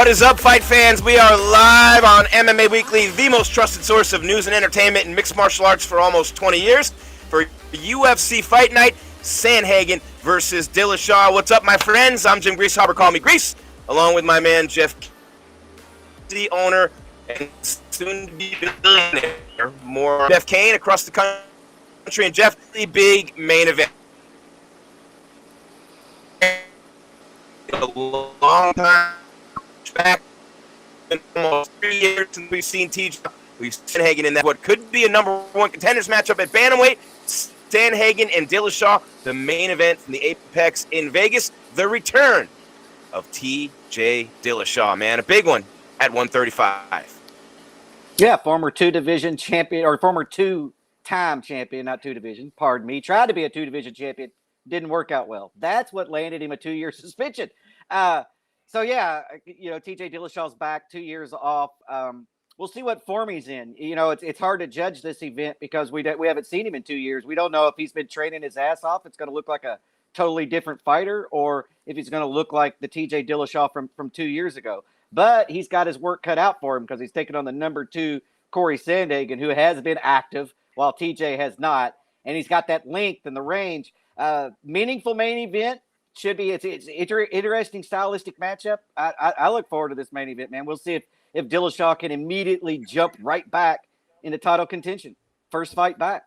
What is up, fight fans? We are live on MMA Weekly, the most trusted source of news and entertainment in mixed martial arts for almost 20 years. For UFC Fight Night, Sandhagen versus Dillashaw. What's up, my friends? I'm Jim Grieshaber, call me Grease, along with my man Jeff Cain, the owner and soon-to-be billionaire. More Jeff Cain across the country, and Jeff, the big main event. A long time back, almost 3 years since we've seen TJ. We've seen Sandhagen in that what could be a number one contenders matchup at bantamweight. Sandhagen and Dillashaw, the main event from the Apex in Vegas. The return of TJ Dillashaw, man, a big one at 135. Yeah, former two-division champion, or former two-time champion, not two-division, pardon me. Tried to be a two-division champion, didn't work out well. That's what landed him a 2-year suspension. So, yeah, TJ Dillashaw's back, 2 years off. We'll see what form he's in. It's hard to judge this event because we haven't seen him in 2 years. We don't know if he's been training his ass off. It's going to look like a totally different fighter, or if he's going to look like the TJ Dillashaw from 2 years ago. But he's got his work cut out for him because he's taking on the number 2 Corey Sandhagen, who has been active while TJ has not. And he's got that length and the range. Meaningful main event. Should be. It's interesting stylistic matchup. I look forward to this main event, man. We'll see if Dillashaw can immediately jump right back into title contention. First fight back.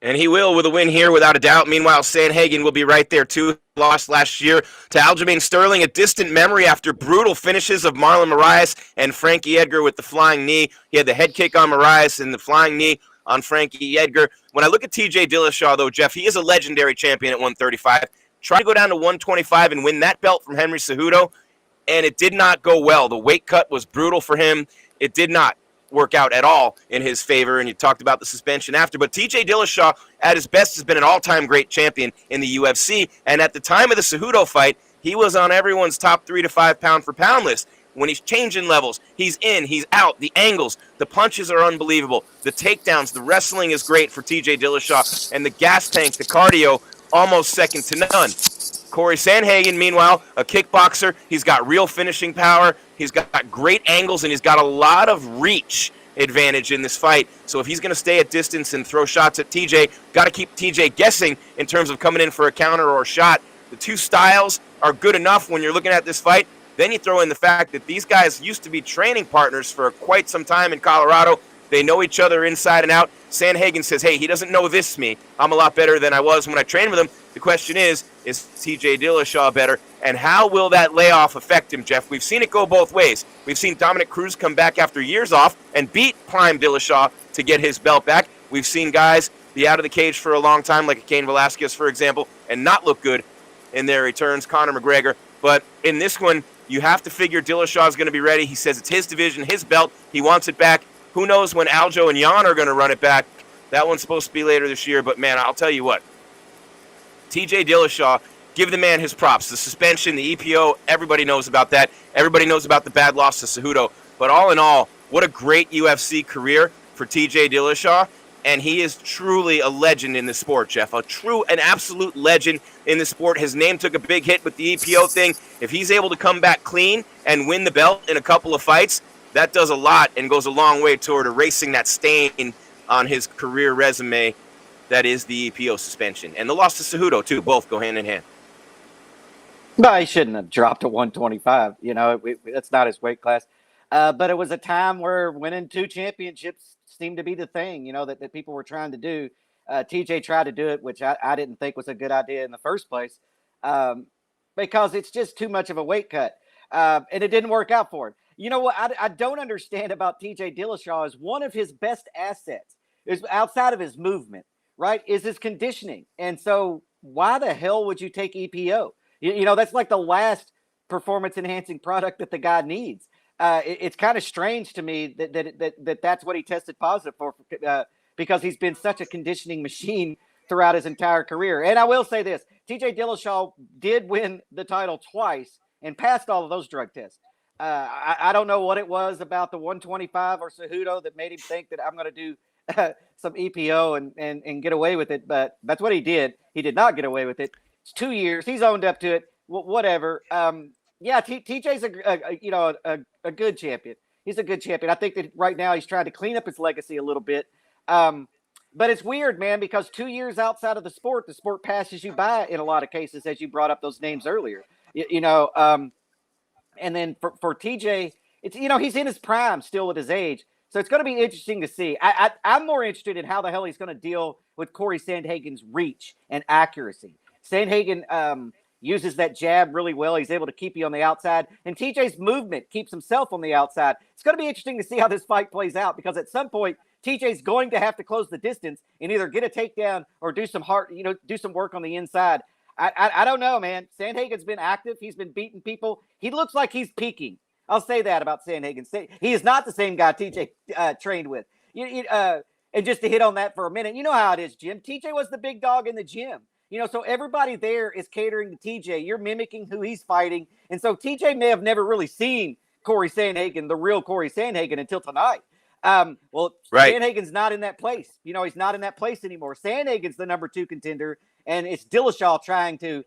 And he will with a win here, without a doubt. Meanwhile, Sandhagen will be right there, too. Lost last year to Aljamain Sterling, a distant memory after brutal finishes of Marlon Moraes and Frankie Edgar with the flying knee. He had the head kick on Moraes and the flying knee on Frankie Edgar. When I look at TJ Dillashaw, though, Jeff, he is a legendary champion at 135. Tried to go down to 125 and win that belt from Henry Cejudo, and it did not go well. The weight cut was brutal for him. It did not work out at all in his favor, and you talked about the suspension after. But TJ Dillashaw, at his best, has been an all-time great champion in the UFC, and at the time of the Cejudo fight, he was on everyone's top 3 to 5 pound-for-pound list. When he's changing levels, he's in, he's out, the angles, the punches are unbelievable, the takedowns, the wrestling is great for TJ Dillashaw, and the gas tank, the cardio, almost second to none. Corey Sandhagen, meanwhile, a kickboxer. He's got real finishing power. He's got great angles, and he's got a lot of reach advantage in this fight. So if he's going to stay at distance and throw shots at TJ, got to keep TJ guessing in terms of coming in for a counter or a shot. The two styles are good enough when you're looking at this fight. Then you throw in the fact that these guys used to be training partners for quite some time in Colorado. They know each other inside and out. Sandhagen says, hey, he doesn't know this me. I'm a lot better than I was when I trained with him. The question is TJ Dillashaw better? And how will that layoff affect him, Jeff? We've seen it go both ways. We've seen Dominic Cruz come back after years off and beat prime Dillashaw to get his belt back. We've seen guys be out of the cage for a long time, like Cain Velasquez, for example, and not look good in their returns, Conor McGregor. But in this one, you have to figure Dillashaw is going to be ready. He says it's his division, his belt. He wants it back. Who knows when Aljo and Jan are going to run it back. That one's supposed to be later this year. But, man, I'll tell you what. TJ Dillashaw, give the man his props. The suspension, the EPO, everybody knows about that. Everybody knows about the bad loss to Cejudo. But all in all, what a great UFC career for TJ Dillashaw. And he is truly a legend in the sport, Jeff. An absolute legend in the sport. His name took a big hit with the EPO thing. If he's able to come back clean and win the belt in a couple of fights, that does a lot and goes a long way toward erasing that stain on his career resume that is the EPO suspension. And the loss to Cejudo, too. Both go hand in hand. No, he shouldn't have dropped to 125. That's not his weight class. But it was a time where winning 2 championships seemed to be the thing, that people were trying to do. TJ tried to do it, which I didn't think was a good idea in the first place, because it's just too much of a weight cut. And it didn't work out for him. You know what I don't understand about TJ Dillashaw is one of his best assets is outside of his movement, right, is his conditioning. And so why the hell would you take EPO? That's like the last performance-enhancing product that the guy needs. It's kind of strange to me that's what he tested positive for because he's been such a conditioning machine throughout his entire career. And I will say this, TJ Dillashaw did win the title twice and passed all of those drug tests. I don't know what it was about the 125 or Cejudo that made him think that I'm going to do some EPO and get away with it, but that's what he did. He did not get away with it. It's 2 years. He's owned up to it. Whatever. Yeah, TJ's a good champion. He's a good champion. I think that right now he's trying to clean up his legacy a little bit. But it's weird, man, because 2 years outside of the sport passes you by in a lot of cases, as you brought up those names earlier. And then for TJ, it's he's in his prime still with his age, so it's going to be interesting to see. I'm more interested in how the hell he's going to deal with Corey Sandhagen's reach and accuracy. Sandhagen uses that jab really well. He's able to keep you on the outside, and TJ's movement keeps himself on the outside. It's going to be interesting to see how this fight plays out, because at some point TJ's going to have to close the distance and either get a takedown or do some work on the inside. I don't know, man. Sandhagen's been active. He's been beating people. He looks like he's peaking. I'll say that about Sandhagen. He is not the same guy TJ trained with. And just to hit on that for a minute, you know how it is, Jim. TJ was the big dog in the gym. So everybody there is catering to TJ. You're mimicking who he's fighting. And so TJ may have never really seen Corey Sandhagen, the real Corey Sandhagen, until tonight. Right. Sandhagen's not in that place. He's not in that place anymore. Sandhagen's the number 2 contender, and it's Dillashaw trying to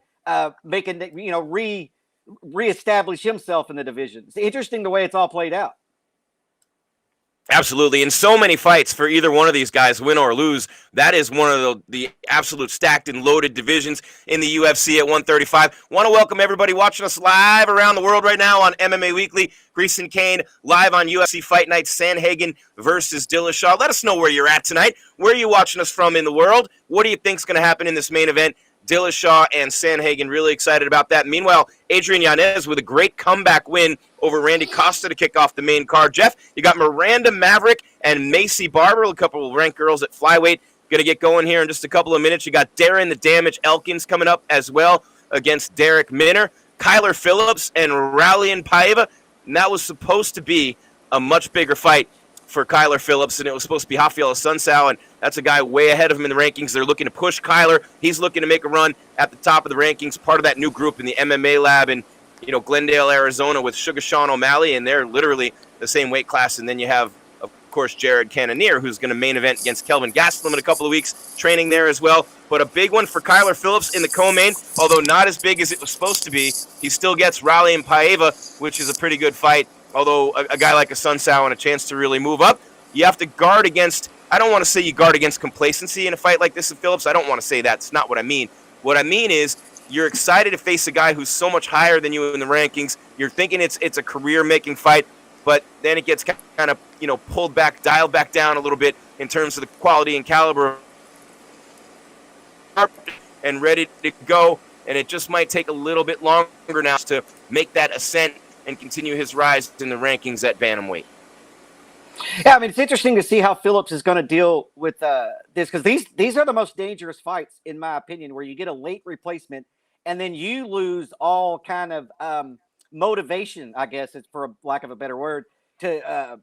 reestablish himself in the division. It's interesting the way it's all played out. Absolutely. And so many fights for either one of these guys, win or lose. That is one of the absolute stacked and loaded divisions in the UFC at 135. Want to welcome everybody watching us live around the world right now on MMA Weekly. Grieshaber and Cain live on UFC Fight Night, Sandhagen versus Dillashaw. Let us know where you're at tonight. Where are you watching us from in the world? What do you think is going to happen in this main event? Dillashaw and Sandhagen, really excited about that. Meanwhile, Adrian Yanez with a great comeback win over Randy Costa to kick off the main card. Jeff, you got Miranda Maverick and Macy Barber, a couple of ranked girls at flyweight. Going to get going here in just a couple of minutes. You got Darren the Damage Elkins coming up as well against Derek Minner. Kyler Phillips and Rallian Paiva. And that was supposed to be a much bigger fight for Kyler Phillips, and it was supposed to be Rafael Sunsao, and that's a guy way ahead of him in the rankings. They're looking to push Kyler. He's looking to make a run at the top of the rankings, part of that new group in the MMA lab in Glendale, Arizona with Sugar Sean O'Malley, and they're literally the same weight class. And then you have, of course, Jared Cannonier, who's going to main event against Kelvin Gastelum in a couple of weeks, training there as well. But a big one for Kyler Phillips in the co-main, although not as big as it was supposed to be. He still gets Rallian Paiva, which is a pretty good fight. Although a guy like a Sunsao and a chance to really move up, you have to guard against, I don't want to say you guard against complacency in a fight like this in Phillips. I don't want to say that. It's not what I mean. What I mean is you're excited to face a guy who's so much higher than you in the rankings. You're thinking it's a career-making fight, but then it gets kind of, pulled back, dialed back down a little bit in terms of the quality and caliber and ready to go. And it just might take a little bit longer now to make that ascent and continue his rise in the rankings at bantamweight. Yeah, I mean, it's interesting to see how Phillips is going to deal with this, because these are the most dangerous fights, in my opinion, where you get a late replacement and then you lose all kind of motivation, I guess, it's for lack of a better word, to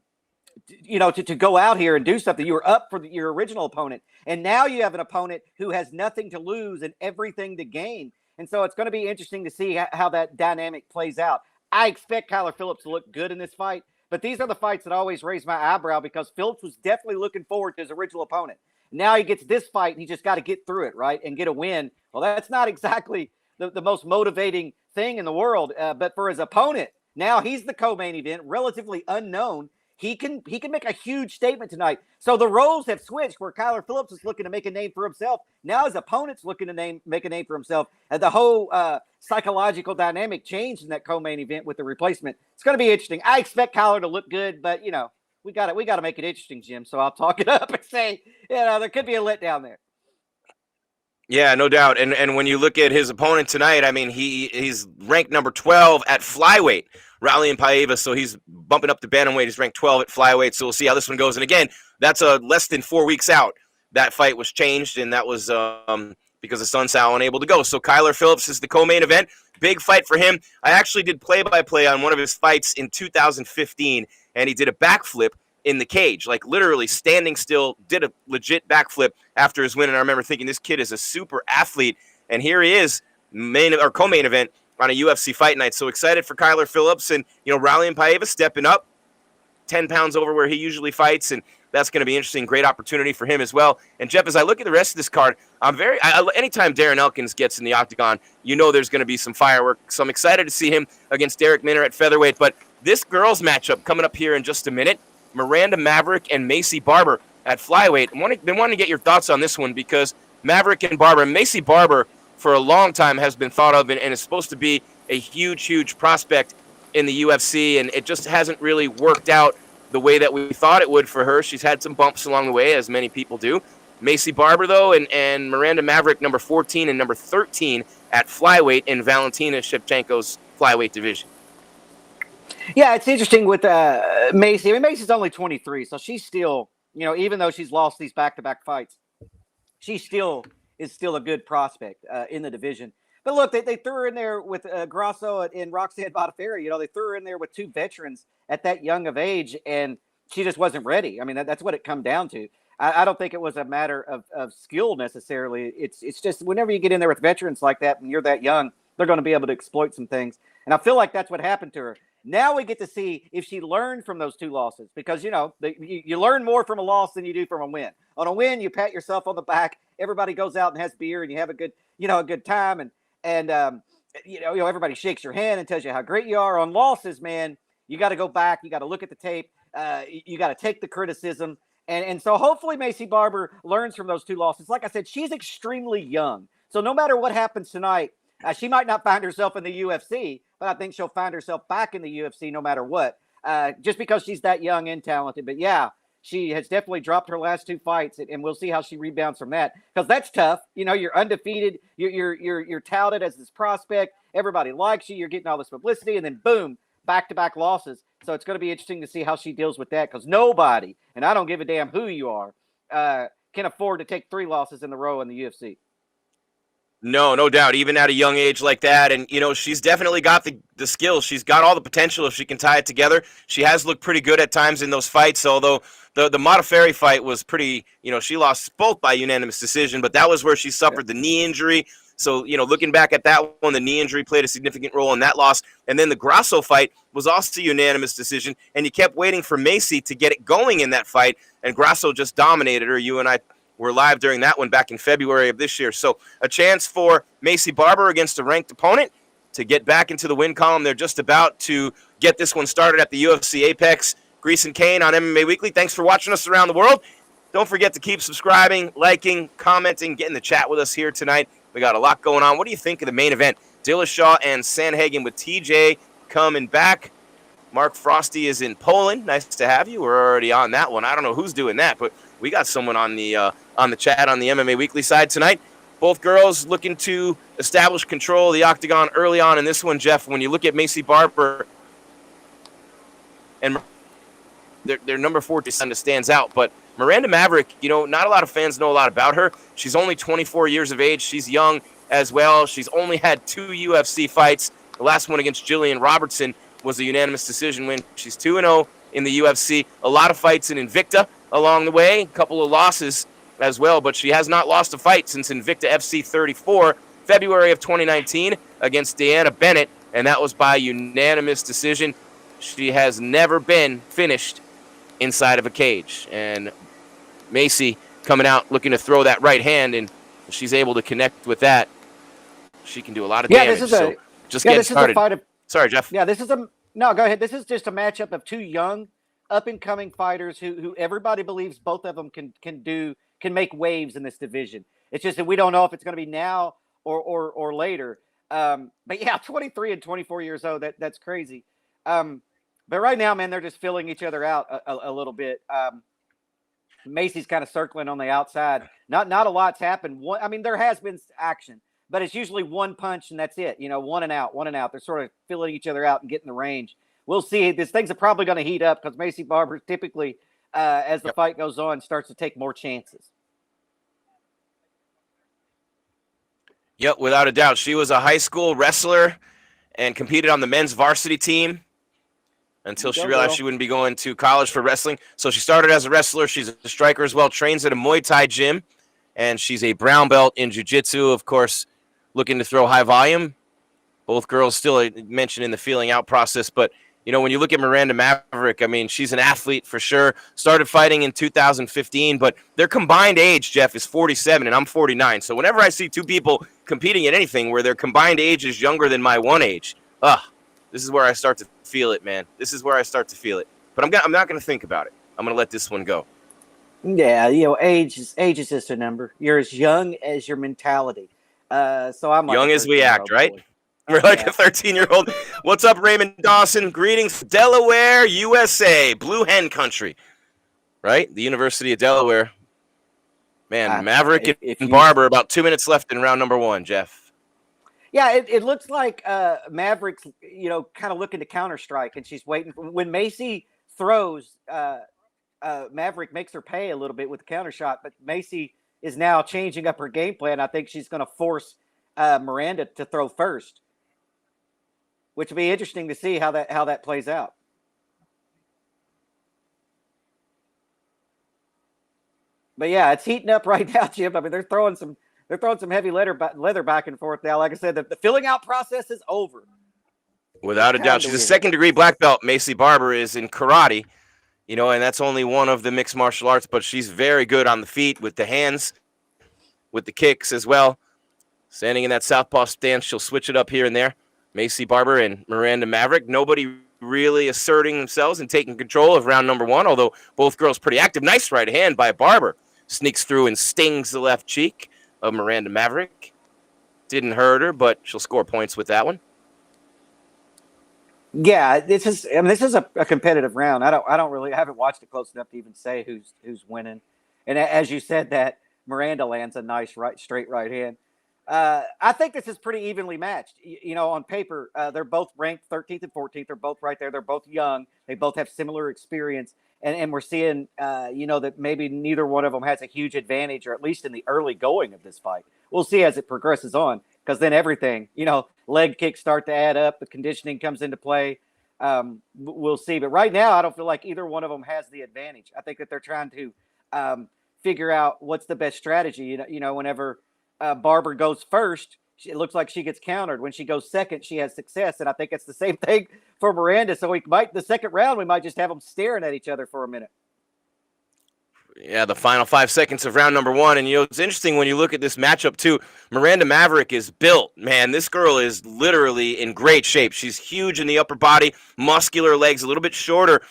go out here and do something. You were up for your original opponent, and now you have an opponent who has nothing to lose and everything to gain. And so it's going to be interesting to see how that dynamic plays out. I expect Kyler Phillips to look good in this fight, but these are the fights that always raise my eyebrow, because Phillips was definitely looking forward to his original opponent. Now he gets this fight, and he just got to get through it, right, and get a win. Well, that's not exactly the most motivating thing in the world, but for his opponent, now he's the co-main event, relatively unknown. He can make a huge statement tonight. So the roles have switched, where Kyler Phillips is looking to make a name for himself. Now his opponent's looking to make a name for himself. And the whole psychological dynamic changed in that co-main event with the replacement. It's going to be interesting. I expect Kyler to look good, but we got to make it interesting, Jim. So I'll talk it up and say, there could be a letdown there. Yeah, no doubt. And when you look at his opponent tonight, I mean, he's ranked number 12 at flyweight, Rallian Paiva, so he's bumping up to bantamweight. He's ranked 12 at flyweight, so we'll see how this one goes. And again, that's less than 4 weeks out. That fight was changed, and that was because of Sunsao unable to go. So Kyler Phillips is the co-main event. Big fight for him. I actually did play-by-play on one of his fights in 2015, and he did a backflip in the cage, like literally standing still, did a legit backflip after his win. And I remember thinking, this kid is a super athlete. And here he is, co-main event on a UFC Fight Night. So excited for Kyler Phillips, and Rallian Paiva stepping up. 10 pounds over where he usually fights, and that's going to be interesting. Great opportunity for him as well. And Jeff, as I look at the rest of this card, anytime Darren Elkins gets in the octagon, there's going to be some fireworks. So I'm excited to see him against Derek Minner at featherweight. But this girls matchup coming up here in just a minute, Miranda Maverick and Maycee Barber at flyweight. Been wanting to get your thoughts on this one because Maverick and Barber, Maycee Barber for a long time has been thought of and is supposed to be a huge, huge prospect in the UFC, and it just hasn't really worked out the way that we thought it would for her. She's had some bumps along the way, as many people do. Maycee Barber, though, and Miranda Maverick, number 14 and number 13 at flyweight in Valentina Shevchenko's flyweight division. Yeah, it's interesting with Maycee. I mean, Maycee's only 23, so she's still, even though she's lost these back-to-back fights, she still is still a good prospect in the division. But look, they threw her in there with Grasso and Roxanne Modafferi. They threw her in there with two veterans at that young of age, and she just wasn't ready. I mean, that's what it come down to. I don't think it was a matter of skill necessarily. It's just whenever you get in there with veterans like that and you're that young, they're going to be able to exploit some things. And I feel like that's what happened to her. Now we get to see if she learned from those two losses because, you learn more from a loss than you do from a win. On a win, you pat yourself on the back. Everybody goes out and has beer and you have a good time. And everybody shakes your hand and tells you how great you are. On losses, man, you got to go back. You got to look at the tape. You got to take the criticism. And so hopefully Maycee Barber learns from those two losses. Like I said, she's extremely young. So no matter what happens tonight, she might not find herself in the UFC, but I think she'll find herself back in the UFC no matter what, just because she's that young and talented. But yeah, she has definitely dropped her last two fights, and we'll see how she rebounds from that because that's tough. You're undefeated. You're touted as this prospect. Everybody likes you. You're getting all this publicity, and then boom, back-to-back losses. So it's going to be interesting to see how she deals with that because nobody, and I don't give a damn who you are, can afford to take 3 losses in a row in the UFC. No doubt, even at a young age like that. And, she's definitely got the skills. She's got all the potential if she can tie it together. She has looked pretty good at times in those fights, although the Modafferi fight was pretty, she lost both by unanimous decision, but that was where she suffered the knee injury. So, looking back at that one, the knee injury played a significant role in that loss. And then the Grasso fight was also a unanimous decision, and you kept waiting for Maycee to get it going in that fight, and Grasso just dominated her. You and I were live during that one back in February of this year. So a chance for Maycee Barber against a ranked opponent to get back into the win column. They're just about to get this one started at the UFC Apex. Grieshaber and Cain on MMA Weekly. Thanks for watching us around the world. Don't forget to keep subscribing, liking, commenting, get in the chat with us here tonight. We got a lot going on. What do you think of the main event? Dillashaw and Sandhagen with TJ coming back. Mark Frosty is in Poland. Nice to have you. We're already on that one. I don't know who's doing that, but we got someone on the chat on the MMA Weekly side tonight. Both girls looking to establish control of the octagon early on in this one, Jeff. When you look at Maycee Barber and their number 14 stands out, but Miranda Maverick, not a lot of fans know a lot about her. She's only 24 years of age. She's young as well. She's only had 2 UFC fights. The last one against Jillian Robertson was a unanimous decision win. She's 2-0 in the UFC. A lot of fights in Invicta along the way, a couple of losses as well, but she has not lost a fight since Invicta FC 34, February of 2019 against Deanna Bennett, and that was by unanimous decision. She has never been finished inside of a cage, and Maycee coming out looking to throw that right hand, and she's able to connect with that. She can do a lot of damage. Just getting started. Sorry, Jeff. Yeah, no, go ahead. This is just a matchup of 2 young, up-and-coming fighters who everybody believes both of them can make waves in this division. It's just that we don't know if it's going to be now or later. But yeah, 23 and 24 years old, that's crazy. But right now, man, they're just filling each other out a little bit. Maycee's kind of circling on the outside. Not a lot's happened. There has been action, but it's usually one punch and that's it. One and out. They're sort of filling each other out and getting the range. We'll see. These things are probably going to heat up because Maycee Barber typically, as the fight goes on, starts to take more chances. Yep, without a doubt. She was a high school wrestler and competed on the men's varsity team until she realized she wouldn't be going to college for wrestling. So she started as a wrestler. She's a striker as well, trains at a Muay Thai gym, and she's a brown belt in jiu-jitsu, of course, looking to throw high volume. Both girls still mentioned in the feeling out process, but You know, when you look at Miranda Maverick, I mean, she's an athlete for sure. Started fighting in 2015, but their combined age, Jeff, is 47, and I'm 49. So whenever I see two people competing at anything where their combined age is younger than my one age, this is where I start to feel it, man. This is where I start to feel it. But I'm not going to think about it. I'm going to let this one go. Yeah, age is just a number. You're as young as your mentality. So I'm like young as we act, right? Boy. We're like a 13-year-old. What's up, Raymond Dawson? Greetings, Delaware, USA, Blue Hen Country, right? The University of Delaware. Man, Maverick and Barber, about 2 minutes left in round number 1, Jeff. Yeah, it looks like Maverick's, kind of looking to counter strike, and she's waiting. When Macy throws, Maverick makes her pay a little bit with the counter shot, but Macy is now changing up her game plan. I think she's going to force Miranda to throw first, which will be interesting to see how that plays out. But yeah, it's heating up right now, Jim. I mean, they're throwing some heavy leather back and forth now. Like I said, the filling out process is over. Without a doubt, she's a second-degree black belt. Macy Barber is in karate, and that's only one of the mixed martial arts. But she's very good on the feet with the hands, with the kicks as well. Standing in that southpaw stance, she'll switch it up here and there. Macy Barber and Miranda Maverick. Nobody really asserting themselves and taking control of round number 1, although both girls pretty active. Nice right hand by Barber. Sneaks through and stings the left cheek of Miranda Maverick. Didn't hurt her, but she'll score points with that one. Yeah, this is a competitive round. I haven't watched it close enough to even say who's winning. And as you said, that Miranda lands a nice straight right hand. I think this is pretty evenly matched. On paper, they're both ranked 13th and 14th. They're both right there. They're both young. They both have similar experience. And we're seeing, that maybe neither one of them has a huge advantage, or at least in the early going of this fight. We'll see as it progresses on, because then everything, leg kicks start to add up. The conditioning comes into play. We'll see. But right now, I don't feel like either one of them has the advantage. I think that they're trying to figure out what's the best strategy. Whenever Barber goes first, it looks like she gets countered. When she goes second, she has success. And I think it's the same thing for Miranda. So the second round, we might just have them staring at each other for a minute. Yeah, the final 5 seconds of round number 1. And, it's interesting when you look at this matchup, too. Miranda Maverick is built. Man, this girl is literally in great shape. She's huge in the upper body, muscular legs, a little bit shorter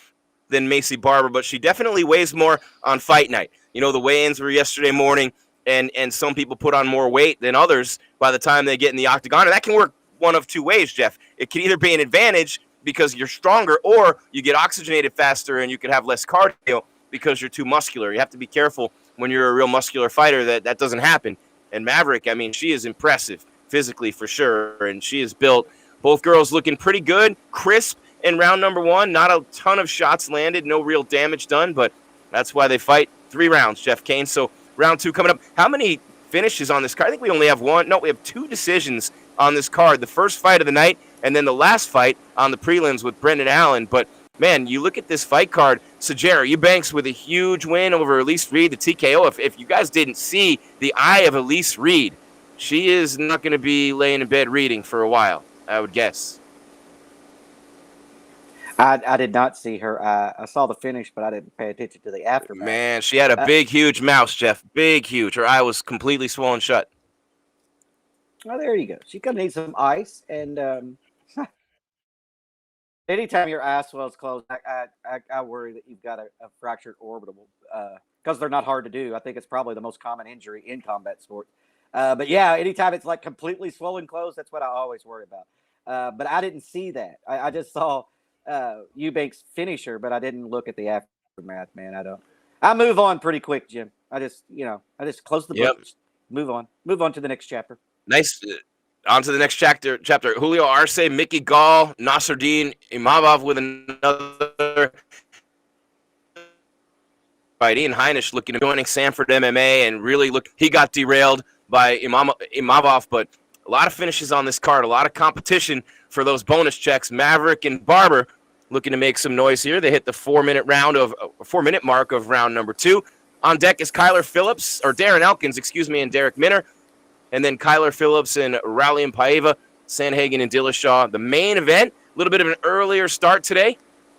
than Macy Barber, but she definitely weighs more on fight night. The weigh-ins were yesterday morning. And some people put on more weight than others by the time they get in the octagon. And that can work one of two ways, Jeff. It can either be an advantage because you're stronger, or you get oxygenated faster and you can have less cardio because you're too muscular. You have to be careful when you're a real muscular fighter that doesn't happen. And Maverick, I mean, she is impressive physically for sure, and she is built. Both girls looking pretty good, crisp in round number 1. Not a ton of shots landed, no real damage done, but that's why they fight 3 rounds, Jeff Cain. So round 2 coming up. How many finishes on this card? I think we only have one. No, we have 2 decisions on this card. The first fight of the night, and then the last fight on the prelims with Brendan Allen. But, man, you look at this fight card. Sijera Eubanks with a huge win over Elise Reed, the TKO. If you guys didn't see the eye of Elise Reed, she is not going to be laying in bed reading for a while, I would guess. I did not see her. I saw the finish, but I didn't pay attention to the aftermath. Man, she had a big, huge mouse, Jeff. Big, huge. Her eye was completely swollen shut. Oh, there you go. She could need some ice. And anytime your eye swells closed, I worry that you've got a fractured orbital, because they're not hard to do. I think it's probably the most common injury in combat sports. But yeah, anytime it's like completely swollen closed, that's what I always worry about. But I didn't see that. I just saw Eubanks finisher, but I didn't look at the aftermath, man. I move on pretty quick, Jim. I just close the book. Move on to the next chapter. Nice. On to the next chapter. Julio Arce, Mickey Gall, Nasruddin Imavov with another fight. Ian Heinisch looking at joining Sanford MMA, and really he got derailed by Imavov, but a lot of finishes on this card, a lot of competition for those bonus checks. Maverick and Barber looking to make some noise here. They hit the 4-minute mark of round number 2. On deck is Darren Elkins, and Derek Minner. And then Kyler Phillips and Raleigh and Paiva, Sandhagen and Dillashaw. The main event little bit of an earlier start today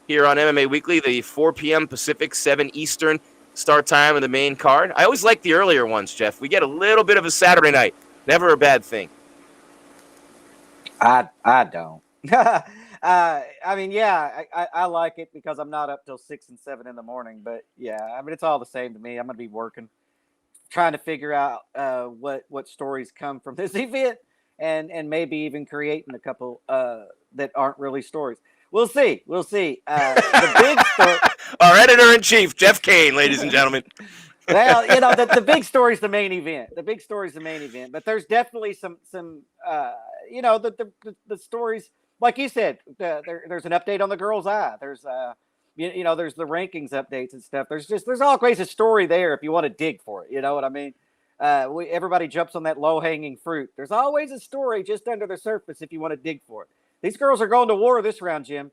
here on MMA Weekly, the 4 p.m. Pacific, 7 Eastern start time of the main card. I always like the earlier ones, Jeff. We get a little bit of a Saturday night. Never a bad thing. I don't. I mean, yeah, I like it because I'm not up till 6 and 7 in the morning. But yeah, I mean, it's all the same to me. I'm gonna be working, trying to figure out what stories come from this event, and maybe even creating a couple that aren't really stories. We'll see. We'll see. The big story. Our editor-in-chief, Jeff Cain, ladies and gentlemen. Well, the big story is the main event. The big story is the main event. But there's definitely some the stories, like you said, there's an update on the girl's eye. There's there's the rankings updates and stuff. There's always a story there if you want to dig for it. You know what I mean? Everybody jumps on that low-hanging fruit. There's always a story just under the surface if you want to dig for it. These girls are going to war this round, Jim.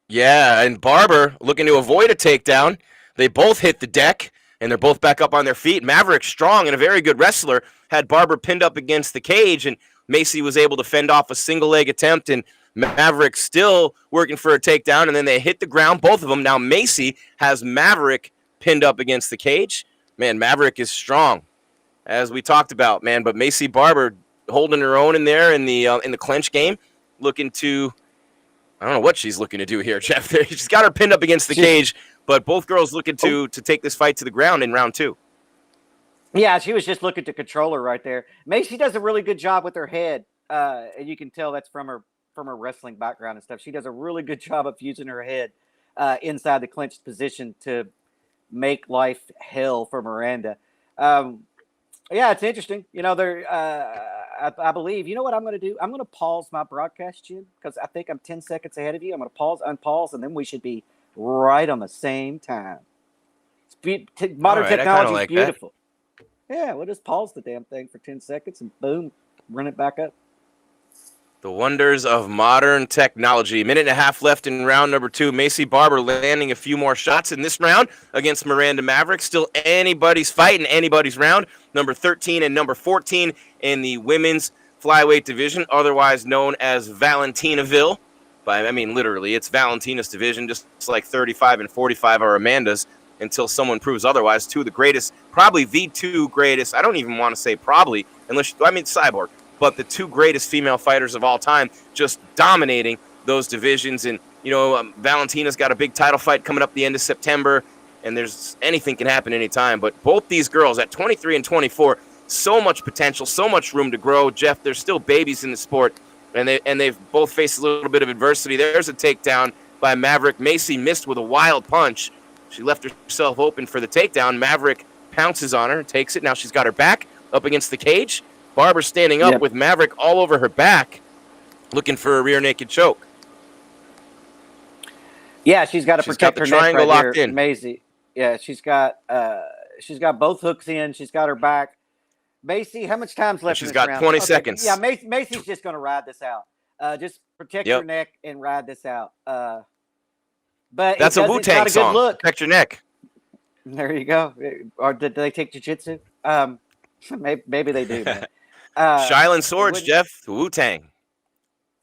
Yeah, and Barber looking to avoid a takedown. They both hit the deck, and they're both back up on their feet. Maverick, strong and a very good wrestler, had Barber pinned up against the cage, and Macy was able to fend off a single-leg attempt, and Maverick still working for a takedown, and then they hit the ground, both of them. Now Macy has Maverick pinned up against the cage. Man, Maverick is strong, as we talked about, man, but Macy Barber holding her own in there in the clinch game, looking to, I don't know what she's looking to do here, Jeff. She's got her pinned up against the cage, but both girls looking to take this fight to the ground in round 2. Yeah, she was just looking to control her right there. Macy does a really good job with her head, and you can tell that's from her wrestling background and stuff. She does a really good job of using her head inside the clinched position to make life hell for Miranda. Yeah, it's interesting. I believe. You know what I'm going to do? I'm going to pause my broadcast, Jim, because I think I'm 10 seconds ahead of you. I'm going to pause, unpause, and then we should be right on the same time. Modern technology is beautiful. Yeah, we'll just pause the damn thing for 10 seconds and boom, run it back up. The wonders of modern technology. Minute and a half left in round number 2. Macy Barber landing a few more shots in this round against Miranda Maverick. Still anybody's fight and anybody's round. Number 13 and number 14 in the women's flyweight division, otherwise known as Valentinaville. Literally, it's Valentina's division, just like 35 and 45 are Amanda's, until someone proves otherwise. Two of the greatest, probably the two greatest, I don't even want to say probably, Cyborg, but the two greatest female fighters of all time, just dominating those divisions. And, Valentina's got a big title fight coming up the end of September, and anything can happen anytime. But both these girls at 23 and 24, so much potential, so much room to grow. Jeff, they're still babies in the sport, and they've both faced a little bit of adversity. There's a takedown by Maverick. Macy missed with a wild punch. She left herself open for the takedown. Maverick pounces on her, takes it. Now she's got her back up against the cage. Barber standing up with Maverick all over her back, looking for a rear naked choke. Yeah, she's got to protect her neck right locked here, in. Macy. Yeah, she's got both hooks in. She's got her back. Macy, how much time's left? She's got 20 seconds. Yeah, Macy's just going to ride this out. Just protect her neck and ride this out. But that's a Wu-Tang song. Look. Protect your neck. There you go. Or did they take jiu-jitsu? Maybe they do. Shiloh Swords, Jeff. Wu-Tang.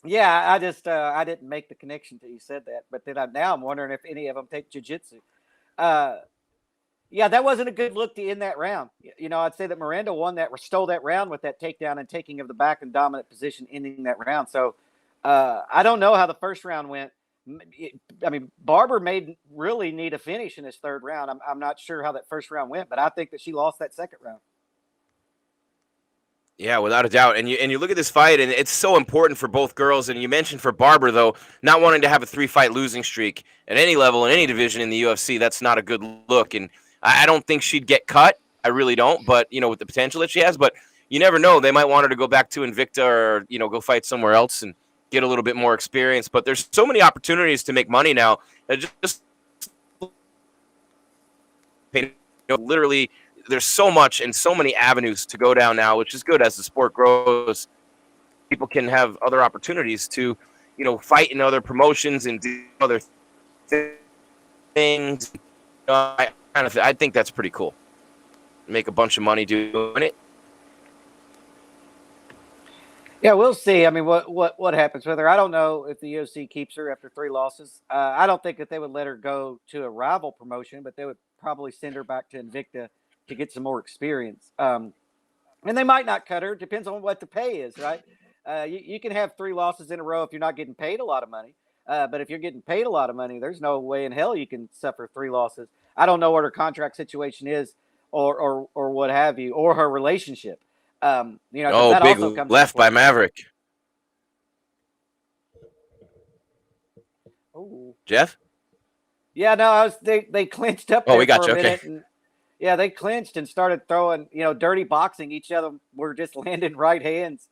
Yeah, I didn't make the connection till you said that. But then now I'm wondering if any of them take jiu-jitsu. Yeah, that wasn't a good look to end that round. I'd say that Miranda stole that round with that takedown and taking of the back and dominant position, ending that round. So I don't know how the first round went. Barber really need a finish in his third round. I'm not sure how that first round went, but I think that she lost that second round. Yeah, without a doubt. And you look at this fight, and it's so important for both girls. And you mentioned for Barber, though, not wanting to have a 3-fight losing streak at any level in any division in the UFC. That's not a good look. And I don't think she'd get cut. I really don't. But with the potential that she has, but you never know. They might want her to go back to Invicta or go fight somewhere else and get a little bit more experience. But there's so many opportunities to make money now. Literally, there's so much and so many avenues to go down now, which is good as the sport grows. People can have other opportunities to, fight in other promotions and do other things. I think that's pretty cool. Make a bunch of money doing it. Yeah, we'll see. I mean, what happens with her? I don't know if the UFC keeps her after 3 losses. I don't think that they would let her go to a rival promotion, but they would probably send her back to Invicta to get some more experience. And they might not cut her. Depends on what the pay is, right? You can have 3 losses in a row if you're not getting paid a lot of money. But if you're getting paid a lot of money, there's no way in hell you can suffer 3 losses. I don't know what her contract situation is, or what have you, or her relationship. Because Oh, that big also comes into left by play. Maverick. Oh, Jeff? yeah, no, they clinched up Oh, there we got for a you. Okay. minute, and yeah, they clinched and started throwing, dirty boxing. Each of them were just landing right hands.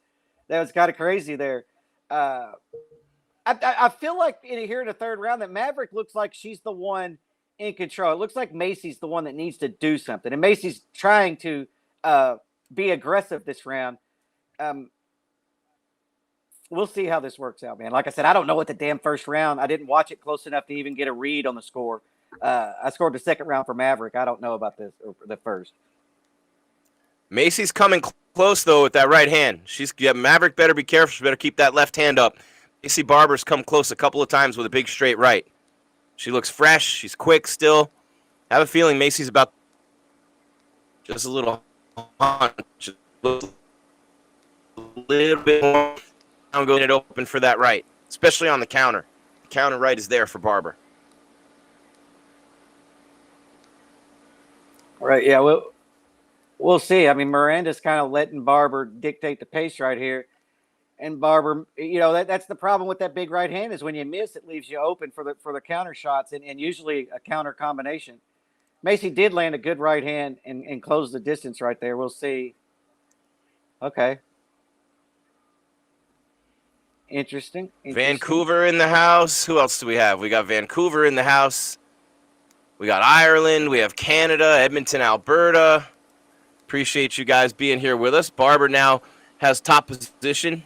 That was kind of crazy there. Uh, I feel like here in the third round that Maverick looks like she's the one in control. It looks like Macy's the one that needs to do something, and Macy's trying to be aggressive this round. Um, we'll see how this works out, man. Like I said, I don't know what the damn first round. I didn't watch it close enough to even get a read on the score. I scored the second round for Maverick. I don't know about this or the first. Macy's coming close, though, with that right hand. Maverick better be careful. She better keep that left hand up. Macy Barber's come close a couple of times with a big straight right. She looks fresh. She's quick still. I have a feeling Macy's about just a little hunch. A little bit more. I'm going it open for that right, especially on the counter. The counter right is there for Barber. Right, yeah, we'll see. I mean, Miranda's kind of letting Barber dictate the pace right here. And Barber, that's the problem with that big right hand is when you miss, it leaves you open for the counter shots and usually a counter combination. Macy did land a good right hand and close the distance right there. We'll see. Okay. Interesting. Vancouver in the house. Who else do we have? We got Vancouver in the house. We got Ireland. We have Canada, Edmonton, Alberta. Appreciate you guys being here with us. Barber now has top position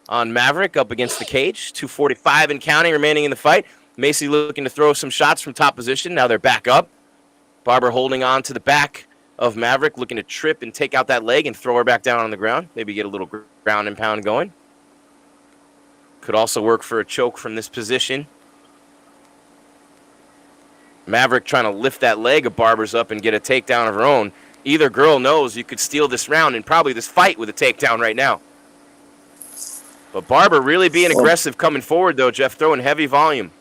on Maverick up against the cage. 2:45 and counting remaining in the fight. Macy looking to throw some shots from top position. Now they're back up. Barber holding on to the back of Maverick, looking to trip and take out that leg and throw her back down on the ground. Maybe get a little ground and pound going. Could also work for a choke from this position. Maverick trying to lift that leg of Barber's up and get a takedown of her own. Either girl knows you could steal this round and probably this fight with a takedown right now. But Barber really being aggressive coming forward, though, Jeff, throwing heavy volume.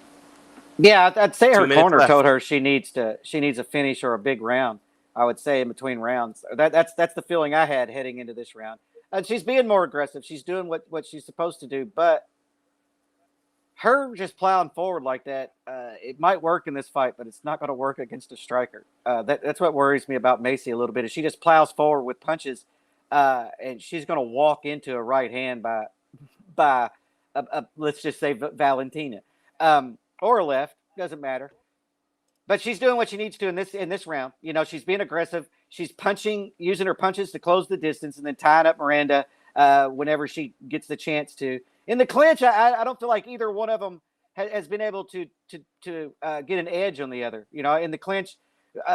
Yeah, I'd say her corner left. told her she needs a finish or a big round. I would say in between rounds. That's the feeling I had heading into this round. She's being more aggressive. She's doing what she's supposed to do, but her just plowing forward like that, it might work in this fight, but it's not going to work against a striker. That's what worries me about Macy a little bit. Is she just plows forward with punches, and she's going to walk into a right hand by let's just say Valentina, or a left, doesn't matter. But she's doing what she needs to in this round. She's being aggressive. She's punching, using her punches to close the distance, and then tying up Miranda whenever she gets the chance to. In the clinch, I don't feel like either one of them has been able to get an edge on the other. In the clinch,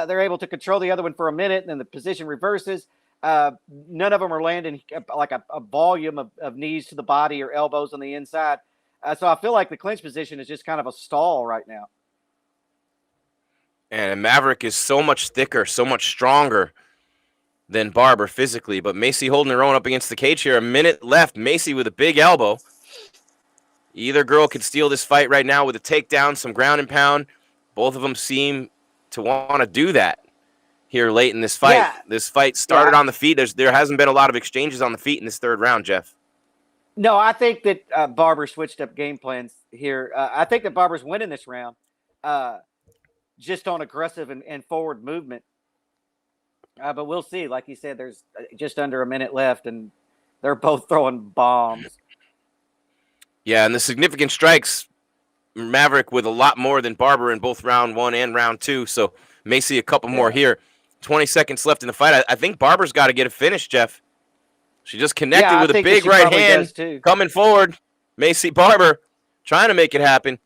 they're able to control the other one for a minute, and then the position reverses. None of them are landing like a volume of knees to the body or elbows on the inside. So I feel like the clinch position is just kind of a stall right now. And Maverick is so much thicker, so much stronger than Barber physically. But Macy holding her own up against the cage here. A minute left. Macy with a big elbow. Either girl could steal this fight right now with a takedown, some ground and pound. Both of them seem to want to do that here late in this fight. Yeah. This fight started on the feet. There hasn't been a lot of exchanges on the feet in this third round, Jeff. No, I think that Barber switched up game plans here. I think that Barber's winning this round just on aggressive and forward movement. But we'll see. Like you said, there's just under a minute left, and they're both throwing bombs. Yeah, and the significant strikes, Maverick with a lot more than Barber in both round one and round two. So Macy a couple more here. 20 seconds left in the fight. I think Barber's got to get a finish, Jeff. She just connected with a big right hand coming forward. Macy Barber trying to make it happen.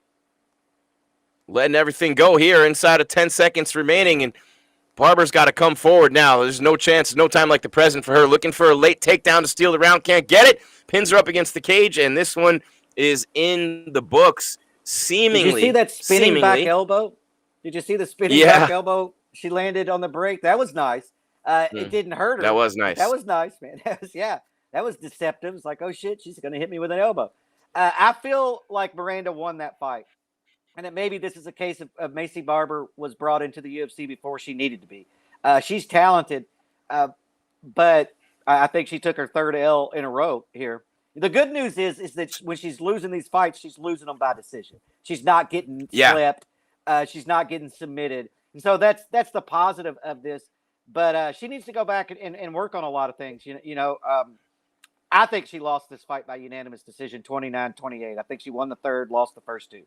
Letting everything go here inside of 10 seconds remaining. And Barber's got to come forward now. There's no chance, no time like the present for her. Looking for a late takedown to steal the round. Can't get it. Pins her up against the cage, and this one is in the books. Seemingly. Did you see that spinning back elbow? Did you see the spinning back elbow she landed on the break? That was nice. It didn't hurt her. That was nice. That was nice, man. That was deceptive. It's like, oh, shit, she's going to hit me with an elbow. I feel like Miranda won that fight. And that maybe this is a case of Macy Barber was brought into the UFC before she needed to be. She's talented, but I think she took her third L in a row here. The good news is that when she's losing these fights, she's losing them by decision. She's not getting swept. She's not getting submitted. And so that's the positive of this. But she needs to go back and work on a lot of things. I think she lost this fight by unanimous decision, 29-28. I think she won the third, lost the first two.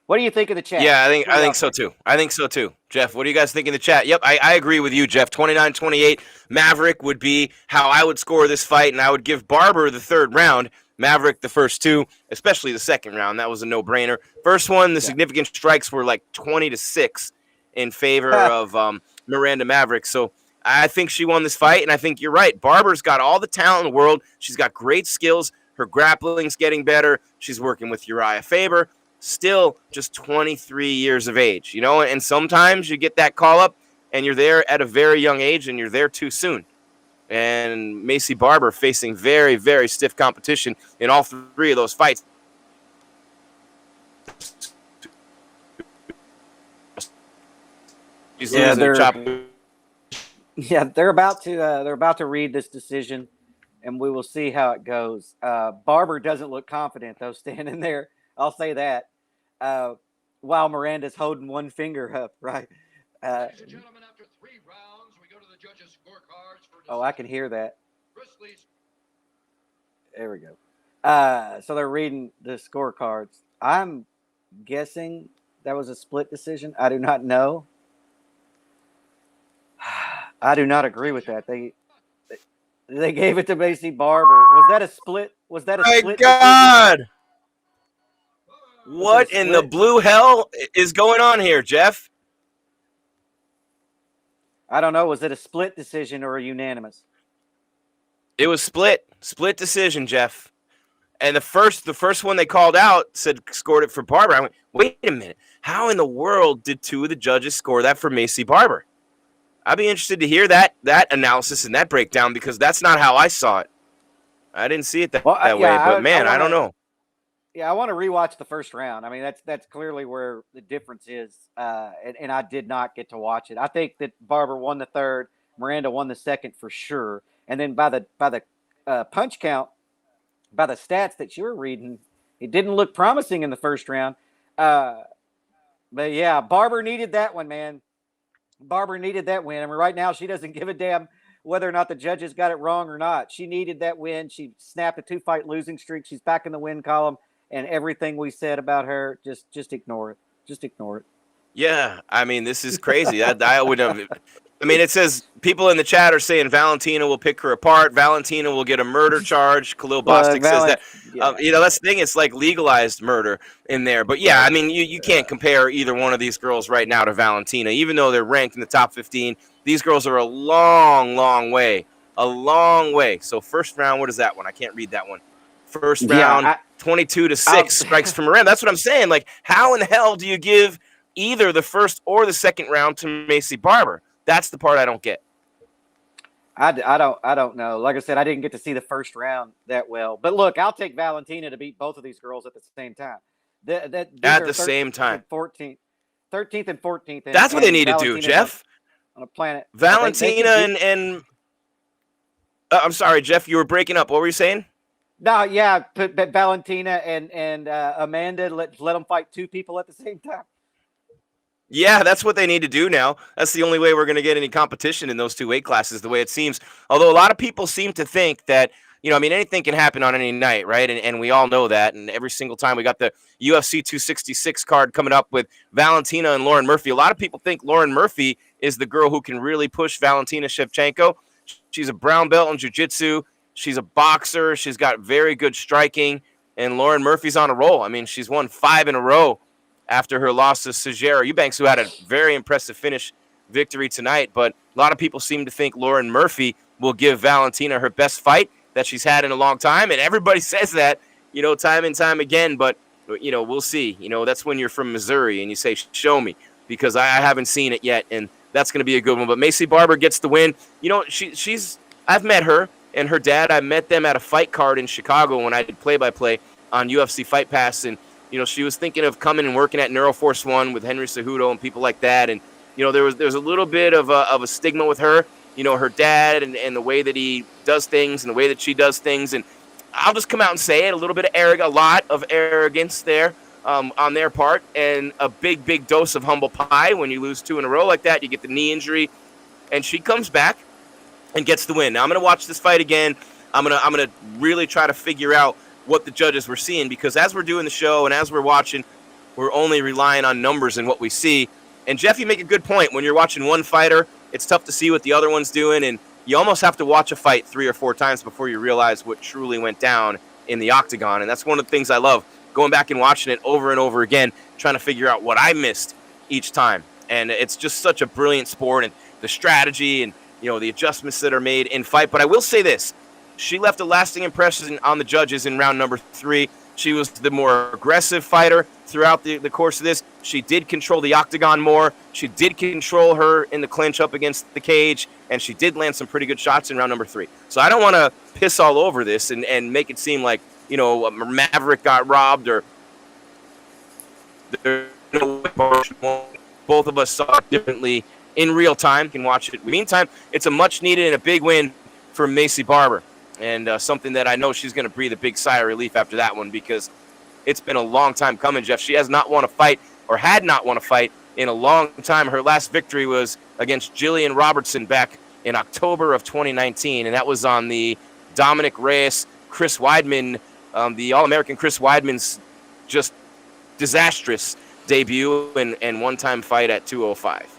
What do you think of the chat? Yeah, I think so too. I think so too. Jeff, what do you guys think in the chat? Yep, I agree with you, Jeff. 29-28. Maverick would be how I would score this fight, and I would give Barber the third round, Maverick the first two, especially the second round. That was a no-brainer. First one, the significant strikes were like 20-6 in favor of Miranda Maverick. So I think she won this fight, and I think you're right. Barber's got all the talent in the world. She's got great skills. Her grappling's getting better. She's working with Uriah Faber. Still just 23 years of age, and sometimes you get that call up and you're there at a very young age and you're there too soon. And Macy Barber facing very, very stiff competition in all three of those fights. They're about to read this decision, and we will see how it goes. Barber doesn't look confident though, standing there. I'll say that. While Miranda's holding one finger up, right? Ladies and gentlemen, after 3 rounds, we go to the judges' scorecards for I can hear that. There we go. So they're reading the scorecards. I'm guessing that was a split decision. I do not know. I do not agree with that. They gave it to Macy Barber. Was that a split? My God! Decision? What in the blue hell is going on here, Jeff? I don't know. Was it a split decision or a unanimous? It was split decision, Jeff. And the first one they called out scored it for Barber. I went, wait a minute. How in the world did 2 of the judges score that for Macy Barber? I'd be interested to hear that analysis and that breakdown, because that's not how I saw it. I didn't see it that way, but man, I don't know. Yeah, I want to rewatch the first round. I mean, that's clearly where the difference is, and I did not get to watch it. I think that Barber won the third, Miranda won the second for sure, and then by the punch count, by the stats that you were reading, it didn't look promising in the first round. But yeah, Barber needed that one, man. Barber needed that win. I mean, right now she doesn't give a damn whether or not the judges got it wrong or not. She needed that win. She snapped a 2-fight losing streak. She's back in the win column. And everything we said about her, just ignore it. Just ignore it. Yeah, I mean, this is crazy. I would have. I mean, it says people in the chat are saying Valentina will pick her apart. Valentina will get a murder charge. Khalil Bostic says that. Yeah. That's the thing. It's like legalized murder in there. But yeah, I mean, you can't compare either one of these girls right now to Valentina, even though they're ranked in the top 15. These girls are a long, long way. A long way. So first round, what is that one? I can't read that one. First round, 22-6 strikes from Miranda. That's what I'm saying. Like, how in the hell do you give either the first or the second round to Macy Barber? That's the part I don't get. I don't know. Like I said, I didn't get to see the first round that well. But look, I'll take Valentina to beat both of these girls at the same time. At the same time. 13th and 14th. That's what they need to do, Jeff. On a planet. Valentina and I'm sorry, Jeff, you were breaking up. What were you saying? No, yeah, put Valentina and Amanda, let them fight 2 people at the same time. Yeah, that's what they need to do now. That's the only way we're going to get any competition in those 2 weight classes, the way it seems. Although a lot of people seem to think that, anything can happen on any night, right? And we all know that. And every single time we got the UFC 266 card coming up with Valentina and Lauren Murphy, a lot of people think Lauren Murphy is the girl who can really push Valentina Shevchenko. She's a brown belt in jiu-jitsu. She's a boxer. She's got very good striking. And Lauren Murphy's on a roll. I mean, she's won 5 in a row after her loss to Sijera Eubanks, who had a very impressive finish victory tonight. But a lot of people seem to think Lauren Murphy will give Valentina her best fight that she's had in a long time. And everybody says that, time and time again. But, we'll see. That's when you're from Missouri and you say, show me, because I haven't seen it yet. And that's going to be a good one. But Maycee Barber gets the win. I've met her and her dad. I met them at a fight card in Chicago when I did play-by-play on UFC Fight Pass. And, she was thinking of coming and working at Neuroforce One with Henry Cejudo and people like that. And, there's a little bit of a stigma with her, her dad and the way that he does things and the way that she does things. And I'll just come out and say it, a lot of arrogance there on their part, and a big dose of humble pie. When you lose 2 in a row like that, you get the knee injury, and she comes back and gets the win. Now I'm going to watch this fight again. I'm going to really try to figure out what the judges were seeing, because as we're doing the show and as we're watching, we're only relying on numbers and what we see. And Jeff, you make a good point. When you're watching one fighter, it's tough to see what the other one's doing, and you almost have to watch a fight 3 or 4 times before you realize what truly went down in the octagon. And that's one of the things I love, going back and watching it over and over again, trying to figure out what I missed each time. And it's just such a brilliant sport, and the strategy and the adjustments that are made in fight. But I will say this. She left a lasting impression on the judges in round number 3. She was the more aggressive fighter throughout the course of this. She did control the octagon more. She did control her in the clinch up against the cage, and she did land some pretty good shots in round number 3. So I don't want to piss all over this and make it seem like, Maverick got robbed or both of us saw it differently in real time. You can watch it. Meantime, it's a much needed and a big win for Maycee Barber. And something that I know she's going to breathe a big sigh of relief after that one, because it's been a long time coming, Jeff. She has not won a fight, or had not won a fight, in a long time. Her last victory was against Jillian Robertson back in October of 2019, and that was on the Dominic Reyes, Chris Weidman, the All-American Chris Weidman's just disastrous debut and one-time fight at 205.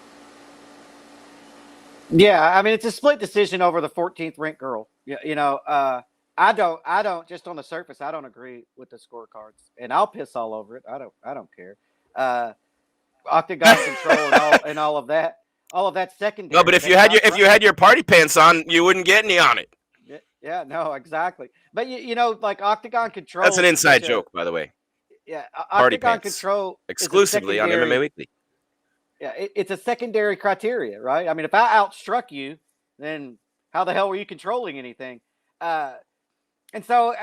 Yeah, I mean, it's a split decision over the 14th ranked girl. I don't just on the surface, I don't agree with the scorecards, and I'll piss all over it. I don't care. Octagon control and all of that secondary. No, but if you had your party pants on, you wouldn't get any on it. Yeah, no, exactly. But like octagon control. That's an inside joke, by the way. Yeah, party octagon pants control exclusively on MMA Weekly. Yeah, it's a secondary criteria, right? I mean, if I outstruck you, then how the hell were you controlling anything? And so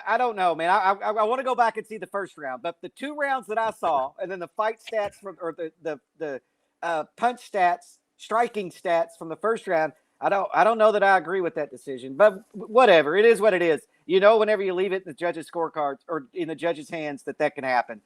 I don't know, man. I want to go back and see the first round, but the 2 rounds that I saw, and then the fight stats or the punch stats, striking stats from the first round, I don't know that I agree with that decision. But whatever, it is what it is. Whenever you leave it in the judges' scorecards or in the judges' hands, that can happen.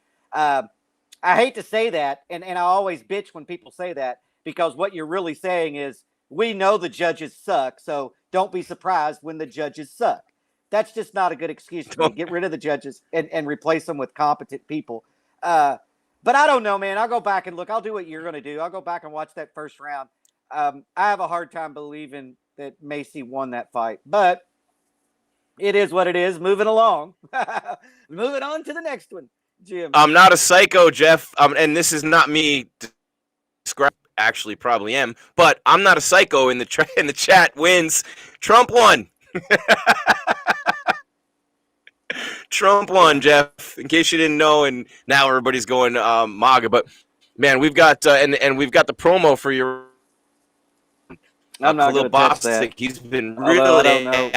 I hate to say that, and I always bitch when people say that, because what you're really saying is, we know the judges suck, so don't be surprised when the judges suck. That's just not a good excuse to me. Get rid of the judges and replace them with competent people. But I don't know, man. I'll go back and look. I'll do what you're going to do. I'll go back and watch that first round. I have a hard time believing that Maycee won that fight, but it is what it is. Moving along. Moving on to the next one. Jim. I'm not a psycho, Jeff, and this is not me describing. Actually, probably am, but I'm not a psycho. In the chat wins. Trump won. Trump won, Jeff. In case you didn't know, and now everybody's going MAGA. But man, we've got and we've got the promo for your. I'm not going to touch that. He's been really. I don't know.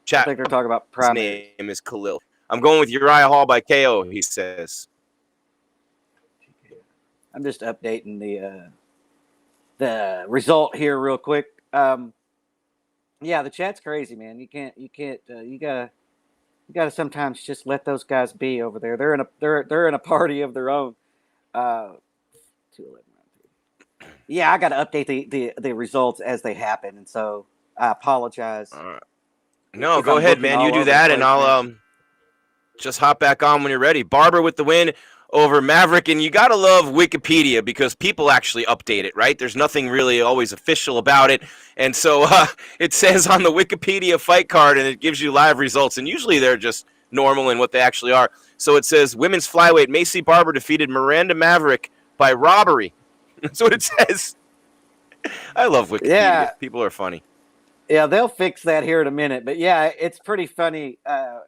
Chat. I think they're talking about primary. His name is Khalil. I'm going with Uriah Hall by KO, he says. I'm just updating the result here real quick. Yeah, the chat's crazy, man. You gotta sometimes just let those guys be over there. They're in a party of their own. 211. Yeah, I gotta update the results as they happen, and so I apologize. All right. No, go ahead, man. You do that, and I'll just hop back on when you're ready. Barber with the win over Maverick, and you gotta love Wikipedia because people actually update it, right? There's nothing really always official about it, and so it says on the Wikipedia fight card, and it gives you live results, and usually they're just normal in what they actually are. So it says women's flyweight Maycee Barber defeated Miranda Maverick by robbery. That's what it says. I love Wikipedia. Yeah. People are funny. Yeah, they'll fix that here in a minute. But yeah, it's pretty funny.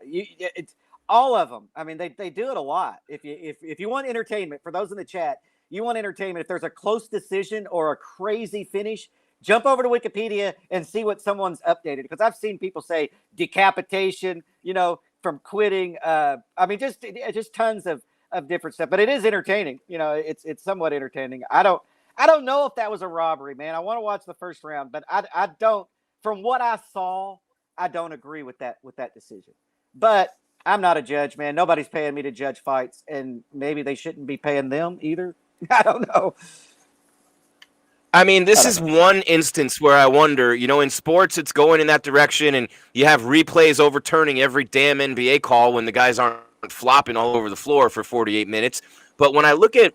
It's all of them. I mean, they do it a lot. If you want entertainment, for those in the chat, you want entertainment. If there's a close decision or a crazy finish, jump over to Wikipedia and see what someone's updated. Because I've seen people say decapitation, from quitting. I mean, just tons of different stuff. But it is entertaining. It's somewhat entertaining. I don't know if that was a robbery, man. I want to watch the first round, but I don't. From what I saw, I don't agree with that decision. But I'm not a judge, man. Nobody's paying me to judge fights, and maybe they shouldn't be paying them either. I don't know. I mean, this is one instance where I wonder, in sports, it's going in that direction, and you have replays overturning every damn NBA call when the guys aren't flopping all over the floor for 48 minutes. But when I look at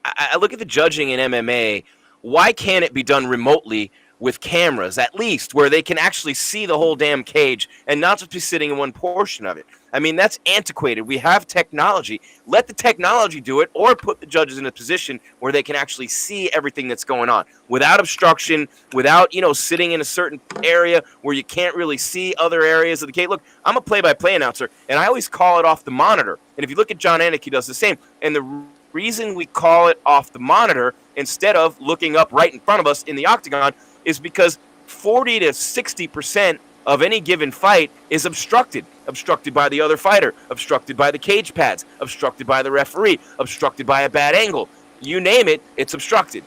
the judging in MMA, why can't it be done remotely with cameras, at least, where they can actually see the whole damn cage and not just be sitting in one portion of it? I mean, that's antiquated. We have technology. Let the technology do it, or put the judges in a position where they can actually see everything that's going on without obstruction, without, sitting in a certain area where you can't really see other areas of the cage. Look, I'm a play-by-play announcer, and I always call it off the monitor. And if you look at John Anik, he does the same. And the reason we call it off the monitor instead of looking up right in front of us in the octagon is because 40 to 60% of any given fight is obstructed by the other fighter, obstructed by the cage pads, obstructed by the referee, obstructed by a bad angle. You name it, it's obstructed.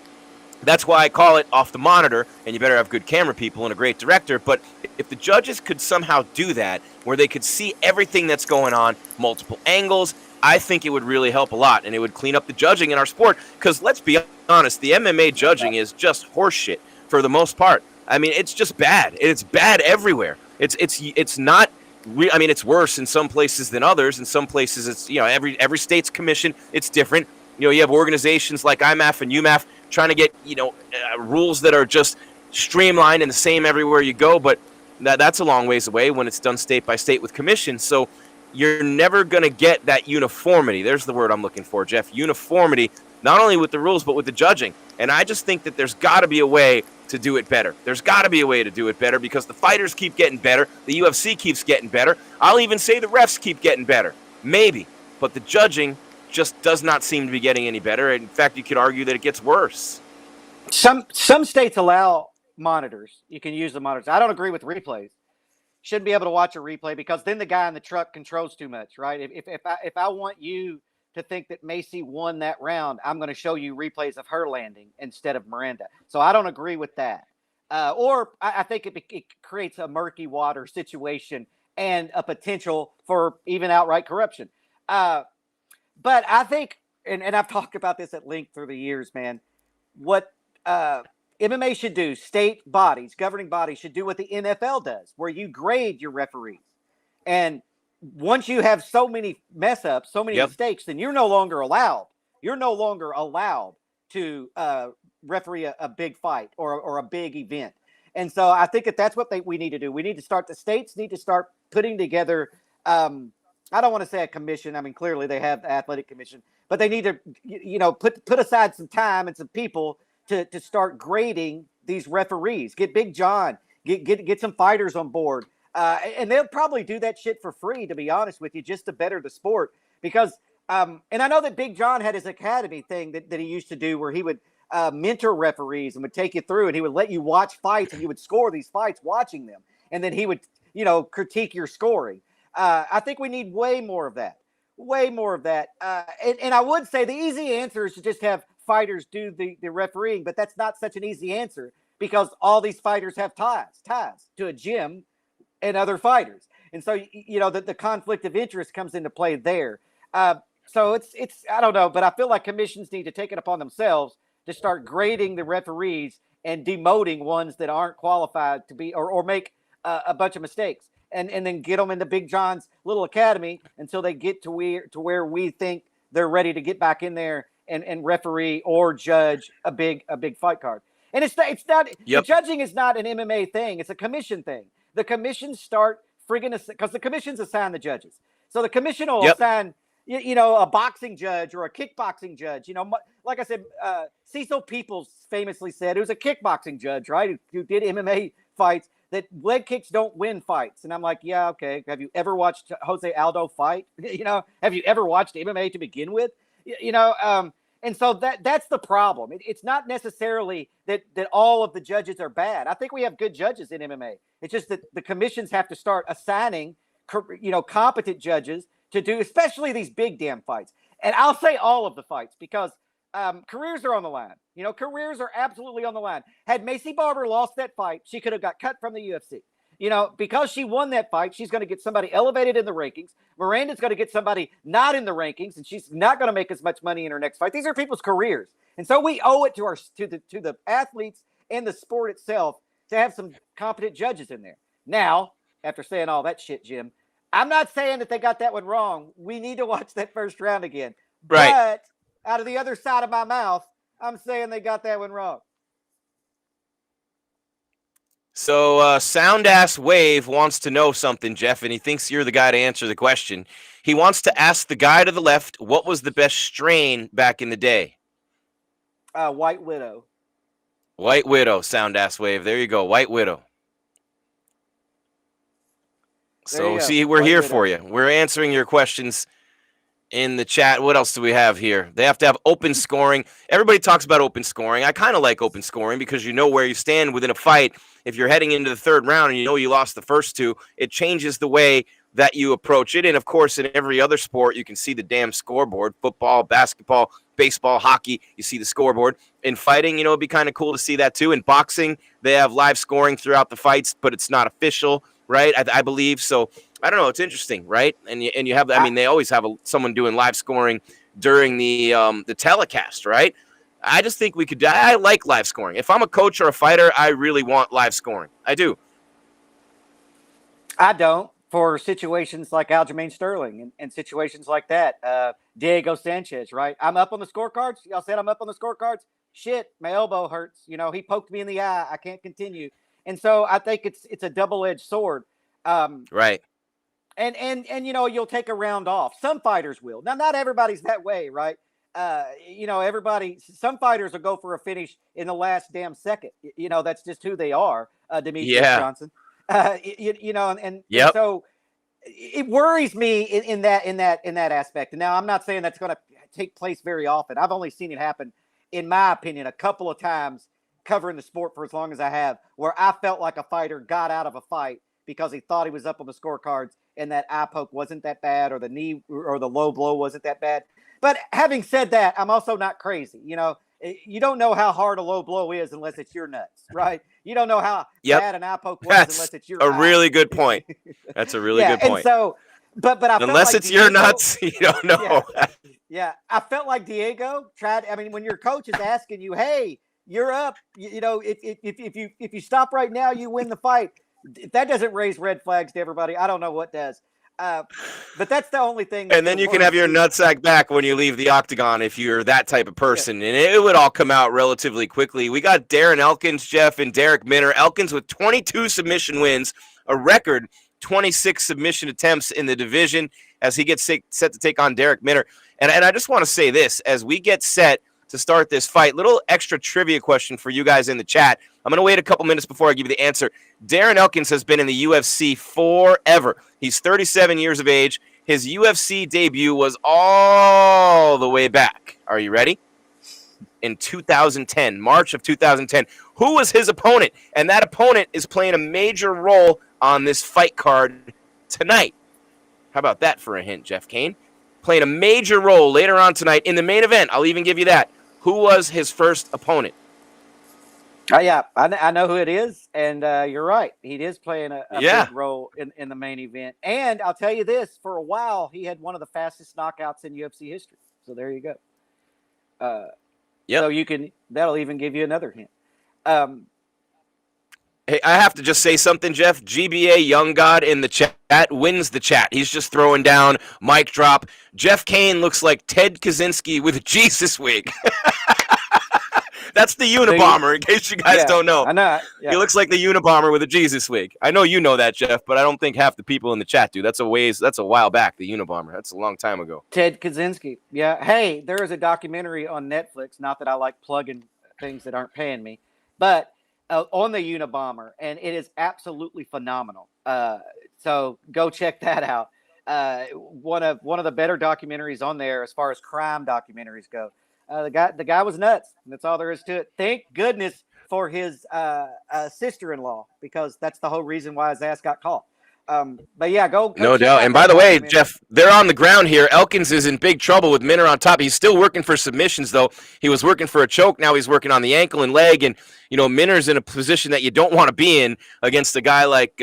That's why I call it off the monitor, and you better have good camera people and a great director. But if the judges could somehow do that, where they could see everything that's going on, multiple angles, I think it would really help a lot, and it would clean up the judging in our sport. Because let's be honest, the MMA judging is just horseshit for the most part. I mean, it's just bad. It's bad everywhere. It's not. I mean, it's worse in some places than others. In some places, it's every state's commission. It's different. You have organizations like IMAF and UMAF trying to get rules that are just streamlined and the same everywhere you go. But that's a long ways away when it's done state by state with commission. So you're never going to get that uniformity. There's the word I'm looking for, Jeff. Uniformity, not only with the rules, but with the judging. And I just think that there's got to be a way to do it better. There's got to be a way to do it better because the fighters keep getting better. The UFC keeps getting better. I'll even say the refs keep getting better. Maybe. But the judging just does not seem to be getting any better. In fact, you could argue that it gets worse. Some states allow monitors. You can use the monitors. I don't agree with replays. Shouldn't be able to watch a replay because then the guy in the truck controls too much, right? If I want you to think that Macy won that round, I'm going to show you replays of her landing instead of Miranda. So I don't agree with that. Or I think it creates a murky water situation and a potential for even outright corruption. But I think, and I've talked about this at length through the years, man, what MMA should do, state bodies, governing bodies should do what the NFL does, where you grade your referees. And once you have so many mess ups, so many mistakes, then you're no longer allowed. You're no longer allowed to referee a big fight or a big event. And so I think that's what we need to do. We need to start, the states need to start putting together, I don't want to say a commission. I mean, clearly they have the athletic commission, but they need to, put aside some time and some people to start grading these referees. Get Big John, get some fighters on board. And they'll probably do that shit for free, to be honest with you, just to better the sport. Because, and I know that Big John had his academy thing that he used to do where he would mentor referees and would take you through and he would let you watch fights and you would score these fights watching them. And then he would, critique your scoring. I think we need way more of that. And I would say the easy answer is to just have fighters do the refereeing, but that's not such an easy answer because all these fighters have ties to a gym and other fighters. And so, the conflict of interest comes into play there. So it's I don't know, but I feel like commissions need to take it upon themselves to start grading the referees and demoting ones that aren't qualified to be or make a bunch of mistakes and then get them into Big John's little academy until they get to where we think they're ready to get back in there and referee or judge a big fight card. And it's not the judging is not an MMA thing. It's a commission thing. The commissions start because the commissions assign the judges. So the commission will assign a boxing judge or a kickboxing judge. Like I said, Cecil Peoples famously said, who's a kickboxing judge, right, who did MMA fights, that leg kicks don't win fights. And I'm like, yeah, okay. Have you ever watched Jose Aldo fight? Have you ever watched MMA to begin with? And so that's the problem. It's not necessarily that all of the judges are bad. I think we have good judges in MMA. It's just that the commissions have to start assigning, competent judges to do, especially these big damn fights. And I'll say all of the fights because careers are on the line. Careers are absolutely on the line. Had Macy Barber lost that fight, she could have got cut from the UFC. Because she won that fight, she's going to get somebody elevated in the rankings. Miranda's going to get somebody not in the rankings, and she's not going to make as much money in her next fight. These are people's careers. And so we owe it to the athletes and the sport itself to have some competent judges in there. Now, after saying all that shit, Jim, I'm not saying that they got that one wrong. We need to watch that first round again. Right. But out of the other side of my mouth, I'm saying they got that one wrong. So Sound Ass Wave wants to know something, Jeff, and he thinks you're the guy to answer the question. He wants to ask the guy to the left, what was the best strain back in the day? White Widow. White Widow, Sound Ass Wave. There you go, White Widow. So, see, we're here for you. We're answering your questions in the chat. What else do we have here? They have to have open scoring. Everybody talks about open scoring. I kind of like open scoring because you know where you stand within a fight. If you're heading into the third round and you know you lost the first two, it changes the way that you approach it. And, of course, in every other sport, you can see the damn scoreboard. Football, basketball, baseball, hockey, you see the scoreboard. In fighting, it'd be kind of cool to see that too. In boxing, they have live scoring throughout the fights, but it's not official, right? I believe. So, I don't know. It's interesting, right? And you have, they always have someone doing live scoring during the telecast, right? I just think I like live scoring. If I'm a coach or a fighter, I really want live scoring. I do. I don't. For situations like Aljamain Sterling and situations like that. Diego Sanchez, right? I'm up on the scorecards. Y'all said I'm up on the scorecards. Shit, my elbow hurts. He poked me in the eye. I can't continue. And so I think it's a double-edged sword. Right. And you'll take a round off. Some fighters will. Now, not everybody's that way, right? Some fighters will go for a finish in the last damn second. That's just who they are. Demetrius Johnson. And so it worries me in that aspect. And now I'm not saying that's going to take place very often. I've only seen it happen, in my opinion, a couple of times covering the sport for as long as I have, where I felt like a fighter got out of a fight because he thought he was up on the scorecards and that eye poke wasn't that bad or the knee or the low blow wasn't that bad. But having said that, I'm also not crazy. You don't know how hard a low blow is unless it's your nuts, right? You don't know how bad an eye poke was unless it's your eye. Really good point. That's a really good point. And so, but I unless felt it's your nuts, you don't know. Yeah, I felt like Diego tried. I mean, when your coach is asking you, "Hey, you're up," if you stop right now, you win the fight. If that doesn't raise red flags to everybody, I don't know what does. But that's the only thing. And then you can have your nutsack back when you leave the octagon if you're that type of person. And it would all come out relatively quickly. We got Darren Elkins, Jeff, and Derek Minner. Elkins with 22 submission wins, a record 26 submission attempts in the division as he gets set to take on Derek Minner. And I just want to say this, as we get set to start this fight, little extra trivia question for you guys in the chat. I'm going to wait a couple minutes before I give you the answer. Darren Elkins has been in the UFC forever. He's 37 years of age. His UFC debut was all the way back. Are you ready? In 2010, March of 2010. Who was his opponent? And that opponent is playing a major role on this fight card tonight. How about that for a hint, Jeff Cain? Playing a major role later on tonight in the main event. I'll even give you that. Who was his first opponent? Yeah, I know who it is, and you're right. He is playing a big role in the main event. And I'll tell you this, for a while, he had one of the fastest knockouts in UFC history. So there you go. So that'll even give you another hint. Hey, I have to just say something, Jeff. GBA Young God in the chat wins the chat. He's just throwing down, mic drop. Jeff Cain looks like Ted Kaczynski with a Jesus wig. That's the Unabomber, in case you guys don't know. I know. Yeah. He looks like the Unabomber with a Jesus wig. I know you know that, Jeff, but I don't think half the people in the chat do. That's a while back, the Unabomber. That's a long time ago. Ted Kaczynski. Yeah. Hey, there is a documentary on Netflix. Not that I like plugging things that aren't paying me, but on the Unabomber, and it is absolutely phenomenal. So go check that out. One of the better documentaries on there as far as crime documentaries go. The guy was nuts. That's all there is to it. Thank goodness for his sister-in-law, because that's the whole reason why his ass got caught. But yeah, go no doubt. And by the way, Jeff, they're on the ground here. Elkins is in big trouble with Minner on top. He's still working for submissions, though. He was working for a choke. Now he's working on the ankle and leg. And, Minner's in a position that you don't want to be in against a guy like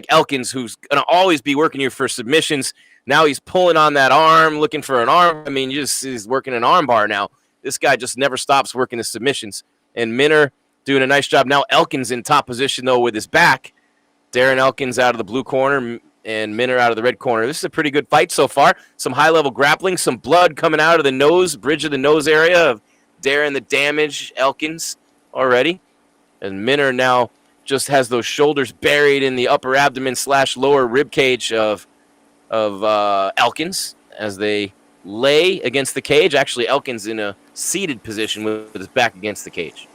Elkins, who's going to always be working you for submissions. Now he's pulling on that arm, looking for an arm. I mean, he's working an arm bar now. This guy just never stops working the submissions. And Minner doing a nice job. Now Elkins in top position, though, with his back. Darren Elkins out of the blue corner and Minner out of the red corner. This is a pretty good fight so far. Some high-level grappling, some blood coming out of the nose, bridge of the nose area of Darren the Damage Elkins already. And Minner now just has those shoulders buried in the upper abdomen / lower rib cage of Elkins as they lay against the cage. Actually, Elkins in a seated position with his back against the cage.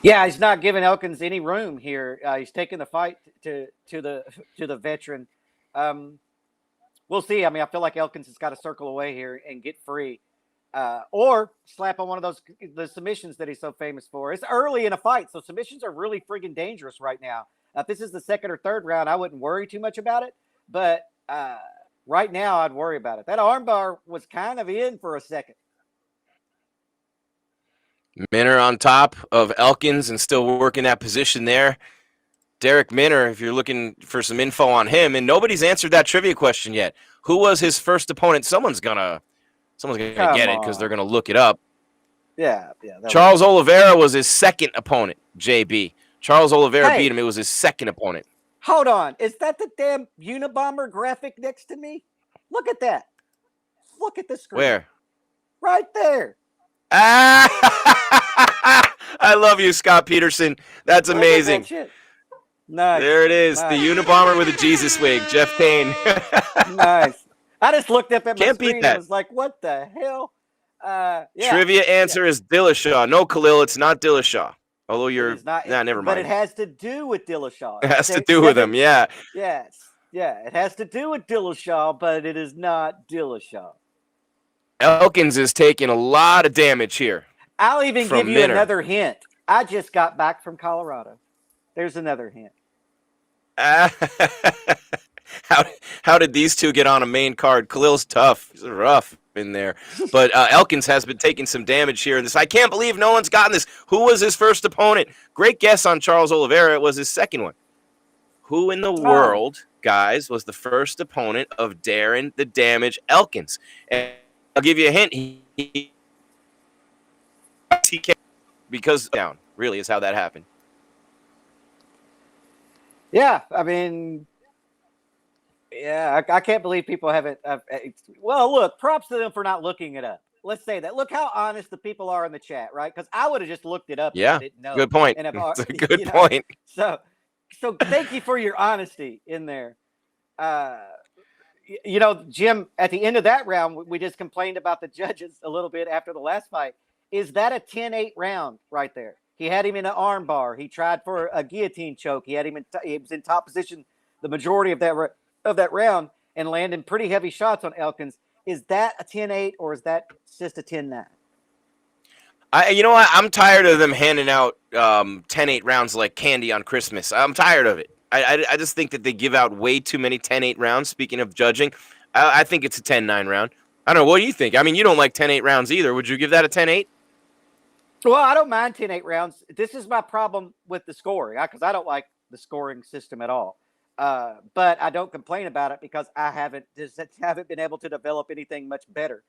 Yeah, he's not giving Elkins any room here. He's taking the fight to the veteran. We'll see. I mean, I feel like Elkins has got to circle away here and get free, or slap on one of the submissions that he's so famous for. It's early in a fight, so submissions are really friggin' dangerous right now. If this is the second or third round, I wouldn't worry too much about it. But right now, I'd worry about it. That armbar was kind of in for a second. Minner on top of Elkins and still working that position there. Derek Minner, if you're looking for some info on him, and nobody's answered that trivia question yet. Who was his first opponent? Someone's gonna get it because they're gonna look it up. Yeah. Charles Oliveira was his second opponent, JB. Charles Oliveira beat him. It was his second opponent. Hold on. Is that the damn Unabomber graphic next to me? Look at that. Look at the screen. Where? Right there. I love you, Scott Peterson. That's amazing. That nice. There it is. Nice. The Unabomber with a Jesus wig, Jeff Cain. Nice. I just looked up at my Can't screen beat that. and was like, what the hell? Yeah. Trivia answer is Dillashaw. No, Khalil, it's not Dillashaw. Although you're not, never mind. But it has to do with Dillashaw. It has to do with him, yeah. Yes. Yeah, it has to do with Dillashaw, but it is not Dillashaw. Elkins is taking a lot of damage here. I'll even give you Minner. another hint. I just got back from Colorado. There's another hint. How did these two get on a main card? Khalil's tough. He's rough in there. But Elkins has been taking some damage here in this. I can't believe no one's gotten this. Who was his first opponent? Great guess on Charles Oliveira. It was his second one. Who in the world, guys, was the first opponent of Darren the Damage Elkins? And I'll give you a hint. He came because down really is how that happened. Yeah, I mean, yeah, I can't believe people haven't. Well, look, props to them for not looking it up. Let's say that. Look how honest the people are in the chat, right? Because I would have just looked it up. Yeah, and didn't know. Good point. And That's a good point. So thank you for your honesty in there. Jim, at the end of that round, we just complained about the judges a little bit after the last fight. Is that a 10-8 round right there? He had him in an arm bar. He tried for a guillotine choke. He had him he was in top position the majority of that round and landing pretty heavy shots on Elkins. Is that a 10-8 or is that just a 10-9? You know what? I'm tired of them handing out 10-8 rounds like candy on Christmas. I'm tired of it. I just think that they give out way too many 10-8 rounds. Speaking of judging, I think it's a 10-9 round. I don't know. What do you think? I mean, you don't like 10-8 rounds either. Would you give that a 10-8? Well, I don't mind 10-8 rounds. This is my problem with the scoring because I don't like the scoring system at all. But I don't complain about it because I haven't been able to develop anything much better.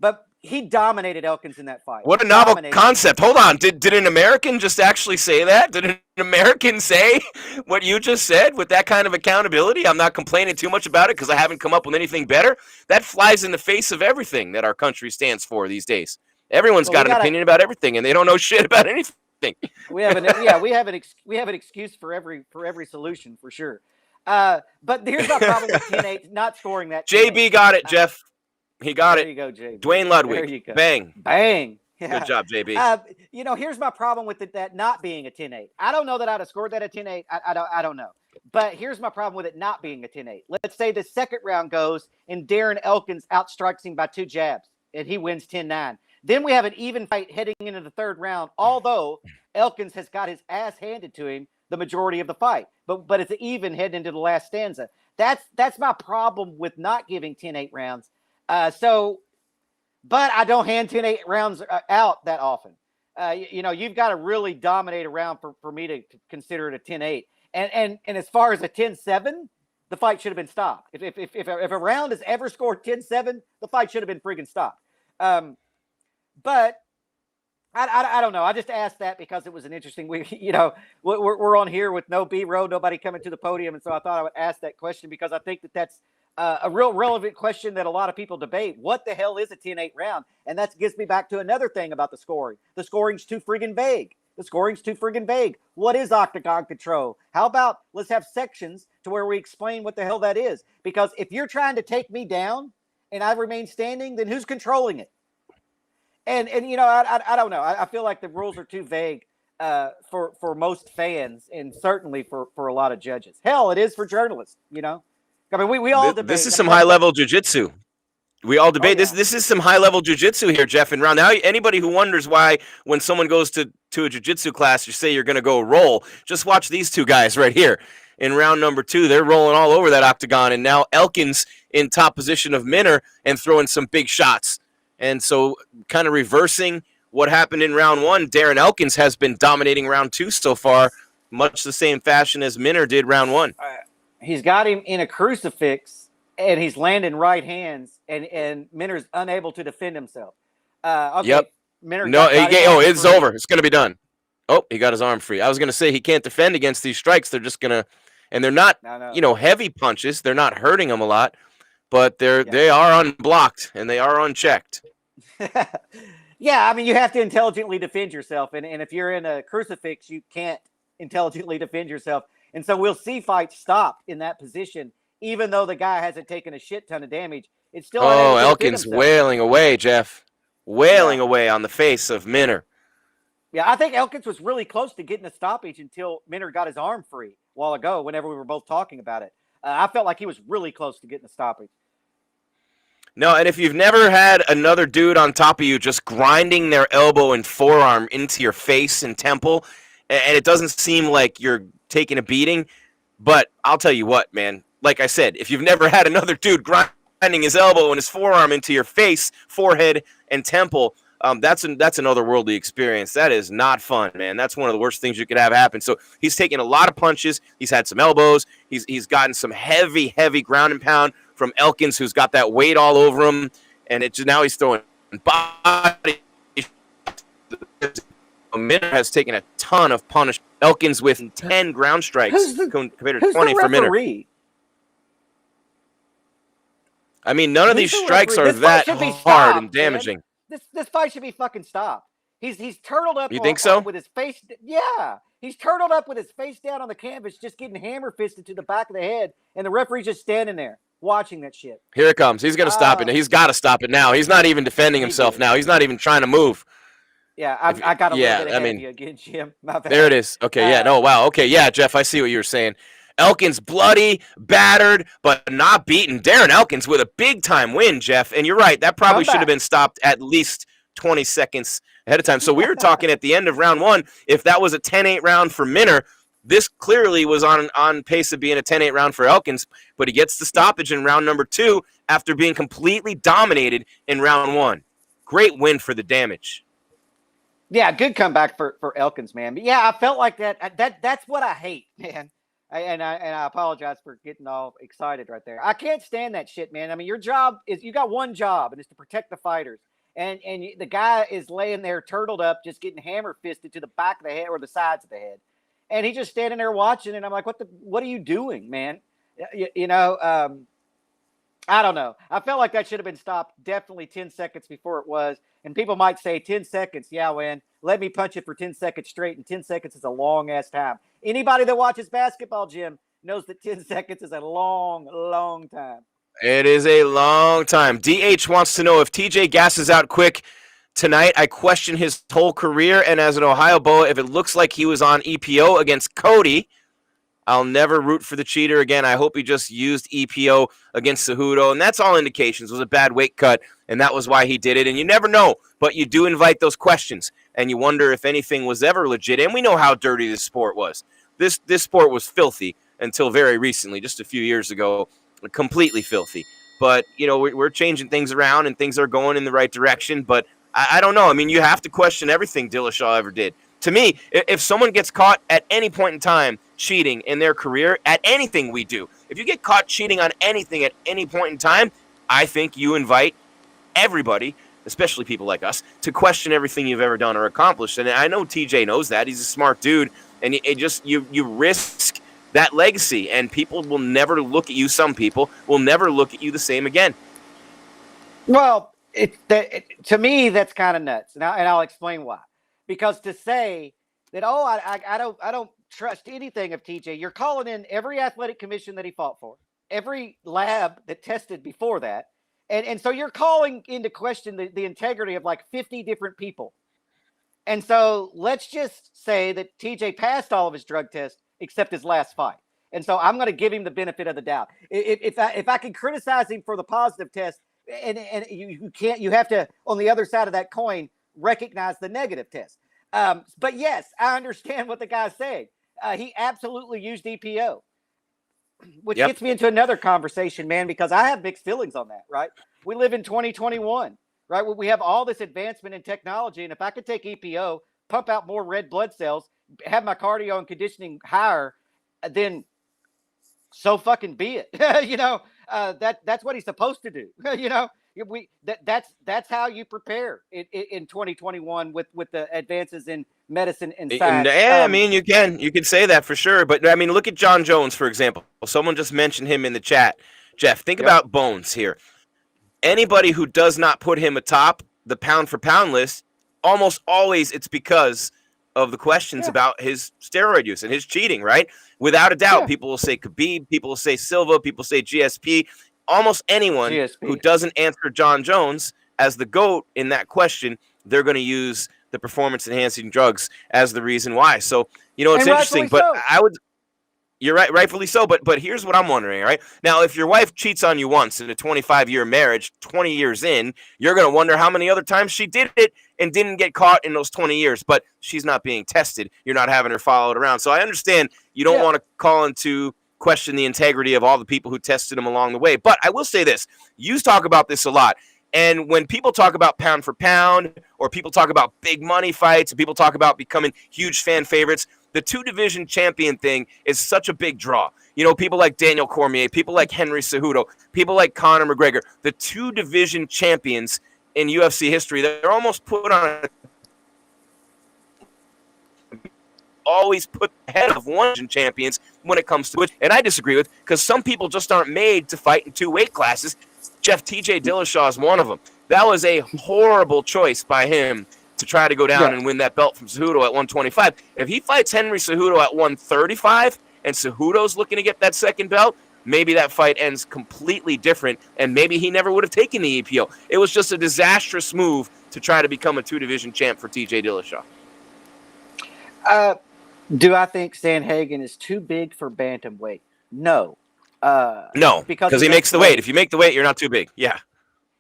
But he dominated Elkins in that fight. What a novel concept. Hold on. Did an American just actually say that? Did an American say what you just said with that kind of accountability? I'm not complaining too much about it because I haven't come up with anything better. That flies in the face of everything that our country stands for these days. Everyone's Well, got an opinion about everything, and they don't know shit about anything. We have an excuse for every solution for sure. But here's my problem with 10-8 not scoring that. JB got it, Jeff. He got there it. You go, JB. Dwayne Ludwig. There you go. Bang. Bang. Yeah. Good job, JB. Here's my problem with that not being a 10-8. I don't know that I'd have scored that at 10-8. I don't know. But here's my problem with it not being a 10-8. Let's say the second round goes and Darren Elkins outstrikes him by 2 jabs and he wins 10-9. Then we have an even fight heading into the third round, although Elkins has got his ass handed to him the majority of the fight. But it's an even heading into the last stanza. That's my problem with not giving 10-8 rounds. But I don't hand 10-8 rounds out that often. You've got to really dominate a round for me to consider it a 10-8. And as far as a 10-7, the fight should have been stopped. If a round has ever scored 10-7, the fight should have been friggin' stopped. But I don't know. I just asked that because it was an interesting week. We're on here with no B-roll, nobody coming to the podium. And so I thought I would ask that question because I think that's a real relevant question that a lot of people debate. What the hell is a 10-8 round? And that gets me back to another thing about the scoring. The scoring's too friggin' vague. What is octagon control? How about let's have sections to where we explain what the hell that is? Because if you're trying to take me down and I remain standing, then who's controlling it? And I don't know. I feel like the rules are too vague for most fans and certainly for a lot of judges. Hell, it is for journalists, I mean, we all debate. This is some high-level jiu-jitsu. We all debate. This is some high-level jiu-jitsu here, Jeff, and round. Now, anybody who wonders why when someone goes to a jiu-jitsu class, you say you're going to go roll, just watch these two guys right here. In round number 2, they're rolling all over that octagon, and now Elkins in top position of Minner and throwing some big shots. And so kind of reversing what happened in round 1, Darren Elkins has been dominating round 2 so far, much the same fashion as Minner did round 1. He's got him in a crucifix, and he's landing right hands, and Minner's unable to defend himself. Okay, yep. Minner it's over. It's going to be done. Oh, he got his arm free. I was going to say he can't defend against these strikes. They're just going to – and they're not, heavy punches. They're not hurting him a lot, but they are unblocked, and they are unchecked. Yeah, I mean, you have to intelligently defend yourself, and if you're in a crucifix, you can't intelligently defend yourself. And so we'll see fights stop in that position, even though the guy hasn't taken a shit ton of damage. It's still Elkins wailing away, Jeff. Wailing away on the face of Minner. Yeah, I think Elkins was really close to getting a stoppage until Minner got his arm free a while ago whenever we were both talking about it. I felt like he was really close to getting a stoppage. No, and if you've never had another dude on top of you just grinding their elbow and forearm into your face and temple, and it doesn't seem like you're taking a beating, but I'll tell you what, man. Like I said, if you've never had another dude grinding his elbow and his forearm into your face, forehead, and temple, that's an otherworldly experience. That is not fun, man. That's one of the worst things you could have happen. So he's taken a lot of punches. He's had some elbows. He's gotten some heavy ground and pound from Elkins, who's got that weight all over him, and now he's throwing body. Minner has taken a ton of punish. Elkins with 10 ground strikes compared to 20 for Minner. I mean, none of these strikes are that hard and damaging. This fight should be fucking stopped. He's turtled up. You think so? With his face, yeah. He's turtled up with his face down on the canvas, just getting hammer fisted to the back of the head, and the referee's just standing there watching that shit. Here it comes. He's gonna stop it. He's got to stop it now. He's not even defending himself now. He's not even trying to move. Yeah, I got a little bit ahead of you again, Jim. My bad. There it is. Okay, yeah, no, wow. Okay, yeah, Jeff, I see what you were saying. Elkins bloody, battered, but not beaten. Darren Elkins with a big-time win, Jeff. And you're right, that probably should have been stopped at least 20 seconds ahead of time. So we were talking at the end of round 1, if that was a 10-8 round for Minner, this clearly was on pace of being a 10-8 round for Elkins, but he gets the stoppage in round number 2 after being completely dominated in round 1. Great win for the damage. Yeah, good comeback for Elkins, man. But yeah, I felt like that's what I hate, man. And I apologize for getting all excited right there. I can't stand that shit, man. I mean, you got one job, and it's to protect the fighters. And the guy is laying there turtled up, just getting hammer fisted to the back of the head or the sides of the head. And he's just standing there watching, and I'm like, what are you doing, man? I don't know. I felt like that should have been stopped definitely 10 seconds before it was. And people might say 10 seconds. Yeah, man, let me punch it for 10 seconds straight. And 10 seconds is a long ass time. Anybody that watches basketball, Jim, knows that 10 seconds is a long, long time. It is a long time. DH wants to know if TJ gasses out quick tonight. I question his whole career. And as an Ohio Boa, if it looks like he was on EPO against Cody, I'll never root for the cheater again. I hope he just used EPO against Cejudo. And that's all indications. It was a bad weight cut, and that was why he did it. And you never know, but you do invite those questions, and you wonder if anything was ever legit. And we know how dirty this sport was. This sport was filthy until very recently, just a few years ago, completely filthy. But, we're changing things around, and things are going in the right direction. But I don't know. I mean, you have to question everything Dillashaw ever did. To me, if someone gets caught at any point in time cheating in their career at anything we do, if you get caught cheating on anything at any point in time, I think you invite everybody, especially people like us, to question everything you've ever done or accomplished. And I know TJ knows that. He's a smart dude. And you risk that legacy, and people will never look at you. Some people will never look at you the same again. Well, to me, that's kind of nuts. And I'll explain why. Because to say that, I don't trust anything of TJ, you're calling in every athletic commission that he fought for, every lab that tested before that. And so you're calling into question the integrity of like 50 different people. And so let's just say that TJ passed all of his drug tests except his last fight. And so I'm going to give him the benefit of the doubt. If I can criticize him for the positive test, and you have to, on the other side of that coin, recognize the negative test. But yes, I understand what the guy's saying. He absolutely used EPO, which gets me into another conversation, man, because I have mixed feelings on that, right? We live in 2021, right? We have all this advancement in technology. And if I could take EPO, pump out more red blood cells, have my cardio and conditioning higher, then so fucking be it. That's what he's supposed to do. That's how you prepare in 2021 with the advances in medicine and science. Yeah, I mean, you can say that for sure. But I mean, look at John Jones, for example. Someone just mentioned him in the chat. Jeff, think about Bones here. Anybody who does not put him atop the pound for pound list, almost always it's because of the questions about his steroid use and his cheating, right? Without a doubt, people will say Khabib, people will say Silva, people say GSP. Almost anyone who doesn't answer John Jones as the GOAT in that question, they're going to use the performance-enhancing drugs as the reason why. So, it's interesting, but you're right, rightfully so. But here's what I'm wondering, right? Now, if your wife cheats on you once in a 25-year marriage, 20 years in, you're going to wonder how many other times she did it and didn't get caught in those 20 years. But she's not being tested. You're not having her followed around. So I understand you don't want to call into question the integrity of all the people who tested him along the way. But I will say this. You talk about this a lot. And when people talk about pound for pound, or people talk about big money fights, and people talk about becoming huge fan favorites, the two-division champion thing is such a big draw. People like Daniel Cormier, people like Henry Cejudo, people like Conor McGregor, the two-division champions in UFC history, they're almost put on always put ahead of one champions when it comes to it. And I disagree with, because some people just aren't made to fight in two weight classes. Jeff TJ Dillashaw is one of them. That was a horrible choice by him to try to go down and win that belt from Cejudo at 125. If he fights Henry Cejudo at 135 and Cejudo's looking to get that second belt, maybe that fight ends completely different, and maybe he never would have taken the EPO. It was just a disastrous move to try to become a two-division champ for TJ Dillashaw. Do I think Sandhagen is too big for bantamweight? No. No, because he makes the weight. If you make the weight, you're not too big. Yeah.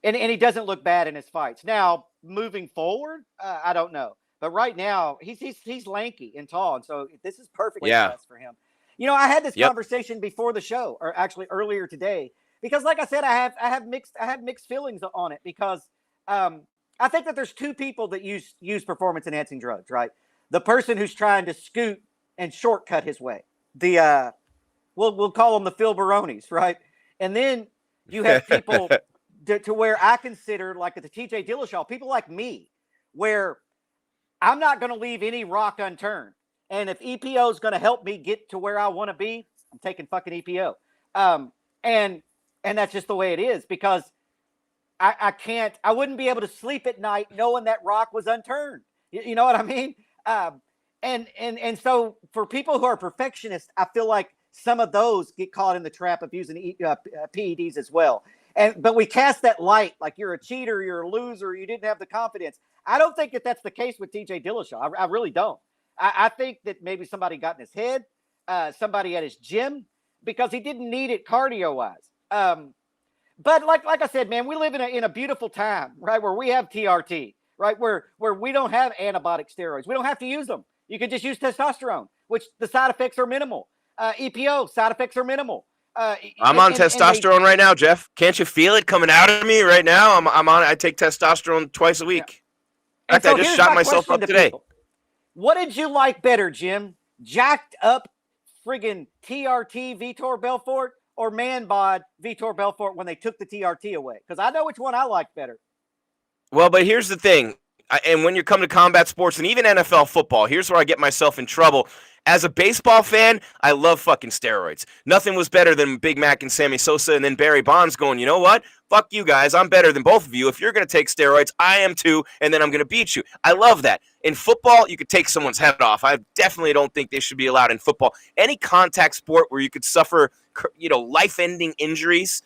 And he doesn't look bad in his fights. Now, moving forward, I don't know. But right now, he's lanky and tall, and so this is perfect for him. I had this conversation before the show, or actually earlier today, because like I said, I have mixed feelings on it, because I think that there's two people that use performance enhancing drugs, right? The person who's trying to scoot and shortcut his way. We'll call them the Phil Baronis, right? And then you have people to where I consider, like the TJ Dillashaw, people like me, where I'm not going to leave any rock unturned. And if EPO is going to help me get to where I want to be, I'm taking fucking EPO. And And that's just the way it is, because I wouldn't be able to sleep at night knowing that rock was unturned. You know what I mean? And so for people who are perfectionists, I feel like some of those get caught in the trap of using PEDs as well. But we cast that light like you're a cheater, you're a loser, you didn't have the confidence. I don't think that that's the case with TJ Dillashaw. I really don't. I think that maybe somebody got in his head, somebody at his gym, because he didn't need it cardio-wise. But like I said, man, we live in a beautiful time, right, where we have TRT, right, where we don't have anabolic steroids. We don't have to use them. You can just use testosterone, which the side effects are minimal. EPO, side effects are minimal. I'm on testosterone right now, Jeff. Can't you feel it coming out of me right now? I'm on. I take testosterone twice a week. Yeah. In fact, I just shot myself up today. People. What did you like better, Jim? Jacked up friggin' TRT Vitor Belfort or man bod Vitor Belfort when they took the TRT away? Because I know which one I like better. Well, but here's the thing. And when you come to combat sports and even NFL football, here's where I get myself in trouble. As a baseball fan, I love fucking steroids. Nothing was better than Big Mac and Sammy Sosa and then Barry Bonds going, you know what? Fuck you guys. I'm better than both of you. If you're going to take steroids, I am too, and then I'm going to beat you. I love that. In football, you could take someone's head off. I definitely don't think they should be allowed in football. Any contact sport where you could suffer, life-ending injuries,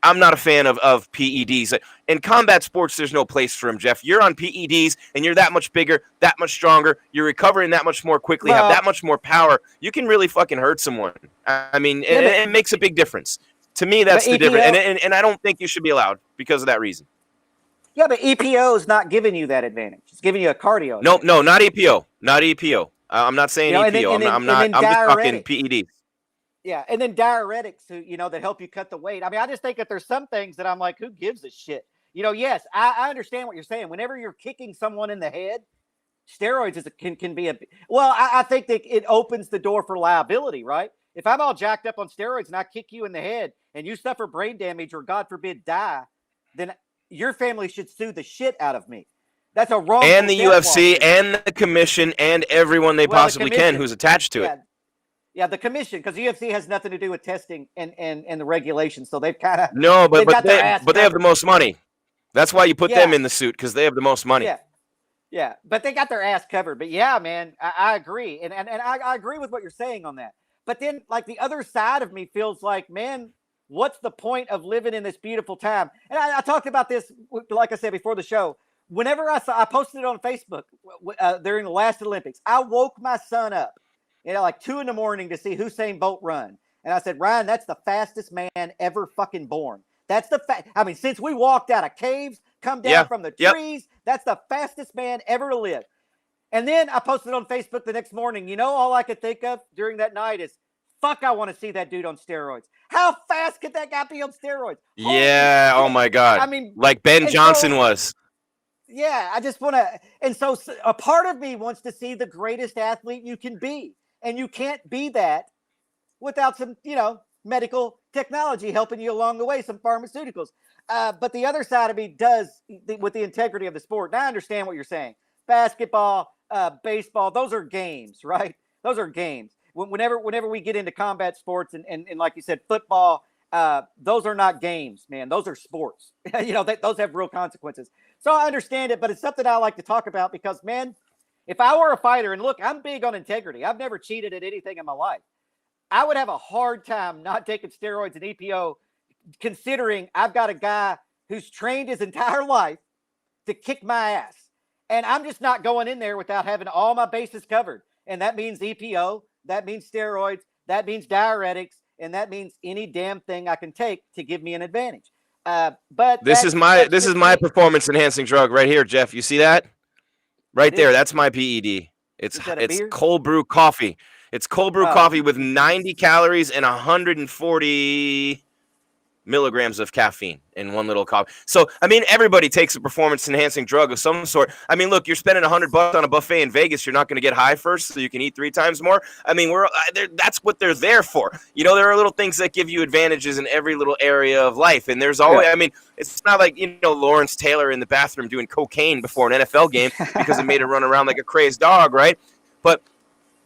I'm not a fan of PEDs. In combat sports, there's no place for them, Jeff. You're on PEDs, and you're that much bigger, that much stronger. You're recovering that much more quickly, have that much more power. You can really fucking hurt someone. I mean, it makes a big difference. To me, that's the difference. And I don't think you should be allowed because of that reason. Yeah, but EPO is not giving you that advantage. It's giving you a cardio advantage. No, not EPO. Not EPO. I'm not saying EPO. I'm just talking PEDs. Yeah, and then diuretics, that help you cut the weight. I mean, I just think that there's some things that I'm like, who gives a shit? Yes, I understand what you're saying. Whenever you're kicking someone in the head, steroids can be I think that it opens the door for liability, right? If I'm all jacked up on steroids and I kick you in the head and you suffer brain damage or, God forbid, die, then your family should sue the shit out of me. That's a wrong. And the UFC and the commission and everyone they possibly can who's attached to it. Yeah, the commission, because the UFC has nothing to do with testing and the regulations, so they've kind of but they have the most money. That's why you put them in the suit, because they have the most money. Yeah, but they got their ass covered. But yeah, man, I agree, and I agree with what you're saying on that. But then, like, the other side of me feels like, man, what's the point of living in this beautiful time? And I talked about this, like I said before the show. Whenever I posted it on Facebook during the last Olympics, I woke my son up. Like 2 a.m. to see Usain Bolt run. And I said, Ryan, that's the fastest man ever fucking born. That's the fact. I mean, since we walked out of caves, come down from the trees, that's the fastest man ever to live. And then I posted on Facebook the next morning. All I could think of during that night is, fuck, I want to see that dude on steroids. How fast could that guy be on steroids? Yeah, oh my God. I mean, like Ben Johnson was. Yeah, I just want to. And so a part of me wants to see the greatest athlete you can be. And you can't be that without some, medical technology helping you along the way, some pharmaceuticals. But the other side of me does, with the integrity of the sport. And I understand what you're saying. Basketball, baseball, those are games, right? Those are games. Whenever we get into combat sports and like you said, football, those are not games, man. Those are sports. Those have real consequences. So I understand it, but it's something I like to talk about because, man, if I were a fighter, and look, I'm big on integrity. I've never cheated at anything in my life. I would have a hard time not taking steroids and EPO, considering I've got a guy who's trained his entire life to kick my ass. And I'm just not going in there without having all my bases covered. And that means EPO, that means steroids, that means diuretics, and that means any damn thing I can take to give me an advantage. But this is my performance enhancing drug right here, Jeff. You see that? Right there, that's my PED. It's cold brew coffee. It's cold brew coffee with 90 calories and 140 milligrams of caffeine in one little coffee. So, I mean, everybody takes a performance-enhancing drug of some sort. I mean, look, you're spending $100 on a buffet in Vegas. You're not going to get high first so you can eat 3 times more. I mean, that's what they're there for. There are little things that give you advantages in every little area of life. And there's always, I mean, it's not like, Lawrence Taylor in the bathroom doing cocaine before an NFL game because it made him run around like a crazed dog, right? But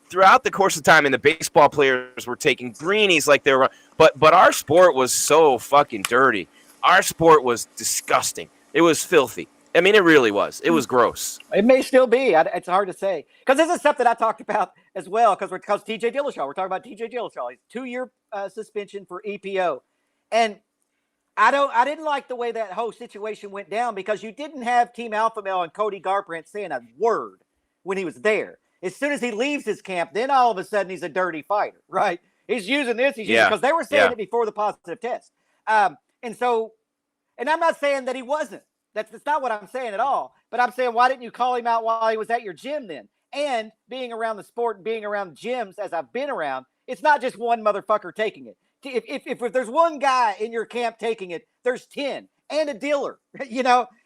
throughout the course of time, and the baseball players were taking greenies like they were. But our sport was so fucking dirty. Our sport was disgusting. It was filthy. I mean, it really was. It was gross. It may still be. It's hard to say. Because this is something I talked about as well, because TJ Dillashaw. We're talking about TJ Dillashaw. He's 2-year suspension for EPO. And I didn't like the way that whole situation went down, because you didn't have Team Alpha Male and Cody Garbrandt saying a word when he was there. As soon as he leaves his camp, then all of a sudden he's a dirty fighter, right? He's using this. Because they were saying it before the positive test. And I'm not saying that he wasn't. That's not what I'm saying at all. But I'm saying, why didn't you call him out while he was at your gym then? And being around the sport and being around gyms, as I've been around, it's not just one motherfucker taking it. If there's one guy in your camp taking it, there's 10 and a dealer,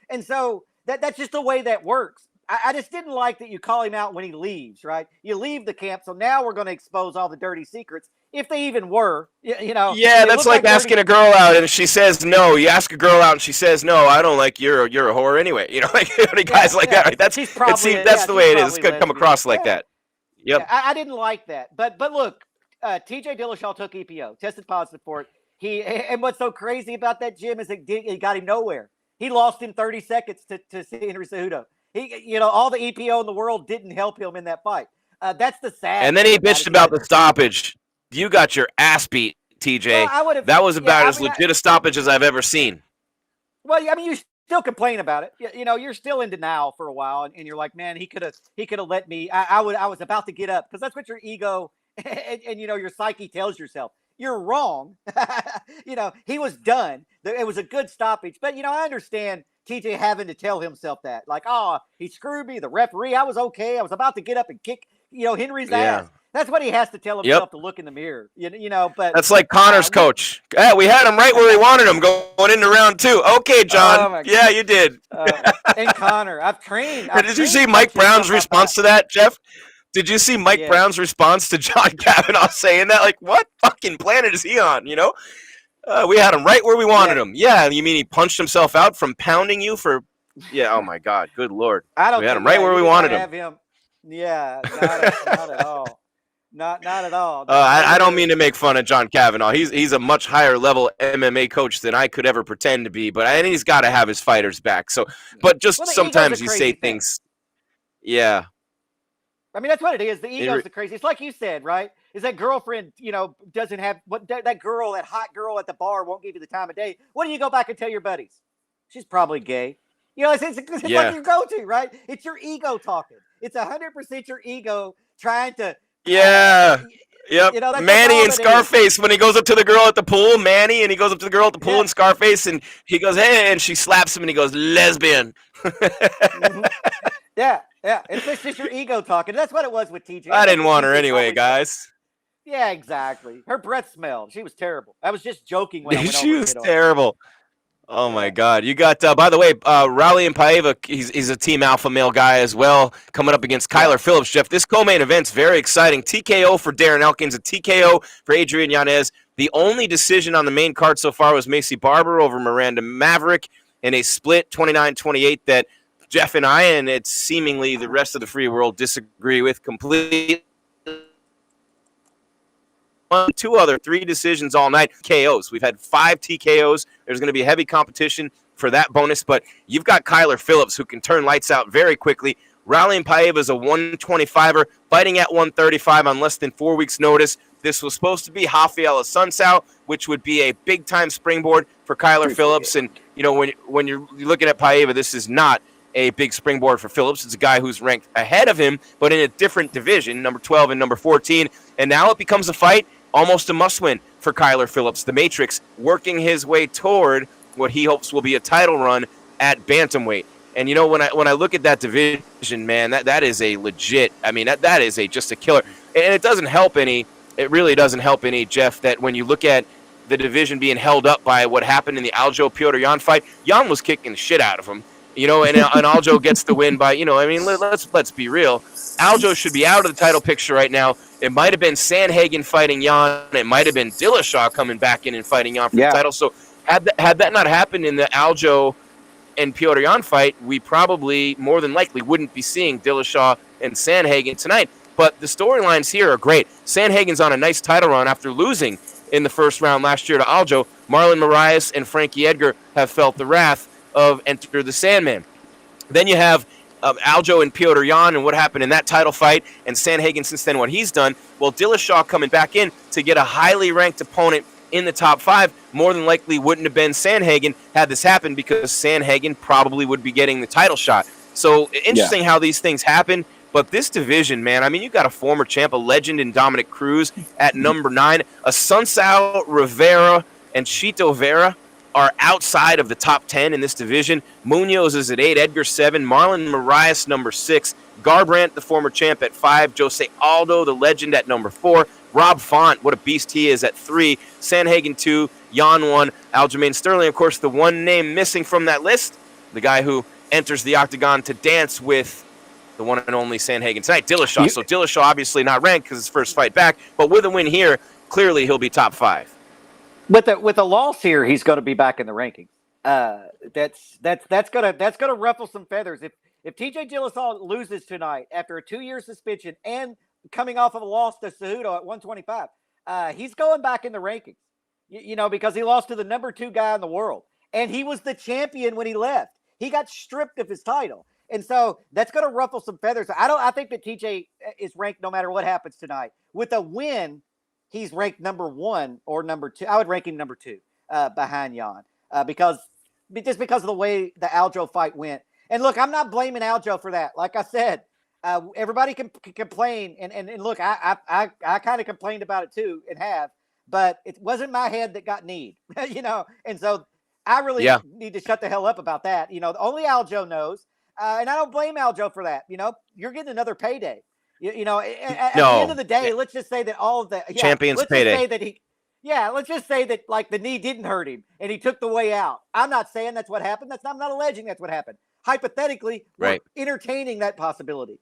And so that's just the way that works. I just didn't like that you call him out when he leaves, right? You leave the camp, so now we're going to expose all the dirty secrets, if they even were, Yeah, that's like asking a girl out and she says no. You ask a girl out and she says no. I don't like you're a whore anyway. Like guys like that. Right? That's the way it is. It's going to come across like that. Yep. Yeah, I didn't like that, but look, TJ Dillashaw took EPO, tested positive for it. And what's so crazy about that, Jim, is it got him nowhere. He lost in 30 seconds to Henry Cejudo. All the EPO in the world didn't help him in that fight. That's the sad. And then he bitched about the stoppage. You got your ass beat, TJ. Well, that was about as legit a stoppage as I've ever seen. Well, I mean, you still complain about it. You're still in denial for a while, and you're like, man, he could have let me. I was about to get up, because that's what your ego and your psyche tells yourself. You're wrong. He was done. It was a good stoppage, but I understand TJ having to tell himself that, like, oh, he screwed me. The referee, I was okay. I was about to get up and kick, Henry's ass. That's what he has to tell himself to look in the mirror, but that's like Connor's coach. Yeah, we had him right where we wanted him going into round 2. Okay, John. Yeah, you did. And Connor, I've trained. Did you see Mike Brown's response to that, Jeff? Did you see Mike Brown's response to John Kavanaugh saying that? Like, what fucking planet is he on? We had him right where we wanted him. Yeah, you mean he punched himself out from pounding you for? Yeah. Oh my God. Good Lord. We had him right where we wanted him. Yeah, not at all. Not at all. I don't mean to make fun of John Kavanaugh. He's a much higher level MMA coach than I could ever pretend to be. But he's got to have his fighters back. So, but just sometimes you say things. Yeah. I mean, that's what it is. The ego's the crazy. It's like you said, right? Is that girlfriend, doesn't have that girl, that hot girl at the bar won't give you the time of day. What do you go back and tell your buddies? She's probably gay. It's like your go-to, right? It's your ego talking. It's 100% your ego trying to. Yeah. Yep. Manny and Scarface when he goes up to the girl at the pool. Manny and he goes up to the girl at the pool and Scarface and he goes, hey, and she slaps him and he goes, lesbian. Mm-hmm. Yeah. It's just your ego talking. That's what it was with TJ. I didn't want her anyway, guys. Yeah, exactly. Her breath smelled. She was terrible. I was just joking when I went she was terrible. Oh my God! You got, by the way, Raleigh and Paiva. He's a Team Alpha Male guy as well, coming up against Kyler Phillips. Jeff, this co-main event's very exciting. TKO for Darren Elkins, a TKO for Adrian Yanez. The only decision on the main card so far was Macy Barber over Miranda Maverick in a split 29-28 that Jeff and I, and it's seemingly the rest of the free world, disagree with completely. 3 decisions all night. KOs. We've had 5 TKOs. There's going to be heavy competition for that bonus, but you've got Kyler Phillips who can turn lights out very quickly. Raleigh and Paiva is a 125er, fighting at 135 on less than 4 weeks' notice. This was supposed to be Rafael Assunção, which would be a big-time springboard for Kyler Phillips. And, when you're looking at Paiva, this is not a big springboard for Phillips. It's a guy who's ranked ahead of him, but in a different division, number 12 and number 14. And now it becomes a fight, almost a must-win for Kyler Phillips. The Matrix working his way toward what he hopes will be a title run at bantamweight. And when I look at that division, man, that is a legit. I mean, that is just a killer. And it doesn't help any. It really doesn't help any, Jeff, that when you look at the division being held up by what happened in the Aljo Piotr Jan fight, Jan was kicking the shit out of him. And Aljo gets the win by, let's be real. Aljo should be out of the title picture right now. It might have been Sandhagen fighting Jan. It might have been Dillashaw coming back in and fighting Jan for the title. So had that not happened in the Aljo and Piotr Jan fight, we probably more than likely wouldn't be seeing Dillashaw and Sandhagen tonight. But the storylines here are great. Sandhagen's on a nice title run after losing in the first round last year to Aljo, Marlon Moraes and Frankie Edgar have felt the wrath of Enter the Sandman. Then you have Aljo and Petr Yan and what happened in that title fight, and Sandhagen since then what he's done. Well, Dillashaw coming back in to get a highly ranked opponent in the top 5 more than likely wouldn't have been Sandhagen had this happened, because Sandhagen probably would be getting the title shot. So interesting how these things happen. But this division, man, I mean, you got a former champ, a legend in Dominic Cruz at number 9. Assunção Rivera and Chito Vera are outside of the top 10 in this division. Munoz is at 8, Edgar 7, Marlon Moraes number 6, Garbrandt, the former champ, at 5, Jose Aldo, the legend, at number 4, Rob Font, what a beast he is, at 3, Sandhagen 2, Yan 1, Aljamain Sterling, of course, the one name missing from that list, the guy who enters the octagon to dance with the one and only Sandhagen tonight, Dillashaw. So Dillashaw obviously not ranked because his first fight back, but with a win here, clearly he'll be top 5. With a loss here, he's going to be back in the rankings. That's gonna ruffle some feathers. If TJ Dillashaw loses tonight after a 2-year suspension and coming off of a loss to Cejudo at 125, he's going back in the rankings. Because he lost to the number 2 guy in the world, and he was the champion when he left. He got stripped of his title. And so that's going to ruffle some feathers. I think that TJ is ranked no matter what happens tonight. With a win, he's ranked number 1 or number 2. I would rank him number 2 behind Yan because of the way the Aljo fight went. And look, I'm not blaming Aljo for that. Like I said, everybody can complain. And look, I kind of complained about it too and have, but it wasn't my head that got kneed, And so I really need to shut the hell up about that. Only Aljo knows. And I don't blame Aljo for that. You're getting another payday. At the end of the day, let's just say that all of the champions payday. Let's just say that like the knee didn't hurt him and he took the way out. I'm not saying that's what happened. I'm not alleging that's what happened. Hypothetically, we're entertaining that possibility.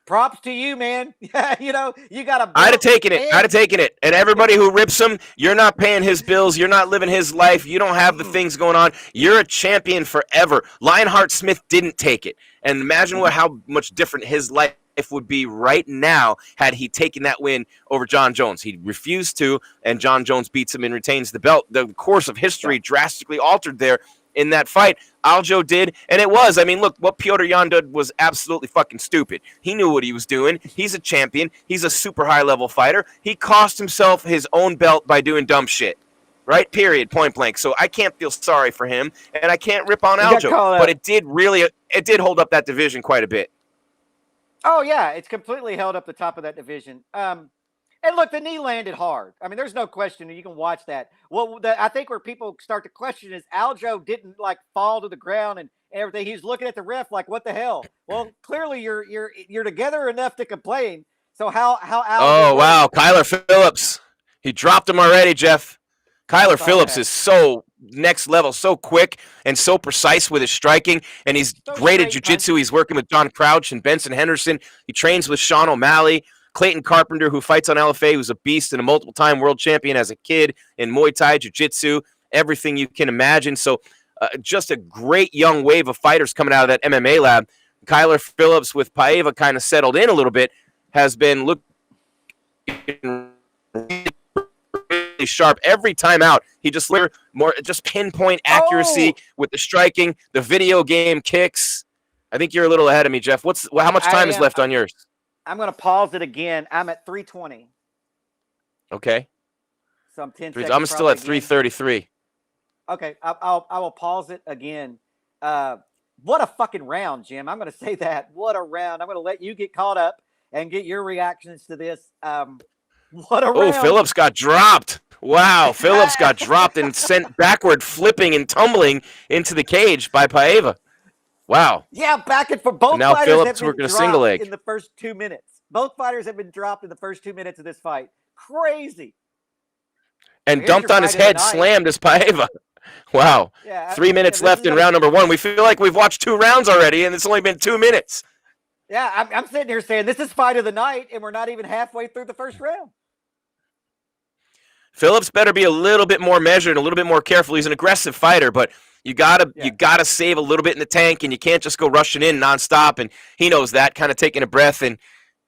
Props to you, man. You got a. I'd have taken it. And everybody who rips him, you're not paying his bills. You're not living his life. You don't have the things going on. You're a champion forever. Lionheart Smith didn't take it. And imagine how much different his life would be right now had he taken that win over John Jones. He refused to, and John Jones beats him and retains the belt. The course of history drastically altered there in that fight. Aljo did, and it was. I mean, look, what Petr Yan did was absolutely fucking stupid. He knew what he was doing. He's a champion. He's a super high-level fighter. He cost himself his own belt by doing dumb shit. Right? Period. Point blank. So I can't feel sorry for him, and I can't rip on Aljo. But it did hold up that division quite a bit. Oh, yeah. It's completely held up the top of that division. And look, the knee landed hard. I mean, there's no question. You can watch that. Well, I think where people start to question is Aljo didn't like fall to the ground and everything. He's looking at the ref like, "What the hell?" Well, clearly you're together enough to complain. So how Aljo? Oh wow, Kyler Phillips. He dropped him already, Jeff. Kyler Phillips is so next level, so quick and so precise with his striking, and he's great at jiu-jitsu. He's working with John Crouch and Benson Henderson. He trains with Sean O'Malley. Clayton Carpenter, who fights on LFA, who's a beast and a multiple-time world champion as a kid in Muay Thai, Jiu-Jitsu, everything you can imagine. So just a great young wave of fighters coming out of that MMA lab. Kyler Phillips, with Paiva kind of settled in a little bit, has been looking really sharp every time out. He just just pinpoint accuracy with the striking, the video game kicks. I think you're a little ahead of me, Jeff. How much time is left on yours? I'm going to pause it again. I'm at 3:20. Okay. So I'm 10 seconds. I'm still at 3:33. Okay, I will pause it again. What a fucking round, Jim. I'm going to say that. What a round. I'm going to let you get caught up and get your reactions to this. What a round. Oh, Phillips got dropped. Wow, Phillips got dropped and sent backward, flipping and tumbling into the cage by Paiva. Wow. Yeah, back and forth. Both now fighters Phillips have been working a single leg in the first 2 minutes. Both fighters have been dropped in the first 2 minutes of this fight. Crazy. And dumped on his head, slammed as Paiva. Wow. Yeah, 3 minutes left in round number 1. We feel like we've watched 2 rounds already, and it's only been 2 minutes. Yeah, I'm sitting here saying this is fight of the night, and we're not even halfway through the first round. Phillips better be a little bit more measured, a little bit more careful. He's an aggressive fighter, but you gotta save a little bit in the tank, and you can't just go rushing in nonstop. And he knows that, kind of taking a breath and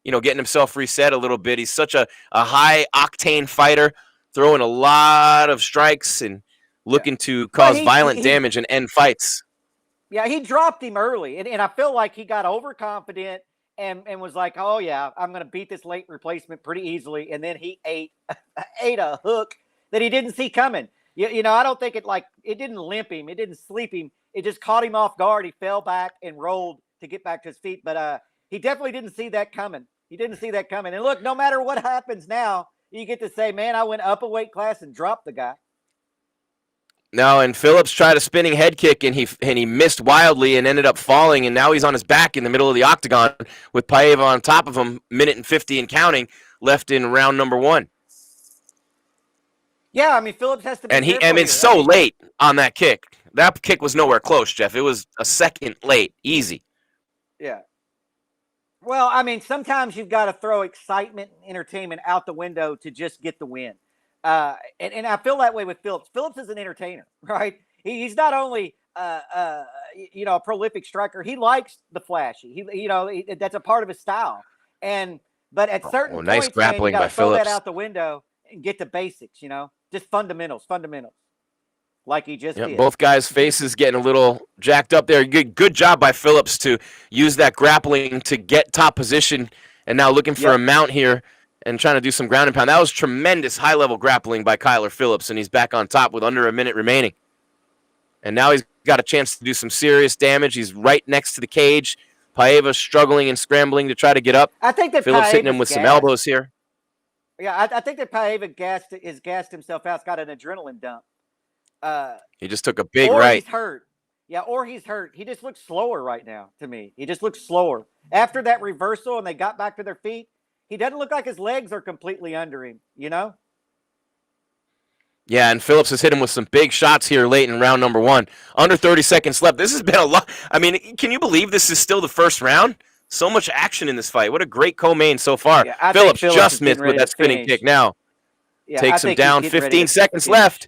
getting himself reset a little bit. He's such a high octane fighter. throwing a lot of strikes and looking to cause violent damage and end fights. Yeah, he dropped him early, and I feel like he got overconfident and was like, oh, yeah, I'm going to beat this late replacement pretty easily, and then he ate a hook that he didn't see coming. You know, I don't think it didn't limp him. It didn't sleep him. It just caught him off guard. He fell back and rolled to get back to his feet, but he definitely didn't see that coming. He didn't see that coming. And look, no matter what happens now, you get to say, man, I went up a weight class and dropped the guy. No, and Phillips tried a spinning head kick, and he missed wildly and ended up falling, and now he's on his back in the middle of the octagon with Paiva on top of him, minute and 50 and counting left in round number 1. Yeah, I mean, Phillips has to be and it's so late on that kick. That kick was nowhere close, Jeff. It was a second late, easy. Yeah. Well, I mean, sometimes you've got to throw excitement and entertainment out the window to just get the win. And I feel that way with Phillips. Phillips is an entertainer, right? He's not only a prolific striker. He likes the flashy. That's a part of his style. But at certain points, nice grappling man, you got to throw Phillips. that out the window and get to basics. Just fundamentals, like he just did. Both guys' faces getting a little jacked up there. Good job by Phillips to use that grappling to get top position, and now looking for a mount here and trying to do some ground and pound. That was tremendous high-level grappling by Kyler Phillips, and he's back on top with under a minute remaining. And now he's got a chance to do some serious damage. He's right next to the cage. Paiva struggling and scrambling to try to get up. I think that Phillips hitting him with some elbows here. Yeah, I think that Paiva gassed himself out. He's got an adrenaline dump. He just took a big or right. He's hurt. Yeah, or he's hurt. He just looks slower right now to me. He just looks slower. After that reversal and they got back to their feet, he doesn't look like his legs are completely under him, Yeah, and Phillips has hit him with some big shots here late in round number 1. Under 30 seconds left. This has been a lot. I mean, can you believe this is still the first round? So much action in this fight. What a great co-main so far. Yeah, Phillips just missed with that spinning kick now. Yeah, takes him down. 15 seconds left.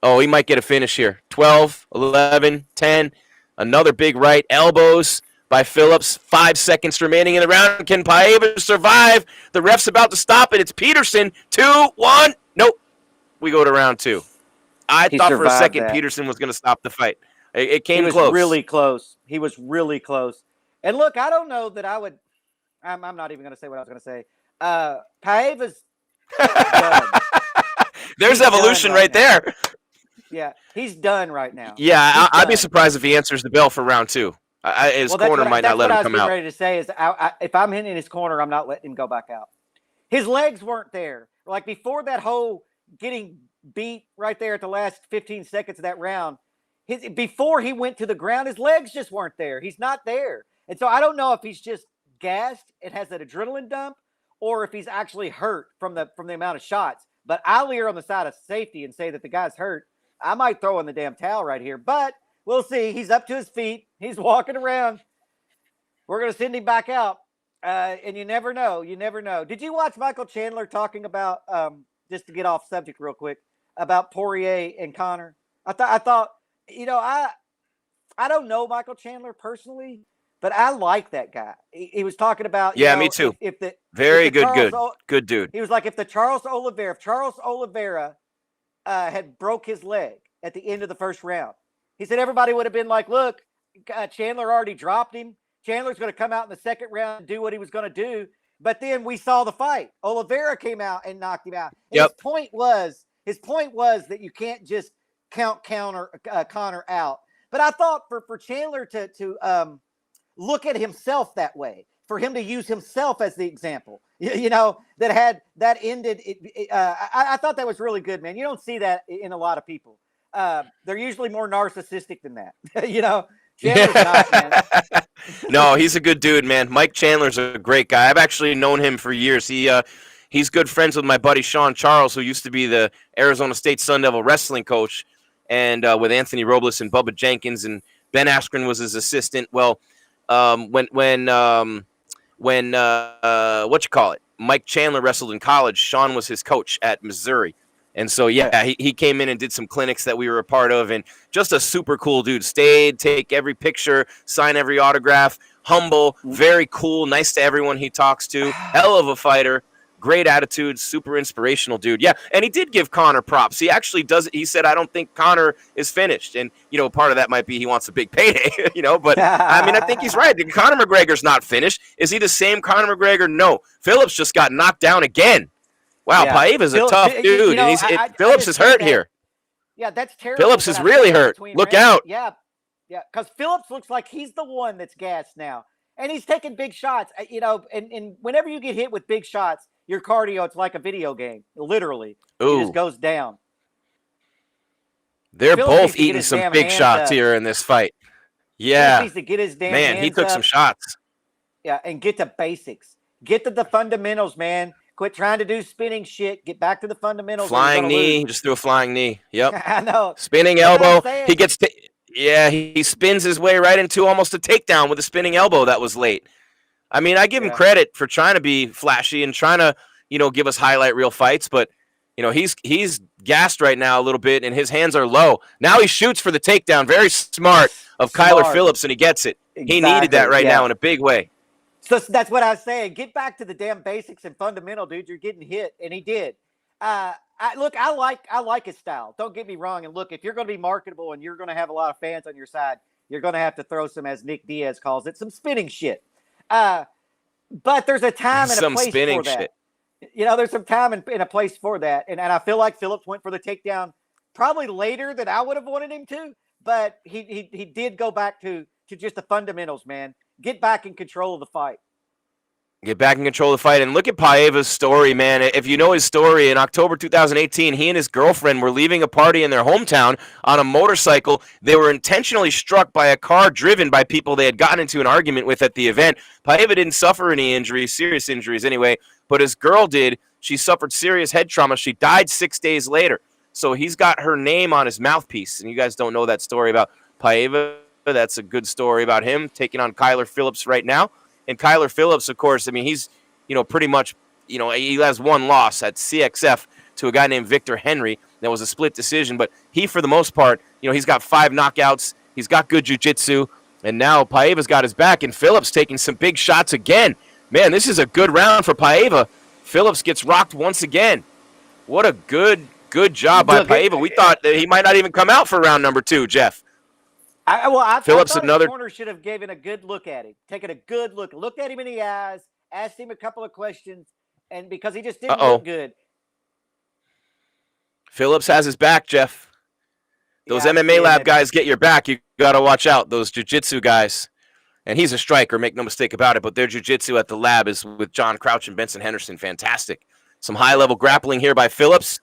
Oh, he might get a finish here. 12, 11, 10. Another big right. Elbows by Phillips. 5 seconds remaining in the round. Can Paiva survive? The ref's about to stop it. It's Peterson. 2, 1. Nope. We go to round 2. I thought for a second Peterson was going to stop the fight. It came close. He was really close. He was really close. And look, I don't know that I would – I'm not even going to say what I was going to say. Paiva's done. There's evolution right there. Yeah, he's done right now. Yeah, I'd be surprised if he answers the bell for round 2. His corner might not let him come out. That's what I was ready to say is if I'm hitting his corner, I'm not letting him go back out. His legs weren't there. Like before that whole getting beat right there at the last 15 seconds of that round, before he went to the ground, his legs just weren't there. He's not there. And so I don't know if he's just gassed and has that adrenaline dump or if he's actually hurt from the amount of shots. But I'll err on the side of safety and say that the guy's hurt. I might throw in the damn towel right here, but we'll see. He's up to his feet. He's walking around. We're going to send him back out. And you never know. You never know. Did you watch Michael Chandler talking about, just to get off subject real quick, about Poirier and Conor? I thought, I don't know Michael Chandler personally, but I like that guy. He was talking about, me too. Very good dude. He was like, if Charles Oliveira had broke his leg at the end of the first round, he said everybody would have been like, look, Chandler already dropped him. Chandler's going to come out in the second round and do what he was going to do. But then we saw the fight. Oliveira came out and knocked him out. His point was that you can't just count Conor out. But I thought for Chandler to look at himself that way, for him to use himself as the example, that ended. I thought that was really good, man. You don't see that in a lot of people. They're usually more narcissistic than that, Chandler's not, man. No, he's a good dude, man. Mike Chandler's a great guy. I've actually known him for years. He's good friends with my buddy Sean Charles, who used to be the Arizona State Sun Devil wrestling coach, and with Anthony Robles and Bubba Jenkins, and Ben Askren was his assistant. Well, when Mike Chandler wrestled in college, Sean was his coach at Missouri. And so, he came in and did some clinics that we were a part of, and just a super cool dude. Stayed, take every picture, sign every autograph, humble, very cool, nice to everyone he talks to, hell of a fighter. Great attitude, super inspirational dude. Yeah, and he did give Conor props. He actually does. He said, "I don't think Conor is finished," and part of that might be he wants a big payday. But I mean, I think he's right. Conor McGregor's not finished. Is he the same Conor McGregor? No. Phillips just got knocked down again. Wow, Yeah. Paiva's a tough dude, and Phillips is hurt here. Yeah, that's terrible. Phillips is really hurt. Look out. Yeah, because Phillips looks like he's the one that's gassed now, and he's taking big shots. And whenever you get hit with big shots, your cardio, it's like a video game. Literally, it just goes down. They're both eating some big shots here in this fight. Yeah, he needs to get his damn man, he took some shots. Yeah, and get to basics. Get to the fundamentals, man. Quit trying to do spinning shit. Get back to the fundamentals. Flying knee. Just threw a flying knee. Yep. I know. Spinning elbow. He gets he spins his way right into almost a takedown with a spinning elbow that was late. I mean, I give him credit for trying to be flashy and trying to, give us highlight reel fights, but he's gassed right now a little bit and his hands are low. Now he shoots for the takedown. Very smart of Kyler Phillips, and he gets it. Exactly. He needed that right now in a big way. So that's what I was saying. Get back to the damn basics and fundamental, dude. You're getting hit, and he did. I like his style. Don't get me wrong. And look, if you're going to be marketable and you're going to have a lot of fans on your side, you're going to have to throw some, as Nick Diaz calls it, some spinning shit. But there's a time and a place for that. There's some time and a place for that. And I feel like Phillips went for the takedown probably later than I would have wanted him to. But he did go back to just the fundamentals, man. Get back in control of the fight. Get back in control of the fight. And look at Paiva's story, man. If you know his story, in October 2018, he and his girlfriend were leaving a party in their hometown on a motorcycle. They were intentionally struck by a car driven by people they had gotten into an argument with at the event. Paiva didn't suffer any injuries, serious injuries anyway, but his girl did. She suffered serious head trauma. She died 6 days later. So he's got her name on his mouthpiece. And you guys don't know that story about Paiva. That's a good story about him taking on Kyler Phillips right now. And Kyler Phillips, of course, I mean, he's, pretty much, he has one loss at CXF to a guy named Victor Henry. That was a split decision. But he, for the most part, he's got 5 knockouts. He's got good jiu-jitsu. And now Paiva's got his back. And Phillips taking some big shots again. Man, this is a good round for Paiva. Phillips gets rocked once again. What a good job by Paiva. We thought that he might not even come out for round number 2, Jeff. I thought the corner should have given a good look at him, taken a good look, looked at him in the eyes, asked him a couple of questions, and because he just didn't look good. Phillips has his back, Jeff. Those MMA lab guys get your back. You got to watch out. Those jiu-jitsu guys. And he's a striker, make no mistake about it, but their jiu-jitsu at the lab is with John Crouch and Benson Henderson. Fantastic. Some high-level grappling here by Phillips,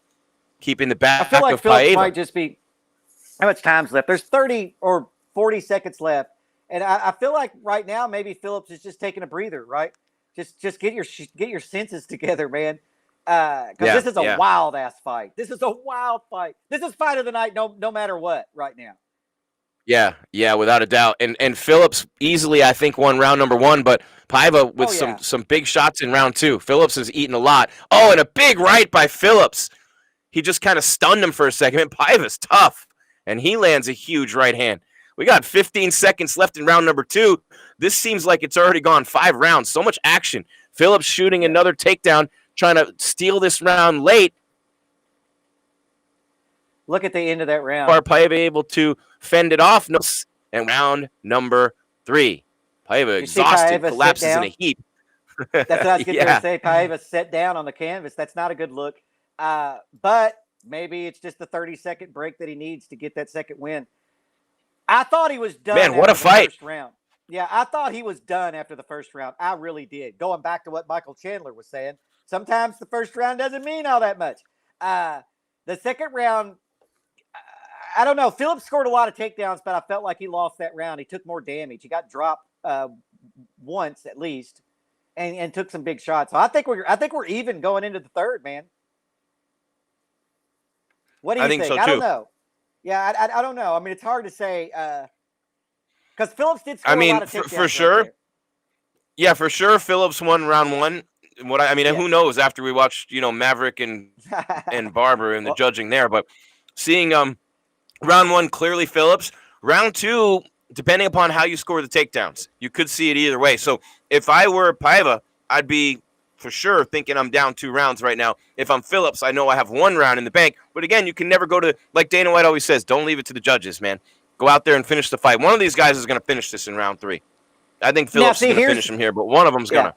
keeping the back of Paiva. I feel like Phillips might just be – how much time's left? There's 30 or 40 seconds left. And I feel like right now maybe Phillips is just taking a breather, right? Just get your senses together, man. Because this is a wild-ass fight. This is a wild fight. This is fight of the night no matter what right now. Yeah, without a doubt. And Phillips easily, I think, won round number 1, but Paiva with some big shots in round 2. Phillips has eaten a lot. Oh, and a big right by Phillips. He just kind of stunned him for a second. Paiva's tough, and he lands a huge right hand. We got 15 seconds left in round number 2. This seems like it's already gone 5 rounds. So much action. Phillips shooting another takedown, trying to steal this round late. Look at the end of that round. Paiva able to fend it off. And round number 3. Paiva exhausted, collapses in a heap. That's what I was going to say. Paiva set down on the canvas. That's not a good look. But maybe it's just the 30-second break that he needs to get that second win. I thought he was done. Man, what a fight. First round. Yeah, I thought he was done after the first round. I really did. Going back to what Michael Chandler was saying, sometimes the first round doesn't mean all that much. The second round, I don't know. Phillips scored a lot of takedowns, but I felt like he lost that round. He took more damage. He got dropped once at least, and took some big shots. So I think we're even going into the third, man. What do you think? So too. I don't know. Yeah, I don't know. I mean, it's hard to say because Phillips did score a lot of takedowns. For sure. Yeah, for sure. Phillips won round 1. Who knows after we watched, Maverick and Barber and the judging there. But seeing round 1 clearly Phillips. Round 2, depending upon how you score the takedowns, you could see it either way. So if I were Paiva, I'd be for sure thinking I'm down 2 rounds right now. If I'm Phillips, I know I have 1 round in the bank. But again, you can never go to, like Dana White always says, don't leave it to the judges, man. Go out there and finish the fight. One of these guys is going to finish this in round 3. I think Phillips is going to finish him here, but one of them's going to.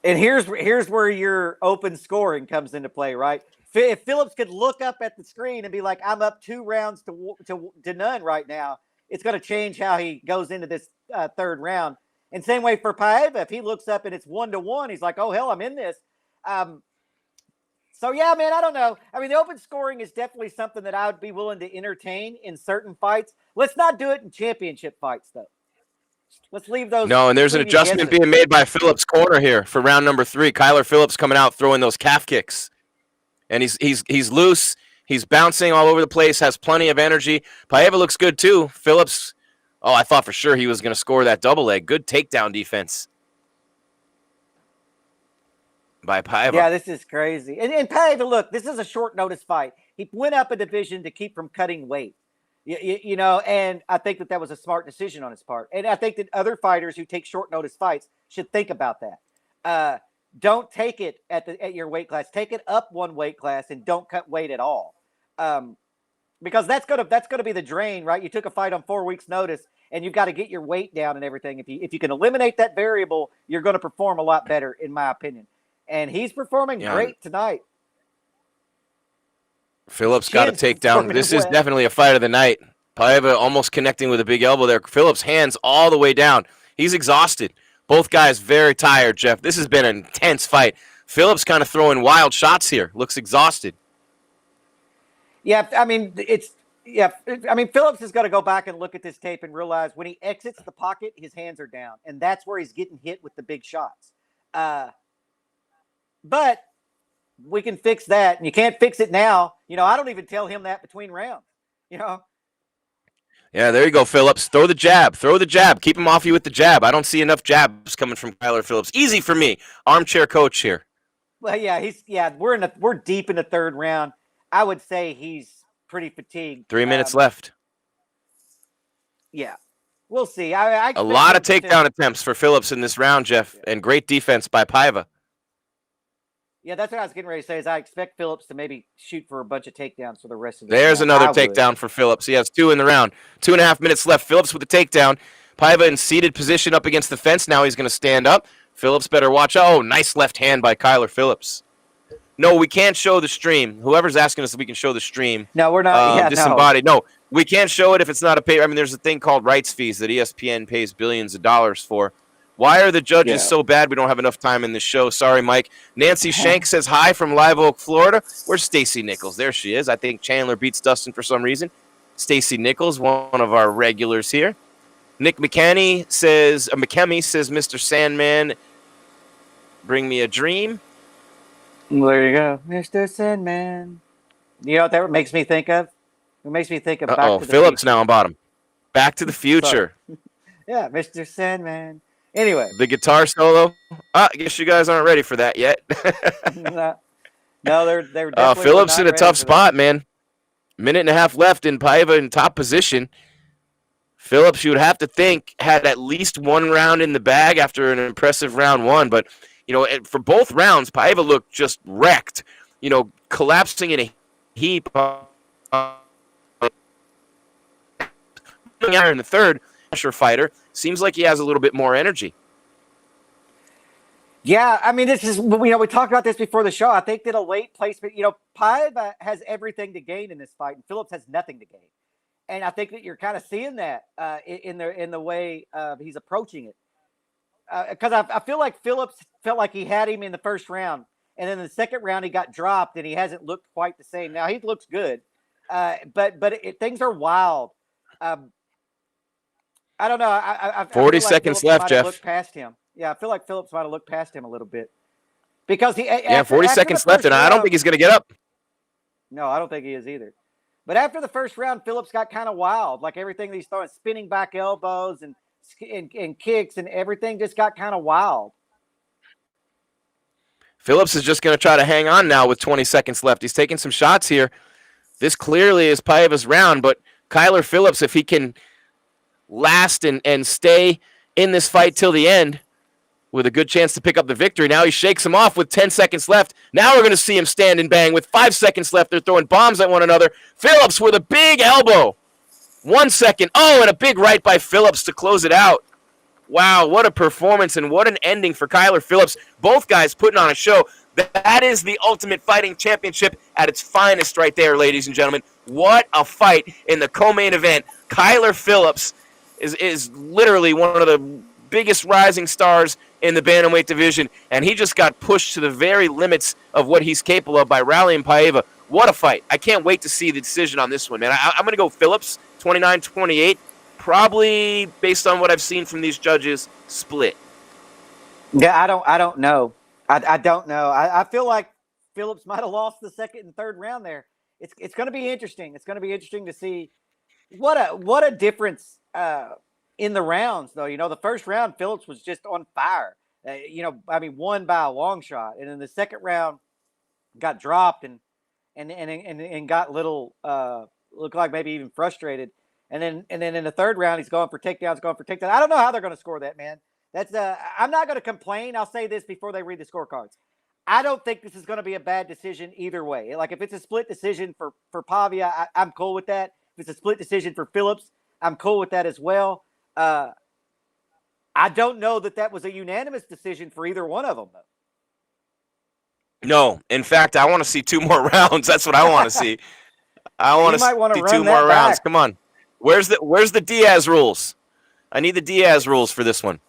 And here's where your open scoring comes into play, right? If Phillips could look up at the screen and be like, I'm up 2 rounds to none right now, it's going to change how he goes into this 3rd round. And same way for Paiva, if he looks up and it's 1-1, he's like, oh, hell, I'm in this. So, yeah, man, I don't know. I mean, the open scoring is definitely something that I would be willing to entertain in certain fights. Let's not do it in championship fights, though. Let's leave those. No, and there's an adjustment being made by Phillips' corner here for round number 3. Kyler Phillips coming out throwing those calf kicks. And he's loose. He's bouncing all over the place, has plenty of energy. Paiva looks good, too. Phillips, I thought for sure he was going to score that double leg. Good takedown defense by Paiva. Yeah, this is crazy. And Paiva, look, this is a short notice fight. He went up a division to keep from cutting weight. You know, and I think that was a smart decision on his part. And I think that other fighters who take short notice fights should think about that. Don't take it at your weight class. Take it up 1 weight class and don't cut weight at all. Because that's gonna be the drain, right? You took a fight on 4 weeks notice and you've got to get your weight down and everything. If you can eliminate that variable, you're going to perform a lot better, in my opinion. And he's performing great tonight. Phillips got a takedown. This is definitely a fight of the night. Paiva almost connecting with a big elbow there. Phillips' hands all the way down. He's exhausted. Both guys very tired, Jeff. This has been an intense fight. Phillips kind of throwing wild shots here. Looks exhausted. Yeah, I mean, Phillips has got to go back and look at this tape and realize when he exits the pocket, his hands are down. And that's where he's getting hit with the big shots. But we can fix that. And you can't fix it now. You know, I don't even tell him that between rounds, you know. Yeah, there you go, Phillips. Throw the jab. Throw the jab. Keep him off you with the jab. I don't see enough jabs coming from Kyler Phillips. Easy for me. Armchair coach here. Well, yeah, we're deep in the 3rd round. I would say he's pretty fatigued. 3 minutes left. Yeah. We'll see. I a lot of takedown attempts for Phillips in this round, Jeff, and great defense by Paiva. Yeah, that's what I was getting ready to say. Is I expect Phillips to maybe shoot for a bunch of takedowns for the rest of the There's another takedown for Phillips. He has 2 in the round. 2.5 minutes left. Phillips with the takedown. Paiva in seated position up against the fence. Now he's going to stand up. Phillips better watch out. Oh, nice left hand by Kyler Phillips. No, we can't show the stream. Whoever's asking us if we can show the stream. No, we're not. Disembodied. No, we can't show it if it's not a pay. I mean, there's a thing called rights fees that ESPN pays billions of dollars for. Why are the judges so bad? We don't have enough time in this show. Sorry, Mike. Nancy Shank says hi from Live Oak, Florida. Where's Stacy Nichols? There she is. I think Chandler beats Dustin for some reason. Stacy Nichols, one of our regulars here. Nick McKemmy says, Mr. Sandman, bring me a dream. Well, there you go, Mr. Sandman. You know what that makes me think of? It makes me think of Back to the Phillips Future. now on bottom. Back to the Future. Yeah, Mr. Sandman. Anyway. The guitar solo. I guess you guys aren't ready for that yet. No, they're definitely Phillips in a tough spot, that. man. 1.5 minutes left in Paiva in top position. Phillips, you would have to think, had at least 1 round in the bag after an impressive round 1. But, you know, for both rounds, Paiva looked just wrecked. You know, collapsing in a heap. In the 3rd, fighter seems like he has a little bit more energy. Yeah, I mean, this is, we talked about this before the show. I think that a late placement, Paiva has everything to gain in this fight, and Phillips has nothing to gain. And I think that you're kind of seeing that in the way he's approaching it. Because I feel like Phillips felt like he had him in the 1st round, and then in the 2nd round he got dropped, and he hasn't looked quite the same. Now he looks good, but things are wild. I don't know. I 40 feel like seconds Phillips left, might have Jeff. looked past him. Yeah, I feel like Phillips might have looked past him a little bit because 40 seconds left, and I don't think he's going to get up. No, I don't think he is either. But after the 1st round, Phillips got kind of wild. Like everything that he's throwing, spinning back elbows and kicks and everything just got kind of wild. Phillips is just going to try to hang on now with 20 seconds left. He's taking some shots here. This clearly is Paiva's round, but Kyler Phillips, if he can last and stay in this fight till the end, with a good chance to pick up the victory. Now he shakes him off with 10 seconds left. Now we're going to see him stand and bang with 5 seconds left. They're throwing bombs at one another. Phillips with a big elbow. 1 second. Oh, and a big right by Phillips to close it out. Wow, what a performance and what an ending for Kyler Phillips. Both guys putting on a show. That is the Ultimate Fighting Championship at its finest right there, ladies and gentlemen. What a fight in the co-main event. Kyler Phillips is literally one of the biggest rising stars in the bantamweight division, and he just got pushed to the very limits of what he's capable of by rallying Paiva. What a fight. I can't wait to see the decision on this one, man. I'm going to go Phillips, 29-28. Probably, based on what I've seen from these judges, split. Yeah, I don't know. I don't know. I feel like Phillips might have lost the second and third round there. It's going to be interesting. It's going to be interesting to see what a difference in the rounds, though. The first round, Phillips was just on fire. Won by a long shot, and in the second round, got dropped and got little looked like maybe even frustrated. And then in the third round, he's going for takedowns. I don't know how they're going to score that, man. That's I'm not going to complain. I'll say this before they read the scorecards. I don't think this is going to be a bad decision either way. Like, if it's a split decision for Paiva, I'm cool with that. If it's a split decision for Phillips, I'm cool with that as well. I don't know that was a unanimous decision for either one of them, though. No. In fact, I want to see 2 more rounds. That's what I want to see. I want to see 2 more rounds. Come on. Where's the Diaz rules? I need the Diaz rules for this one.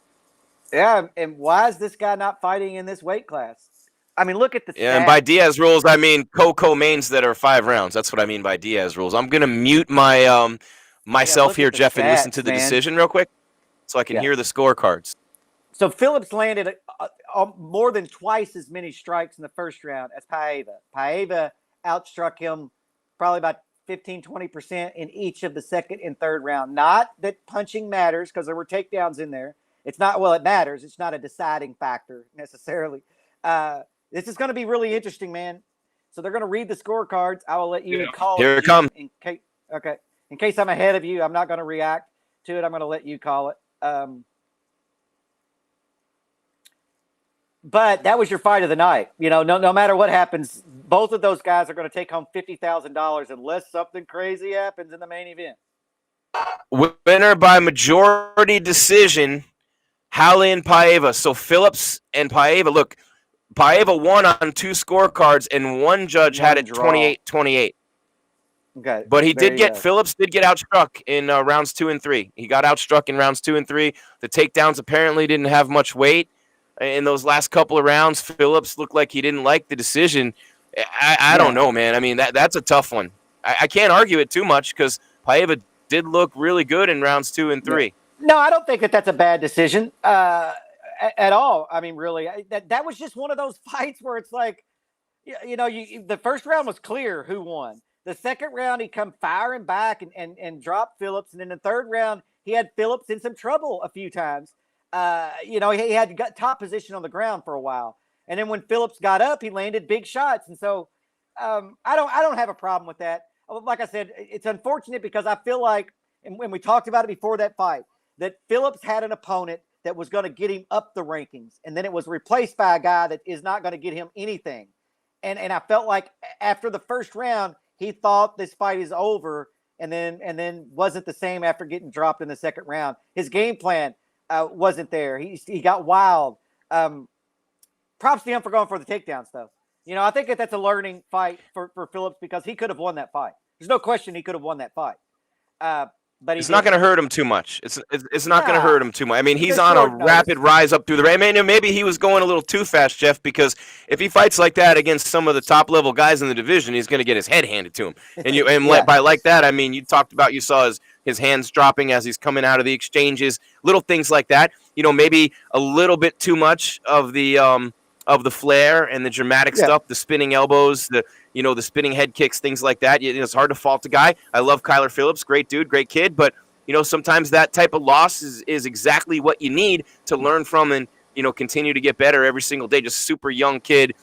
Yeah, and why is this guy not fighting in this weight class? I mean, look at the stats. Yeah, and by Diaz rules, I mean co-mains that are 5 rounds. That's what I mean by Diaz rules. I'm gonna mute my myself here, Jeff, and listen to the decision real quick, so I can hear the scorecards. So Phillips landed more than twice as many strikes in the first round as Paiva. Paiva outstruck him probably about 15-20% in each of the second and third round. Not that punching matters, because there were takedowns in there. It's not, well, it matters. It's not a deciding factor necessarily. This is going to be really interesting, man. So they're going to read the scorecards. I will let you call Here it comes. In case I'm ahead of you, I'm not going to react to it. I'm going to let you call it. But that was your fight of the night. No matter what happens, both of those guys are going to take home $50,000 unless something crazy happens in the main event. Winner by majority decision, Halle and Paiva. So Phillips and Paiva. Look, Paiva won on 2 scorecards, and one judge had it 28-28. Okay, but Phillips did get outstruck in rounds 2 and 3. He got outstruck in rounds 2 and 3. The takedowns apparently didn't have much weight. In those last couple of rounds, Phillips looked like he didn't like the decision. I don't know, man. I mean, that's a tough one. I can't argue it too much because Paiva did look really good in rounds 2 and 3. No, I don't think that's a bad decision at all. I mean, really, that was just one of those fights where it's like, the first round was clear who won. The second round, he come firing back and dropped Phillips. And in the third round, he had Phillips in some trouble a few times. He had got top position on the ground for a while. And then when Phillips got up, he landed big shots. And so I don't have a problem with that. Like I said, it's unfortunate because I feel like, and when we talked about it before that fight, that Phillips had an opponent that was going to get him up the rankings. And then it was replaced by a guy that is not going to get him anything. And I felt like after the first round, he thought this fight is over and then wasn't the same after getting dropped in the second round. His game plan wasn't there. He got wild. Props to him for going for the takedowns, though. I think that's a learning fight for Phillips because he could have won that fight. There's no question he could have won that fight. But it's not going to hurt him too much. It's not going to hurt him too much. I mean, he's on a rapid rise up through the rank. Maybe he was going a little too fast, Jeff, because if he fights like that against some of the top level guys in the division, he's going to get his head handed to him. And by like that, I mean, you saw his hands dropping as he's coming out of the exchanges, little things like that. Maybe a little bit too much of the flair and the dramatic stuff, the spinning elbows, the spinning head kicks, things like that. It's hard to fault a guy. I love Kyler Phillips, great dude, great kid, but sometimes that type of loss is exactly what you need to learn from and continue to get better every single day. Just super young kid,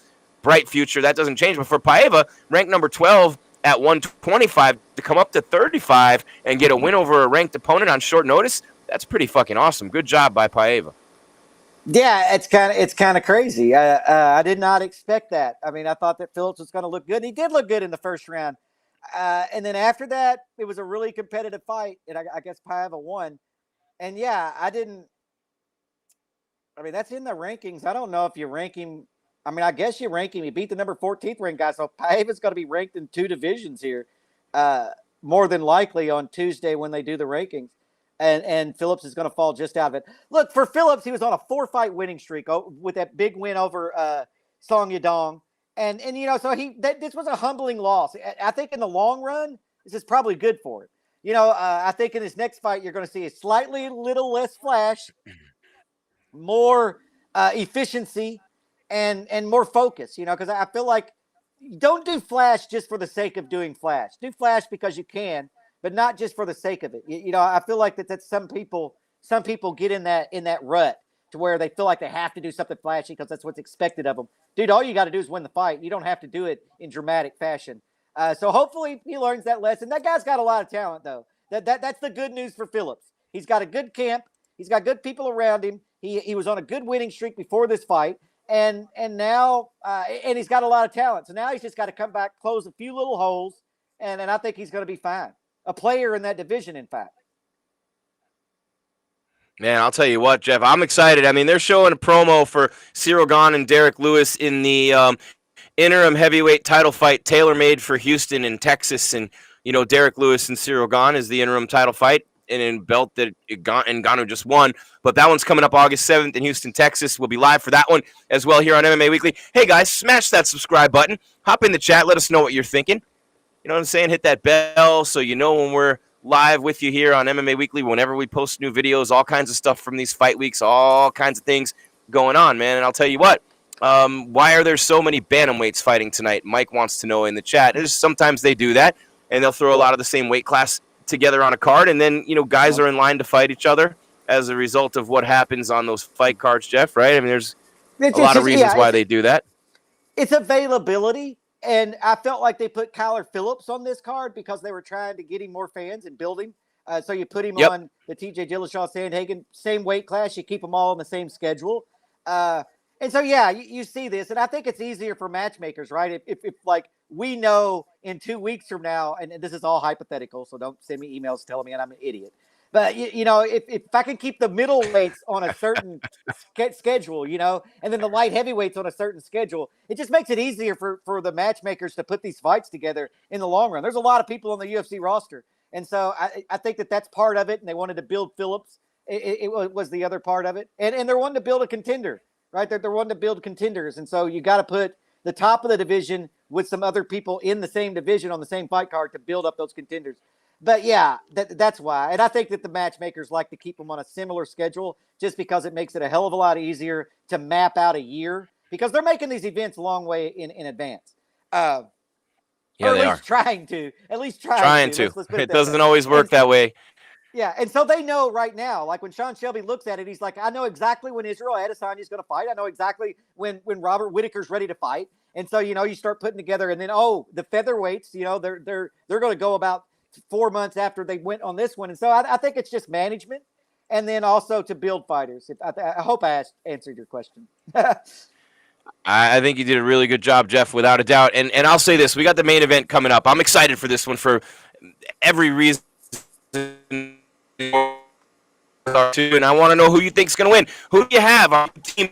bright future. That doesn't change. But for Paiva, ranked number 12 at 125, to come up to 35 and get a win over a ranked opponent on short notice, that's pretty fucking awesome. Good job by Paiva. Yeah, it's kind of crazy. I did not expect that. I mean, I thought that Phillips was going to look good. And he did look good in the first round, and then after that, it was a really competitive fight, and I guess Paiva won. And yeah, I didn't. I mean, that's in the rankings. I don't know if you rank him. I mean, I guess you rank him. He beat the number 14th ranked guy, so Paiva's going to be ranked in two divisions here, uh, more than likely on Tuesday when they do the rankings. And Phillips is going to fall just out of it. Look, for Phillips, he was on a 4-fight winning streak with that big win over Song Yadong. And so this was a humbling loss. I think in the long run, this is probably good for him. I think in his next fight, you're going to see a slightly little less flash, more efficiency, and more focus, because I feel like don't do flash just for the sake of doing flash. Do flash because you can, but not just for the sake of it. I feel like that's some people get in that rut to where they feel like they have to do something flashy because that's what's expected of them. Dude, all you got to do is win the fight. You don't have to do it in dramatic fashion. So hopefully he learns that lesson. That guy's got a lot of talent, though. That's the good news for Phillips. He's got a good camp. He's got good people around him. He was on a good winning streak before this fight, and now and he's got a lot of talent. So now he's just got to come back, close a few little holes, and I think he's going to be fine. A player in that division, in fact. Man, I'll tell you what, Jeff, I'm excited. I mean, they're showing a promo for Ciryl Gane and Derek Lewis in the interim heavyweight title fight, tailor-made for Houston and Texas. And, Derek Lewis and Ciryl Gane is the interim title fight in belt that Ngannou just won. But that one's coming up August 7th in Houston, Texas. We'll be live for that one as well here on MMA Weekly. Hey, guys, smash that subscribe button. Hop in the chat. Let us know what you're thinking. You know what I'm saying? Hit that bell so you know when we're live with you here on MMA Weekly, whenever we post new videos, all kinds of stuff from these fight weeks, all kinds of things going on, man. And I'll tell you what, why are there so many bantamweights fighting tonight? Mike wants to know in the chat. Sometimes they do that, and they'll throw a lot of the same weight class together on a card, and then, guys are in line to fight each other as a result of what happens on those fight cards, Jeff, right? I mean, there's a lot of reasons why they do that. It's availability. And I felt like they put Kyler Phillips on this card because they were trying to get him more fans and build him. So you put him on the TJ Dillashaw, Sandhagen, same weight class. You keep them all on the same schedule. And so, yeah, you see this. And I think it's easier for matchmakers, right? If like we know in 2 weeks from now, and this is all hypothetical, so don't send me emails telling me I'm an idiot. But, if I can keep the middleweights on a certain schedule, and then the light heavyweights on a certain schedule, it just makes it easier for the matchmakers to put these fights together in the long run. There's a lot of people on the UFC roster. And so I think that's part of it. And they wanted to build Phillips. It was the other part of it. And they're wanting to build a contender, right? They're wanting to build contenders. And so you got to put the top of the division with some other people in the same division on the same fight card to build up those contenders. But yeah, that's why. And I think that the matchmakers like to keep them on a similar schedule just because it makes it a hell of a lot easier to map out a year because they're making these events a long way in advance. Yeah, or they at are. least trying to. Let's it doesn't always work that way. Yeah, and so they know right now, like when Sean Shelby looks at it, he's like, I know exactly when Israel Adesanya is going to fight. I know exactly when Robert Whittaker's ready to fight. And so, you start putting together and then, the featherweights, they're going to go about 4 months after they went on this one. And so I think it's just management and then also to build fighters. I hope I answered your question. I think you did a really good job, Jeff, without a doubt. And I'll say this. We got the main event coming up. I'm excited for this one for every reason. And I want to know who you think is going to win. Who do you have on Team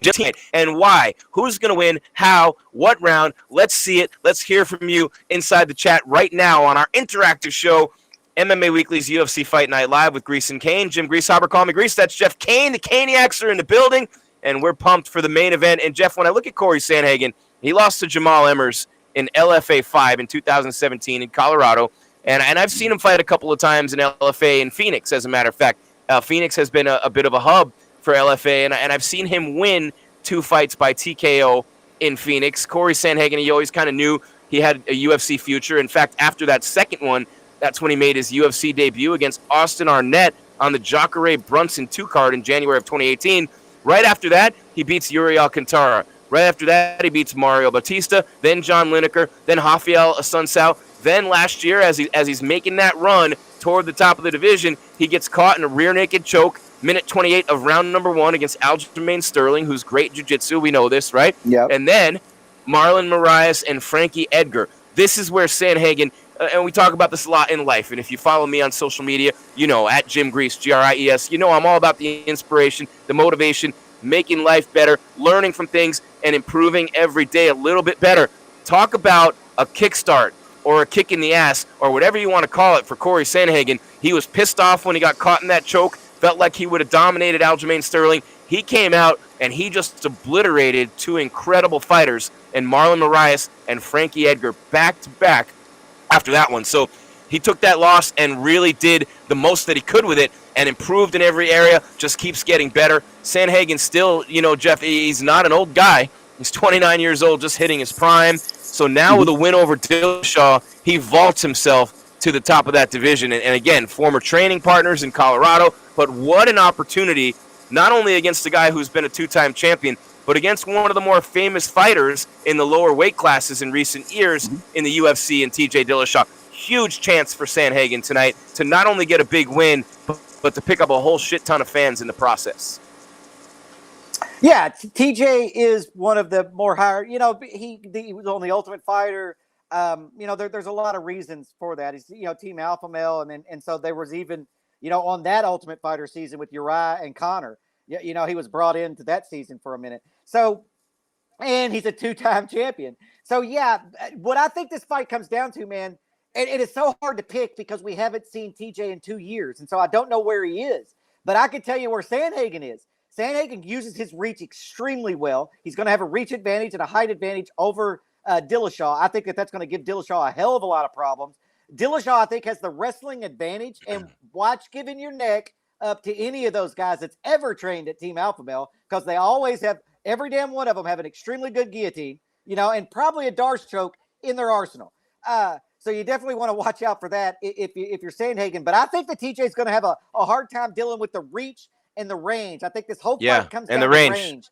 and why? Who's going to win? How? What round? Let's see it. Let's hear from you inside the chat right now on our interactive show, MMA Weekly's UFC Fight Night Live with Grease and Cain. Jim Grieshaber, call me Grease. That's Jeff Cain. The Caniacs are in the building, and we're pumped for the main event. And, Jeff, when I look at Corey Sandhagen, he lost to Jamal Emmers in LFA 5 in 2017 in Colorado. And I've seen him fight a couple of times in LFA in Phoenix, as a matter of fact. Phoenix has been a bit of a hub for LFA, and I've seen him win 2 fights by TKO in Phoenix. Corey Sandhagen, he always kind of knew he had a UFC future. In fact, after that second one, that's when he made his UFC debut against Austin Arnett on the Jacare Brunson 2 card in January of 2018. Right after that, he beats Yuri Alcantara. Right after that, he beats Mario Bautista, then John Lineker, then Rafael Assunção. Then last year, as he's making that run toward the top of the division, he gets caught in a rear naked choke minute 28 of round number 1 against Aljamain Sterling, who's great jiu-jitsu. We know this, right? Yep. And then Marlon Moraes and Frankie Edgar. This is where Sandhagen, and we talk about this a lot in life, and if you follow me on social media, you know, at Jim Grease, Gries, you know I'm all about the inspiration, the motivation, making life better, learning from things, and improving every day a little bit better. Talk about a kickstart or a kick in the ass or whatever you want to call it for Corey Sandhagen. He was pissed off when he got caught in that choke, felt like he would have dominated Aljamain Sterling. He came out and he just obliterated 2 incredible fighters, and Marlon Moraes and Frankie Edgar back-to-back after that one. So he took that loss and really did the most that he could with it and improved in every area, just keeps getting better. Sandhagen still, you know, Jeff, he's not an old guy. He's 29 years old, just hitting his prime. So now with a win over Dillashaw, he vaults himself to the top of that division. And again, former training partners in Colorado. But what an opportunity, not only against a guy who's been a 2-time champion, but against one of the more famous fighters in the lower weight classes in recent years in the UFC and TJ Dillashaw. Huge chance for Sandhagen tonight to not only get a big win, but to pick up a whole shit ton of fans in the process. Yeah, TJ is one of the more higher, you know, he was on the Ultimate Fighter. You know, there's a lot of reasons for that. He's, you know, Team Alpha Male. And so there was even, you know, on that Ultimate Fighter season with Uriah and Connor, you know, he was brought into that season for a minute. So, and he's a 2-time champion. So, yeah, what I think this fight comes down to, man, it is so hard to pick because we haven't seen TJ in 2 years. And so I don't know where he is. But I can tell you where Sandhagen is. Sandhagen uses his reach extremely well. He's going to have a reach advantage and a height advantage over Dillashaw. I think that's going to give Dillashaw a hell of a lot of problems. Dillashaw, I think, has the wrestling advantage. And watch giving your neck up to any of those guys that's ever trained at Team Alpha Male, because they always have, every damn one of them have an extremely good guillotine, you know, and probably a Darce choke in their arsenal. So you definitely want to watch out for that if you're Sandhagen. But I think that TJ is going to have a hard time dealing with the reach and the range. I think this whole fight comes down to range.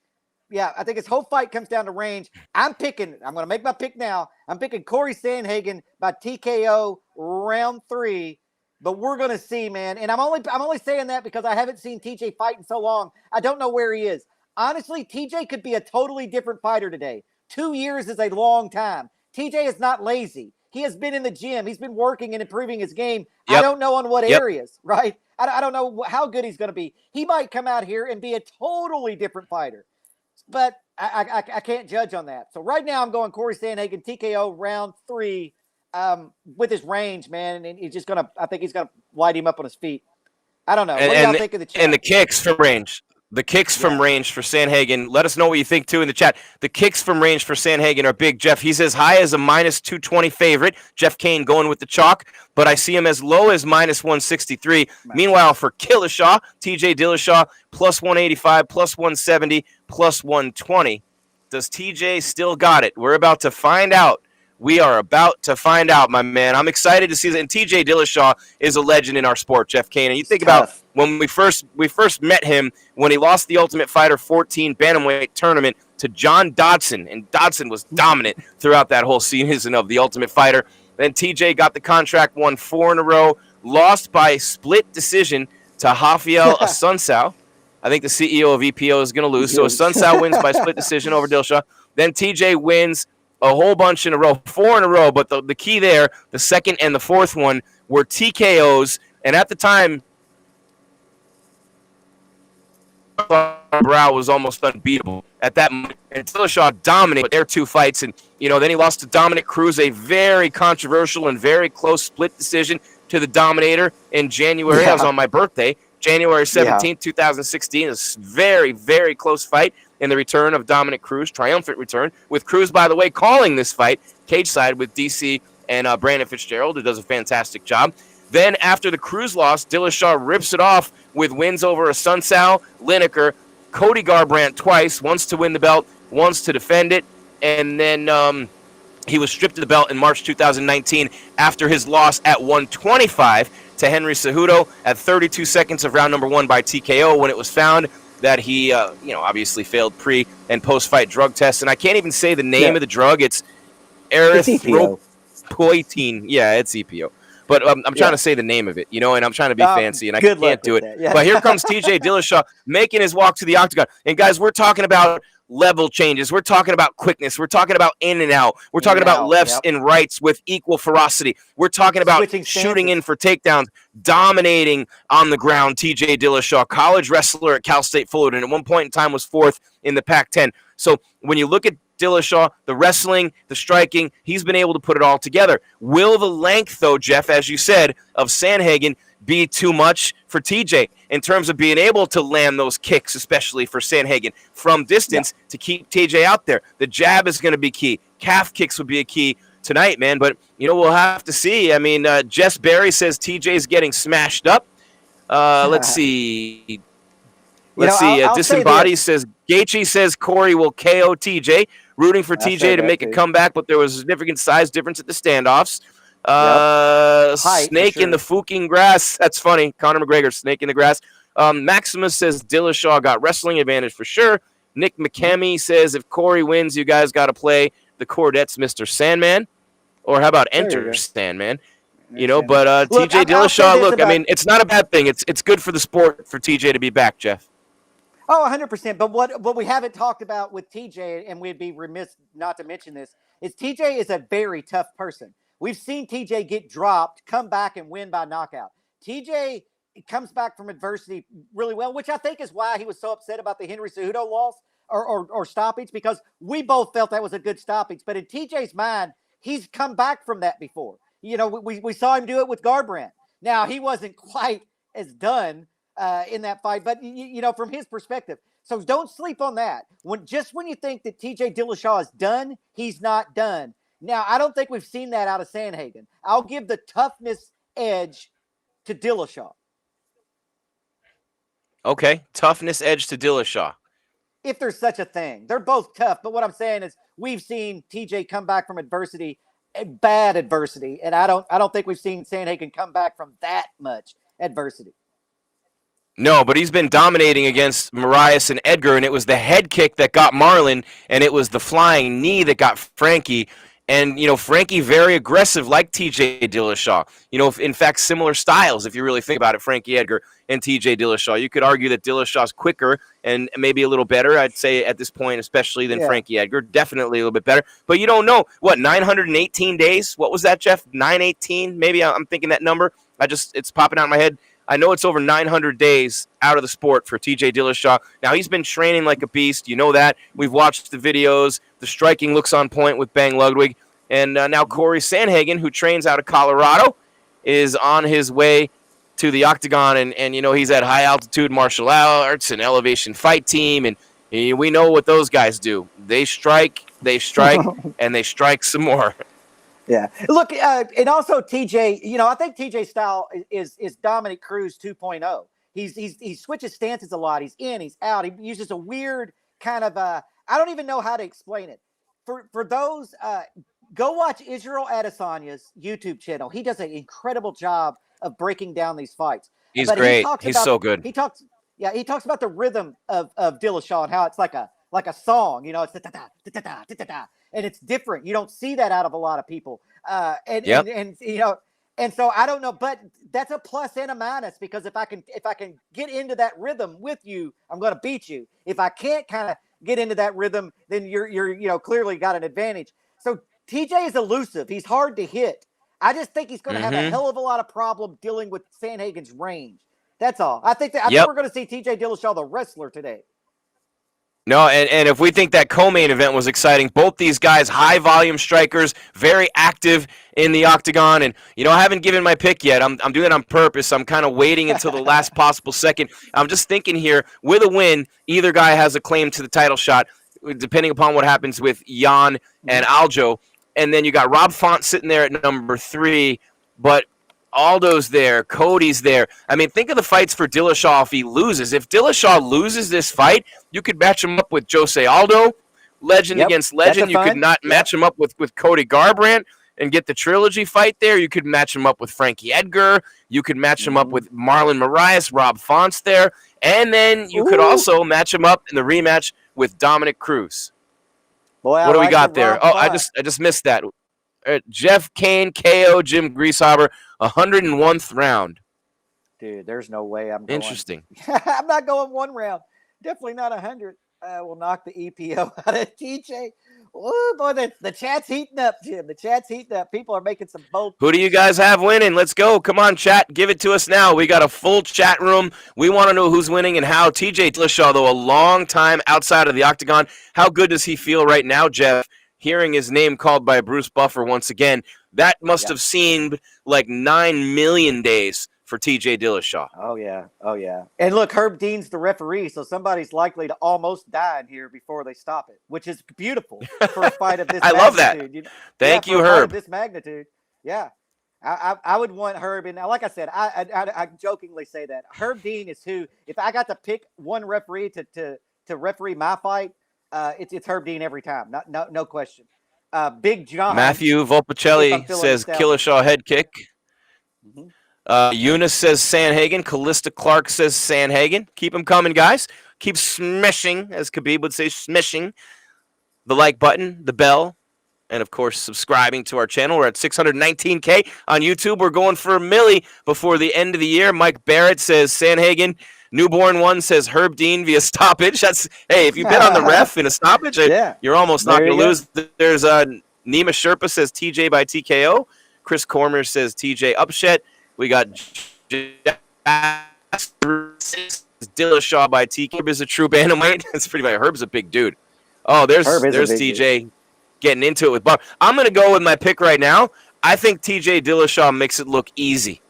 Yeah, I think this whole fight comes down to range. I'm going to make my pick now. I'm picking Corey Sandhagen by TKO round 3. But we're going to see, man. And I'm only saying that because I haven't seen TJ fight in so long. I don't know where he is. Honestly, TJ could be a totally different fighter today. 2 years is a long time. TJ is not lazy. He has been in the gym. He's been working and improving his game. Yep. I don't know on what areas, right? I don't know how good he's going to be. He might come out here and be a totally different fighter. But I can't judge on that. So right now I'm going Corey Sandhagen, TKO round 3 with his range, man. And he's just going to – I think he's going to light him up on his feet. I don't know. What do y'all think of the chat? And the kicks from range. The kicks from range for Sandhagen. Let us know what you think, too, in the chat. The kicks from range for Sandhagen are big, Jeff. He's as high as a minus 220 favorite. Jeff Cain going with the chalk. But I see him as low as minus 163. Right. Meanwhile, for Dillashaw, TJ Dillashaw, plus 185, plus 170, plus 120. Does TJ still got it? We're about to find out. We are about to find out, my man. I'm excited to see that. And TJ Dillashaw is a legend in our sport, Jeff Cain. And you think about when we first met him, when he lost the Ultimate Fighter 14 Bantamweight tournament to John Dodson. And Dodson was dominant throughout that whole season of the Ultimate Fighter. Then TJ got the contract, won 4 in a row, lost by split decision to Rafael Assunção. I think the CEO of EPO is going to lose. So Assunção wins by split decision over Dillashaw. Then TJ wins a whole bunch in a row, 4 in a row. But the key there, the second and the fourth one, were TKOs. And at the time, Brow was almost unbeatable at that moment. And Dillashaw dominated their 2 fights. And, you know, then he lost to Dominic Cruz, a very controversial and very close split decision to the Dominator in January. That was on my birthday, January 17th, 2016. It's a very, very close fight in the return of Dominic Cruz, triumphant return, with Cruz, by the way, calling this fight cage side with DC and Brandon Fitzgerald, who does a fantastic job. Then after the Cruz loss, Dillashaw rips it off with wins over Assunção, Lineker, Cody Garbrandt twice, once to win the belt, once to defend it, and then he was stripped of the belt in March 2019 after his loss at 125 to Henry Cejudo at 32 seconds of round number 1 by TKO, when it was found that he, obviously failed pre- and post-fight drug tests. And I can't even say the name of the drug. It's erythropoietin. Yeah, it's EPO. but I'm trying to say the name of it, and I'm trying to be fancy, and I can't do it. Yeah. But here comes TJ Dillashaw making his walk to the octagon. And guys, we're talking about level changes. We're talking about quickness. We're talking about in and out. We're talking about lefts and rights with equal ferocity. We're talking about shooting in for takedowns, dominating on the ground. TJ Dillashaw, college wrestler at Cal State Fullerton, at one point in time was 4th in the Pac-10. So when you look at Dillashaw, the wrestling, the striking, he's been able to put it all together. Will the length, though, Jeff, as you said, of Sandhagen be too much for TJ in terms of being able to land those kicks, especially for Sandhagen, from distance to keep TJ out there? The jab is going to be key. Calf kicks would be a key tonight, man. But, we'll have to see. I mean, Jess Berry says TJ's getting smashed up. Let's see. Disembodied says, Gaethje says Corey will KO TJ. Rooting for TJ to make a comeback, but there was a significant size difference at the standoffs. Snake in the fucking grass. That's funny. Conor McGregor, snake in the grass. Maximus says Dillashaw got wrestling advantage for sure. Nick McCamey says if Corey wins, you guys got to play the Cordettes, Mr. Sandman. Or how about Enter Sandman? But TJ Dillashaw, look, I mean, it's not a bad thing. It's good for the sport for TJ to be back, Jeff. Oh, 100%. But what we haven't talked about with TJ, and we'd be remiss not to mention this, is TJ is a very tough person. We've seen TJ get dropped, come back, and win by knockout. TJ comes back from adversity really well, which I think is why he was so upset about the Henry Cejudo loss or stoppage, because we both felt that was a good stoppage. But in TJ's mind, he's come back from that before. We saw him do it with Garbrandt. Now, he wasn't quite as done in that fight, but from his perspective. So don't sleep on that. When you think that TJ Dillashaw is done, he's not done. Now, I don't think we've seen that out of Sandhagen. I'll give the toughness edge to Dillashaw. Okay, toughness edge to Dillashaw. If there's such a thing. They're both tough, but what I'm saying is we've seen TJ come back from adversity, bad adversity, and I don't think we've seen Sandhagen come back from that much adversity. No, but he's been dominating against Moraes and Edgar, and it was the head kick that got Marlon, and it was the flying knee that got Frankie. And, Frankie very aggressive like TJ Dillashaw. In fact, similar styles, if you really think about it, Frankie Edgar and TJ Dillashaw. You could argue that Dillashaw's quicker and maybe a little better, I'd say, at this point, especially than Frankie Edgar. Definitely a little bit better. But you don't know. 918 days? What was that, Jeff? 918? Maybe I'm thinking that number. It's popping out in my head. I know it's over 900 days out of the sport for TJ Dillashaw. Now, he's been training like a beast. You know that. We've watched the videos. The striking looks on point with Bang Ludwig. And now Corey Sandhagen, who trains out of Colorado, is on his way to the octagon. And he's at high-altitude martial arts and elevation fight team. And we know what those guys do. They strike, and they strike some more. Yeah. Look, and also TJ, I think TJ's style is Dominic Cruz 2.0. He switches stances a lot. He's in, he's out. He uses a weird kind of I don't even know how to explain it. For those, go watch Israel Adesanya's YouTube channel. He does an incredible job of breaking down these fights. He's great. He's so good. He talks about the rhythm of Dillashaw and how it's like a song. It's da-da-da, and it's different. You don't see that out of a lot of people. And so I don't know, but that's a plus and a minus, because if I can get into that rhythm with you, I'm going to beat you. If I can't kind of get into that rhythm, then you're clearly got an advantage. So TJ is elusive. He's hard to hit. I just think he's going to have a hell of a lot of problem dealing with Sandhagen's range. That's all. I think we're going to see TJ Dillashaw, the wrestler, today. No, and if we think that co-main event was exciting, both these guys, high-volume strikers, very active in the octagon. And, I haven't given my pick yet. I'm doing it on purpose. I'm kind of waiting until the last possible second. I'm just thinking here, with a win, either guy has a claim to the title shot, depending upon what happens with Jan and Aljo. And then you got Rob Font sitting there at number 3, but Aldo's there, Cody's there. I mean, think of the fights for Dillashaw if he loses. If Dillashaw loses this fight, you could match him up with Jose Aldo, legend against legend. You could not match him up with Cody Garbrandt and get the trilogy fight there. You could match him up with Frankie Edgar. You could match him up with Marlon Moraes, Rob Font's there. And then you could also match him up in the rematch with Dominic Cruz. Boy, what do we got there? Oh, I just missed that. Jeff Cain KO Jim Grieshaber, 101th round. Dude, there's no way I'm going. Interesting. I'm not going 1 round. Definitely not 100. Will knock the EPO out of TJ. Oh boy, the chat's heating up, Jim. The chat's heating up. People are making some bold. Who do you guys have winning? Let's go. Come on, chat. Give it to us now. We got a full chat room. We want to know who's winning and how. TJ Dillashaw, though, a long time outside of the octagon. How good does he feel right now, Jeff? Hearing his name called by Bruce Buffer once again. That must have seemed like 9 million days for TJ Dillashaw. Oh, yeah. And look, Herb Dean's the referee, so somebody's likely to almost die in here before they stop it, which is beautiful for a fight of this I love that. Thank you, Herb. Of this magnitude. Yeah. I would want Herb in. Now, like I said, I jokingly say that. Herb Dean is who, if I got to pick one referee to referee my fight, it's Herb Dean every time. No question. Big John. Matthew Volpicelli says Dillashaw head kick. Mm-hmm. Eunice says Sandhagen. Callista Clark says Sandhagen. Keep them coming, guys. Keep smishing, as Khabib would say, smishing the like button, the bell, and, of course, subscribing to our channel. We're at 619K on YouTube. We're going for a milli before the end of the year. Mike Barrett says Sandhagen. Newborn One says Herb Dean via stoppage. Hey, if you've been on the ref in a stoppage, you're almost not going to lose. There's Nima Sherpa says TJ by TKO. Chris Cormier says TJ upset. We got Dillashaw by TK. Herb is a true bantamweight. That's pretty bad. Herb's a big dude. Oh, there's TJ dude. Getting into it with Barber. I'm going to go with my pick right now. I think TJ Dillashaw makes it look easy.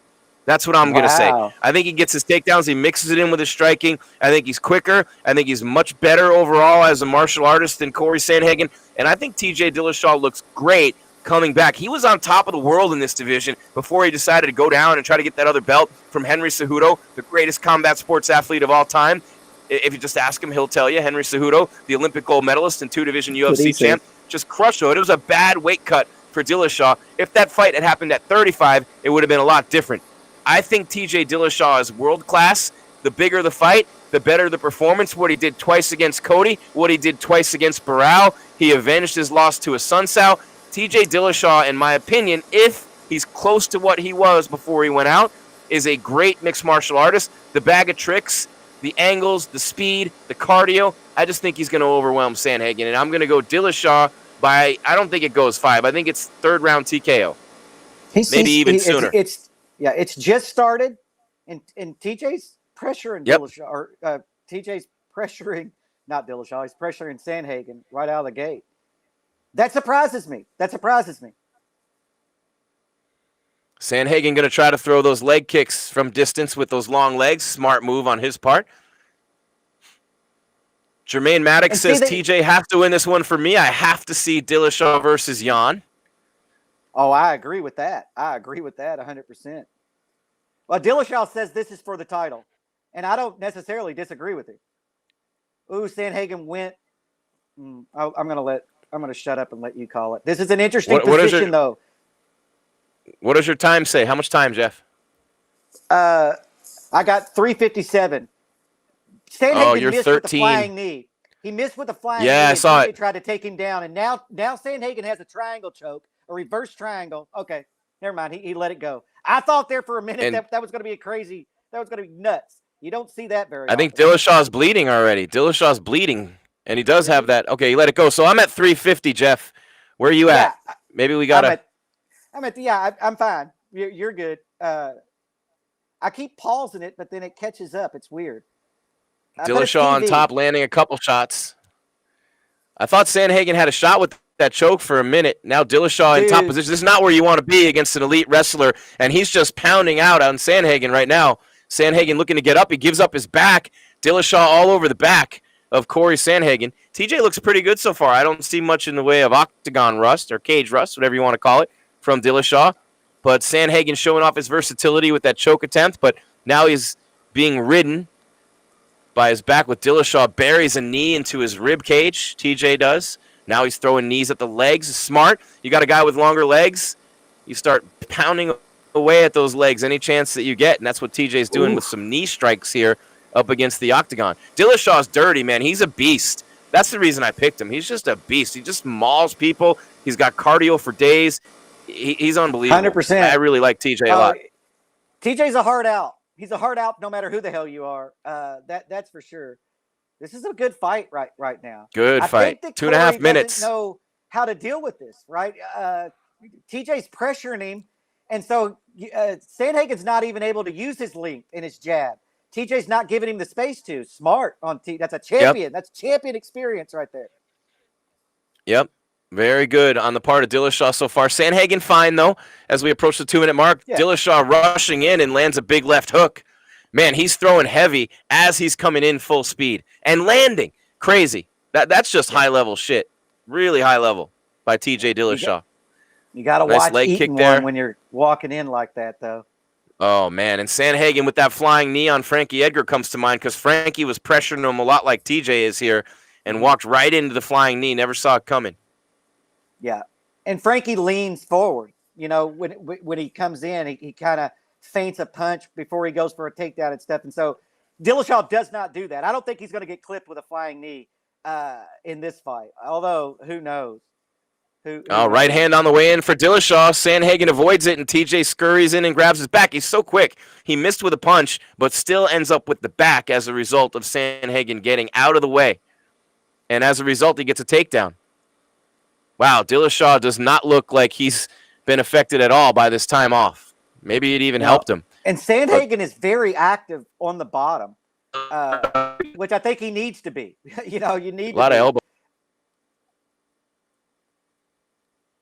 That's what I'm going to say. I think he gets his takedowns. He mixes it in with his striking. I think he's quicker. I think he's much better overall as a martial artist than Corey Sandhagen. And I think TJ Dillashaw looks great coming back. He was on top of the world in this division before he decided to go down and try to get that other belt from Henry Cejudo, the greatest combat sports athlete of all time. If you just ask him, he'll tell you. Henry Cejudo, the Olympic gold medalist and 2-division UFC champ, just crushed it. It was a bad weight cut for Dillashaw. If that fight had happened at 35, it would have been a lot different. I think TJ Dillashaw is world class. The bigger the fight, the better the performance. What he did twice against Cody, what he did twice against Barao. He avenged his loss to Asuncao. TJ Dillashaw, in my opinion, if he's close to what he was before he went out, is a great mixed martial artist. The bag of tricks, the angles, the speed, the cardio, I just think he's going to overwhelm Sandhagen. And I'm going to go Dillashaw by, I don't think it goes 5. I think it's 3rd round TKO. Maybe even sooner. It's just started, and TJ's pressuring Dillashaw, or TJ's pressuring, not Dillashaw, he's pressuring Sandhagen right out of the gate. That surprises me. Sandhagen going to try to throw those leg kicks from distance with those long legs. Smart move on his part. Jermaine Maddox says TJ have to win this one for me. I have to see Dillashaw versus Jan. Oh, I agree with that. 100%. Well, Dillashaw says this is for the title, and I don't necessarily disagree with it. Ooh, Sandhagen went. I'm going to shut up and let you call it. This is an interesting position, though. What does your time say? How much time, Jeff? I got 3:57. Sandhagen missed 13. with the flying knee. He missed with the flying knee. Yeah, I saw it. Tried to take him down, and now Sandhagen has a triangle choke, a reverse triangle. Okay, never mind. He let it go. I thought there for a minute that was going to be that was going to be nuts. You don't see that very often. I think Dillashaw's bleeding already. Dillashaw's bleeding, and he does have that. Okay, he let it go. So I'm at 350, Jeff. Where are you at? Maybe we got to. I'm fine. You're good. I keep pausing it, but then it catches up. It's weird. Dillashaw on top, landing a couple shots. I thought Sandhagen had a shot with that choke for a minute. Now Dillashaw in top position. This is not where you want to be against an elite wrestler, and he's just pounding out on Sandhagen right now. Sandhagen looking to get up. He gives up his back. Dillashaw all over the back of Corey Sandhagen. TJ looks pretty good so far. I don't see much in the way of octagon rust or cage rust, whatever you want to call it, from Dillashaw. But Sandhagen showing off his versatility with that choke attempt, but now he's being ridden by his back with Dillashaw buries a knee into his rib cage. TJ does. Now he's throwing knees at the legs. Smart. You got a guy with longer legs. You start pounding away at those legs any chance that you get, and that's what TJ's doing with some knee strikes here up against the octagon. Dillashaw's dirty, man. He's a beast. That's the reason I picked him. He's just a beast. He just mauls people. He's got cardio for days. He's unbelievable. 100%. I really like TJ a lot. TJ's a hard out. He's a hard out no matter who the hell you are. That's for sure. This is a good fight right now. Good fight. 2.5 minutes. Doesn't know how to deal with this, right? TJ's pressuring him, and so Sandhagen's not even able to use his length and his jab. TJ's not giving him the space to. Smart on T. That's a champion. Yep. That's champion experience right there. Yep. Very good on the part of Dillashaw so far. Sandhagen fine, though, as we approach the 2-minute mark. Yeah. Dillashaw rushing in and lands a big left hook. Man, he's throwing heavy as he's coming in full speed and landing. Crazy. That's just high-level shit. Really high level by TJ Dillashaw. You got to watch eating one when you're walking in like that, though. Oh, man. And Sandhagen with that flying knee on Frankie Edgar comes to mind because Frankie was pressuring him a lot like TJ is here and walked right into the flying knee. Never saw it coming. Yeah. And Frankie leans forward. You know, when he comes in, he kind of feints a punch before he goes for a takedown and stuff. And so Dillashaw does not do that. I don't think he's going to get clipped with a flying knee in this fight. Although, who knows? Right hand on the way in for Dillashaw. Sandhagen avoids it, and TJ scurries in and grabs his back. He's so quick. He missed with a punch, but still ends up with the back as a result of Sandhagen getting out of the way. And as a result, he gets a takedown. Wow, Dillashaw does not look like he's been affected at all by this time off. Maybe it even helped him. And Sandhagen is very active on the bottom, which I think he needs to be. You need a lot of elbow.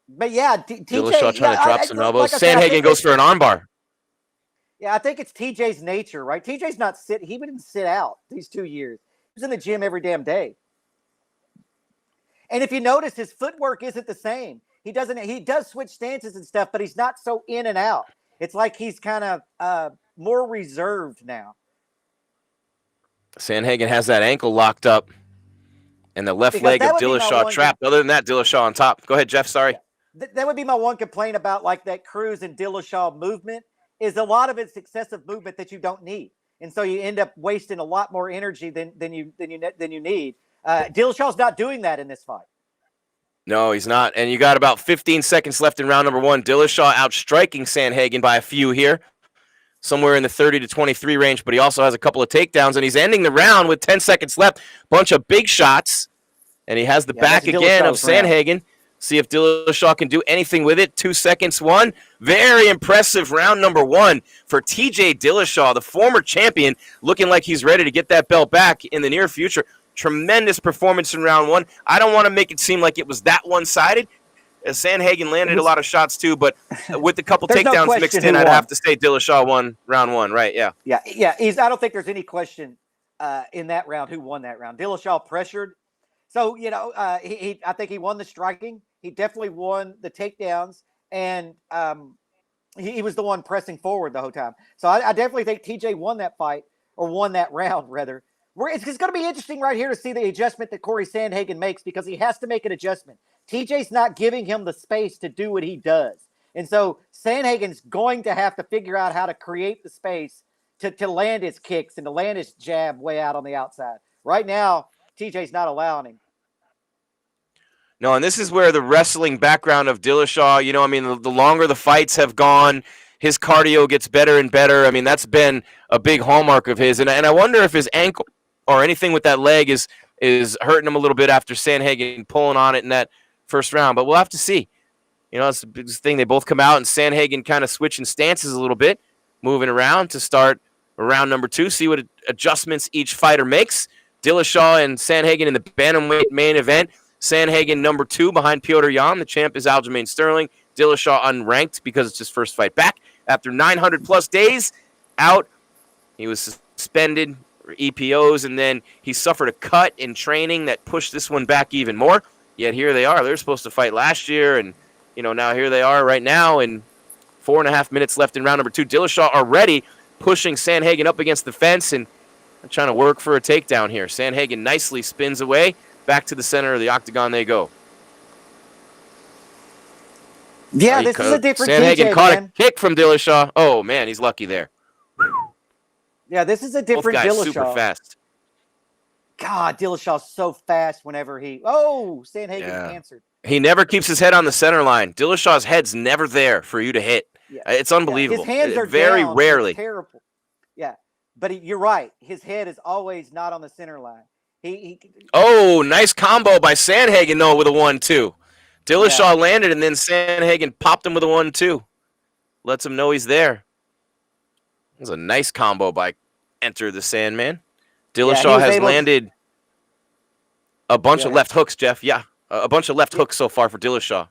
But yeah, Dillashaw trying to drop some elbows. Sandhagen goes for an armbar. Yeah, I think it's TJ's nature, right? TJ's not he didn't sit out these 2 years. He was in the gym every damn day. And if you notice, his footwork isn't the same. He does switch stances and stuff, but he's not so in and out. It's like he's kind of more reserved now. Sandhagen has that ankle locked up. And the left leg of Dillashaw trapped. Other than that, Dillashaw on top. Go ahead, Jeff. Sorry. That would be my one complaint about like that Cruz and Dillashaw movement is a lot of it's excessive movement that you don't need. And so you end up wasting a lot more energy than you need. Dillashaw's not doing that in this fight. No, he's not. And you got about 15 seconds left in round number 1. Dillashaw outstriking Sandhagen by a few here. Somewhere in the 30 to 23 range, but he also has a couple of takedowns, and he's ending the round with 10 seconds left. Bunch of big shots, and he has the back again of Sandhagen. See if Dillashaw can do anything with it. 2 seconds, 1. Very impressive round number 1 for TJ Dillashaw, the former champion, looking like he's ready to get that belt back in the near future. Tremendous performance in round 1. I don't want to make it seem like it was that one-sided. Sandhagen landed a lot of shots too, but with a couple takedowns mixed in, I'd have to say Dillashaw won round 1, right? Yeah. I don't think there's any question in that round who won that round. Dillashaw pressured. So, I think he won the striking. He definitely won the takedowns, and he was the one pressing forward the whole time. So I definitely think TJ won that fight, or won that round, rather. It's going to be interesting right here to see the adjustment that Corey Sandhagen makes, because he has to make an adjustment. TJ's not giving him the space to do what he does. And so Sandhagen's going to have to figure out how to create the space to land his kicks and to land his jab way out on the outside. Right now, TJ's not allowing him. No, and this is where the wrestling background of Dillashaw, the longer the fights have gone, his cardio gets better and better. I mean, that's been a big hallmark of his. And I wonder if his ankle or anything with that leg is hurting him a little bit after Sandhagen pulling on it in that first round. But we'll have to see. It's the biggest thing. They both come out, and Sandhagen kind of switching stances a little bit, moving around to start round number 2, see what adjustments each fighter makes. Dillashaw and Sandhagen in the bantamweight main event. Sandhagen number 2 behind Petr Yan. The champ is Aljamain Sterling. Dillashaw unranked because it's his first fight back. After 900-plus days out, he was suspended for EPOs, and then he suffered a cut in training that pushed this one back even more. Yet here they are. They're supposed to fight last year, and now here they are right now, and 4.5 minutes left in round number 2. Dillashaw already pushing Sandhagen up against the fence and trying to work for a takedown here. Sandhagen nicely spins away. Back to the center of the octagon they go. Yeah, this is a different Sandhagen TJ, caught man. a kick from Dillashaw. Oh, man, he's lucky there. Yeah, this is a different Both guys Dillashaw. super fast. God, Dillashaw's so fast whenever Sandhagen Yeah. answered. He never keeps his head on the center line. Dillashaw's head's never there for you to hit. Yeah. It's Yeah. His unbelievable. hands are Very down. It's rarely. terrible. Yeah. But you're right. His head is always not on the center line. Oh, nice combo by Sandhagen, though, with a 1-2. Dillashaw landed, and then Sandhagen popped him with a 1-2. Lets him know he's there. It was a nice combo by Enter the Sandman. Dillashaw has landed a bunch of left hooks, Jeff. Yeah, a bunch of left hooks so far for Dillashaw.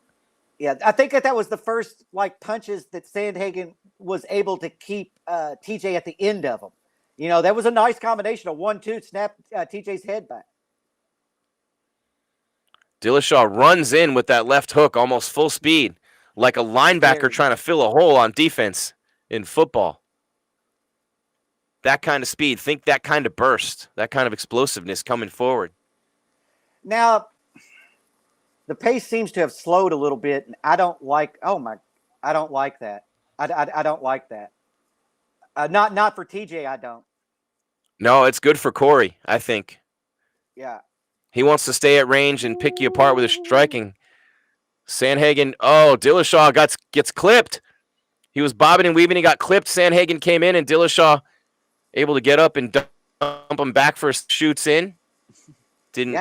Yeah, I think that was the first punches that Sandhagen was able to keep TJ at the end of them. You know, that was a nice combination of 1-2, snap TJ's head back. Dillashaw runs in with that left hook almost full speed, like a linebacker trying to fill a hole on defense in football. That kind of speed, think that kind of burst, that kind of explosiveness coming forward. Now, the pace seems to have slowed a little bit, and I don't like. I don't like that. I don't like that. Not for TJ. I don't. No, it's good for Corey, I think. Yeah. He wants to stay at range and pick you apart with his striking. Sandhagen, Dillashaw gets clipped. He was bobbing and weaving. He got clipped. Sandhagen came in, and Dillashaw able to get up and dump him back first. Shoots in. Didn't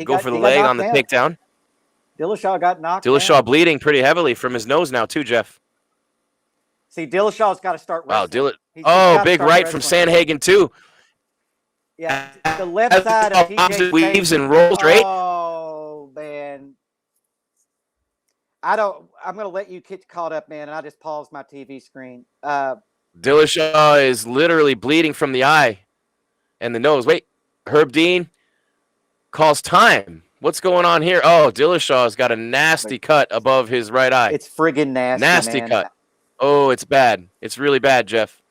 go for the leg on the takedown. Dillashaw got knocked down. Dillashaw bleeding pretty heavily from his nose now, too, Jeff. See, Dillashaw's got to start wrestling. Wow, big right from Sandhagen, too. Yeah, the left side of TJ's weaves and rolls straight. Oh, man. I'm going to let you get caught up, man, and I just paused my TV screen. Dillashaw is literally bleeding from the eye and the nose. Wait, Herb Dean calls time. What's going on here? Oh, Dillashaw's got a nasty cut above his right eye. It's friggin' nasty, Nasty man. cut. Oh, it's bad. It's really bad, Jeff.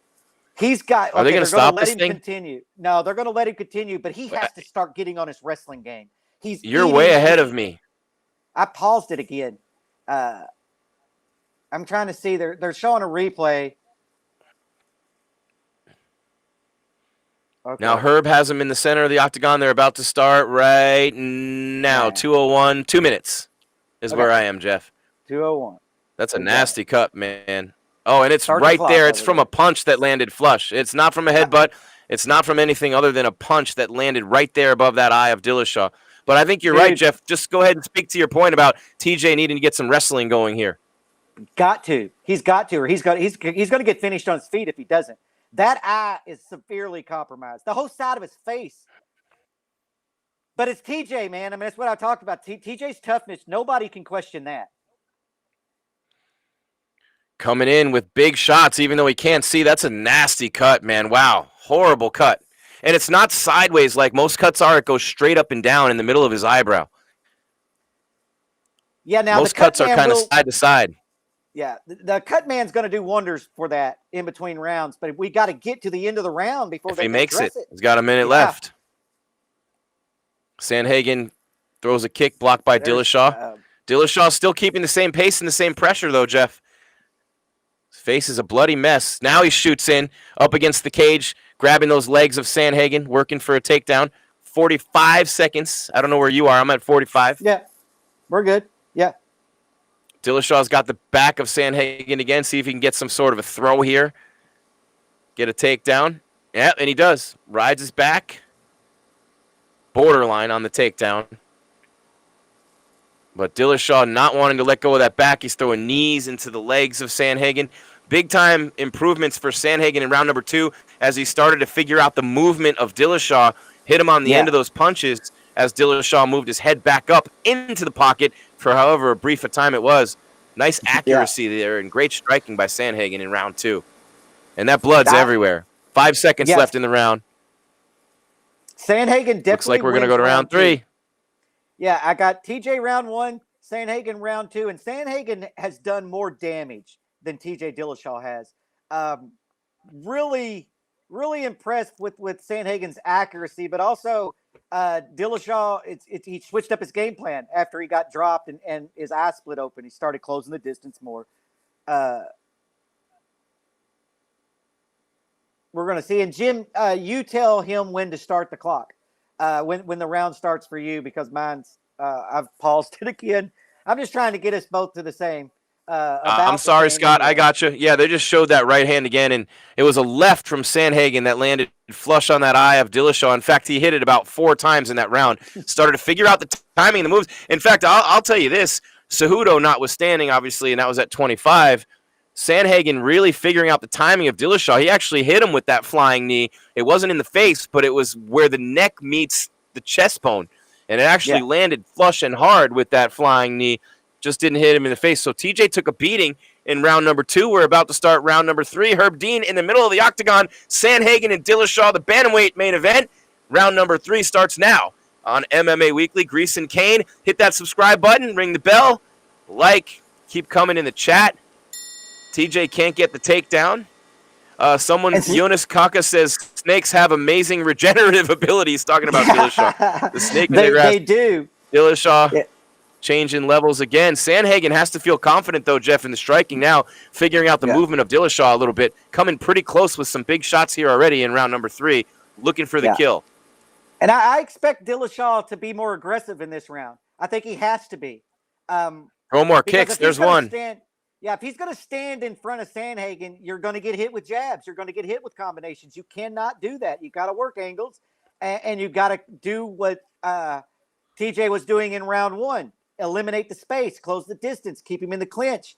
He's got. Are they going to stop this thing? Continue. No, they're going to let him continue, but he has to start getting on his wrestling game. You're way ahead of me. I paused it again. I'm trying to see. They're showing a replay. Okay. Now Herb has him in the center of the octagon. They're about to start right now. 2:01, 2 minutes is where I am, Jeff. 2:01. That's a nasty cut, man. Oh, and it's right there. It's from a punch that landed flush. It's not from a headbutt. It's not from anything other than a punch that landed right there above that eye of Dillashaw. But I think you're right, Jeff. Just go ahead and speak to your point about TJ needing to get some wrestling going here. Got to. He's got to, or he's going to get finished on his feet if he doesn't. That eye is severely compromised. The whole side of his face. But it's TJ, man. I mean, that's what I talked about. TJ's toughness. Nobody can question that. Coming in with big shots, even though he can't see. That's a nasty cut, man. Wow. Horrible cut. And it's not sideways like most cuts are. It goes straight up and down in the middle of his eyebrow. Yeah, now most cuts are kind of side to side. Yeah, the cut man's going to do wonders for that in between rounds, but we got to get to the end of the round before he makes it. He's got a minute left. Sandhagen throws a kick blocked by Dillashaw. Dillashaw still keeping the same pace and the same pressure, though, Jeff. His face is a bloody mess. Now he shoots in up against the cage, grabbing those legs of Sandhagen, working for a takedown. 45 seconds. I don't know where you are. I'm at 45. Yeah, we're good. Yeah. Dillashaw's got the back of Sandhagen again. See if he can get some sort of a throw here. Get a takedown. Yeah, and he does. Rides his back. Borderline on the takedown. But Dillashaw not wanting to let go of that back. He's throwing knees into the legs of Sandhagen. Big-time improvements for Sandhagen in round number 2 as he started to figure out the movement of Dillashaw. Hit him on the end of those punches as Dillashaw moved his head back up into the pocket for however brief a time it was. Nice accuracy there and great striking by Sandhagen in round 2. And that blood's everywhere. 5 seconds left in the round. Sandhagen definitely looks like we're going to go to round 3. Yeah, I got TJ round 1, Sandhagen round 2, and Sandhagen has done more damage than TJ Dillashaw has. Really impressed with Sandhagen's accuracy, but also Dillashaw, he switched up his game plan after he got dropped and his eye split open. He started closing the distance more. We're going to see. And Jim, you tell him when to start the clock. when the round starts for you, because mine's I've paused it again. I'm just trying to get us both to the same. I'm sorry, Scott. I got you. Yeah, they just showed that right hand again, and it was a left from Sandhagen that landed flush on that eye of Dillashaw. In fact, he hit it about 4 times in that round. Started to figure out the timing, the moves. In fact, I'll tell you this: Cejudo notwithstanding, obviously, and that was at 25. Sandhagen really figuring out the timing of Dillashaw. He actually hit him with that flying knee. It wasn't in the face, but it was where the neck meets the chest bone, and it actually landed flush and hard with that flying knee. Just didn't hit him in the face. So TJ took a beating in round number 2. We're about to start round number 3. Herb Dean in the middle of the octagon. Sandhagen and Dillashaw, the bantamweight main event. Round number 3 starts now on MMA Weekly. Grease and Cain. Hit that subscribe button. Ring the bell. Like. Keep coming in the chat. TJ can't get the takedown. Jonas Kaka says snakes have amazing regenerative abilities. Talking about Dillashaw. The snake they do. Dillashaw. Yeah. Changing levels again. Sandhagen has to feel confident, though, Jeff, in the striking now, figuring out the movement of Dillashaw a little bit, coming pretty close with some big shots here already in round number 3, looking for the kill. And I expect Dillashaw to be more aggressive in this round. I think he has to be. Throw more kicks. There's one. If he's going to stand in front of Sandhagen, you're going to get hit with jabs. You're going to get hit with combinations. You cannot do that. You got to work angles, and you got to do what TJ was doing in round 1. Eliminate the space, close the distance, keep him in the clinch,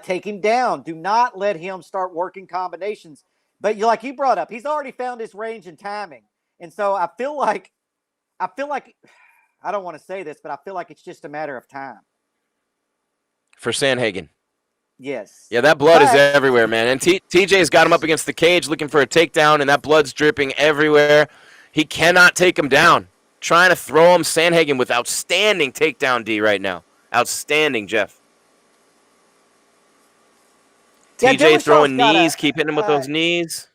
take him down. Do not let him start working combinations. But like you brought up, he's already found his range and timing. And so I feel like I don't want to say this, but I feel like it's just a matter of time. For Sandhagen. Yes. Yeah, that blood is everywhere, man. And TJ's got him up against the cage looking for a takedown, and that blood's dripping everywhere. He cannot take him down. Trying to throw him. Sandhagen with outstanding takedown D right now. Outstanding, Jeff. TJ throwing knees, keep hitting him with those knees.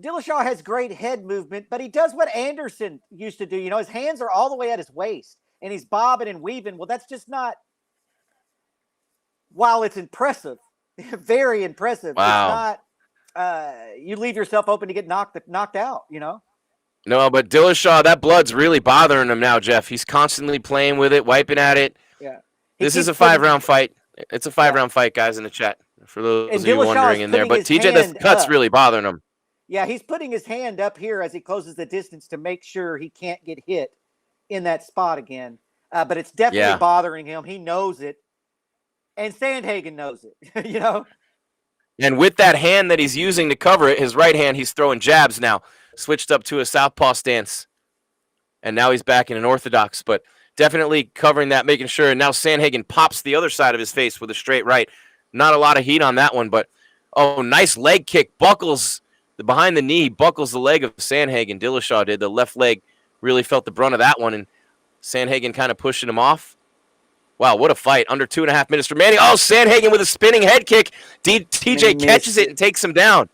Dillashaw has great head movement, but he does what Anderson used to do. You know, his hands are all the way at his waist, and he's bobbing and weaving. Well, that's just not, while it's impressive, very impressive, wow. It's not, you leave yourself open to get knocked out, you know? No, but Dillashaw, that blood's really bothering him now, Jeff. He's constantly playing with it, wiping at it. Yeah. This is a 5-round fight. It's a 5-round fight, guys, in the chat, for those of you wondering in there. But TJ, the cut's really bothering him. Yeah, he's putting his hand up here as he closes the distance to make sure he can't get hit in that spot again. But it's definitely bothering him. He knows it. And Sandhagen knows it, you know? And with that hand that he's using to cover it, his right hand, he's throwing jabs now. Switched up to a southpaw stance. And now he's back in an orthodox, but definitely covering that, making sure. And now Sandhagen pops the other side of his face with a straight right. Not a lot of heat on that one, but, nice leg kick. Buckles behind the knee, buckles the leg of Sandhagen. Dillashaw did. The left leg really felt the brunt of that one, and Sandhagen kind of pushing him off. Wow, what a fight. Under 2.5 minutes remaining. Oh, Sandhagen with a spinning head kick. TJ catches it and takes him down.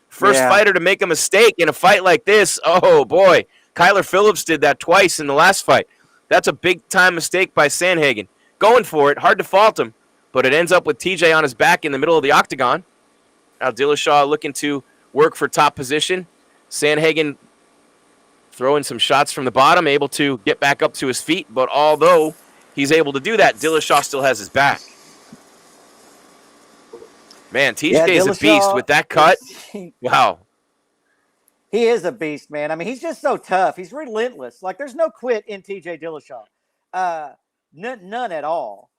First fighter to make a mistake in a fight like this. Oh, boy. Kyler Phillips did that twice in the last fight. That's a big-time mistake by Sandhagen. Going for it. Hard to fault him. But it ends up with TJ on his back in the middle of the octagon. Now Dillashaw looking to work for top position. Sandhagen throwing some shots from the bottom, able to get back up to his feet. But although he's able to do that, Dillashaw still has his back. Man, TJ is a beast with that cut. Wow. He is a beast, man. I mean, he's just so tough. He's relentless. Like, there's no quit in TJ Dillashaw. None at all.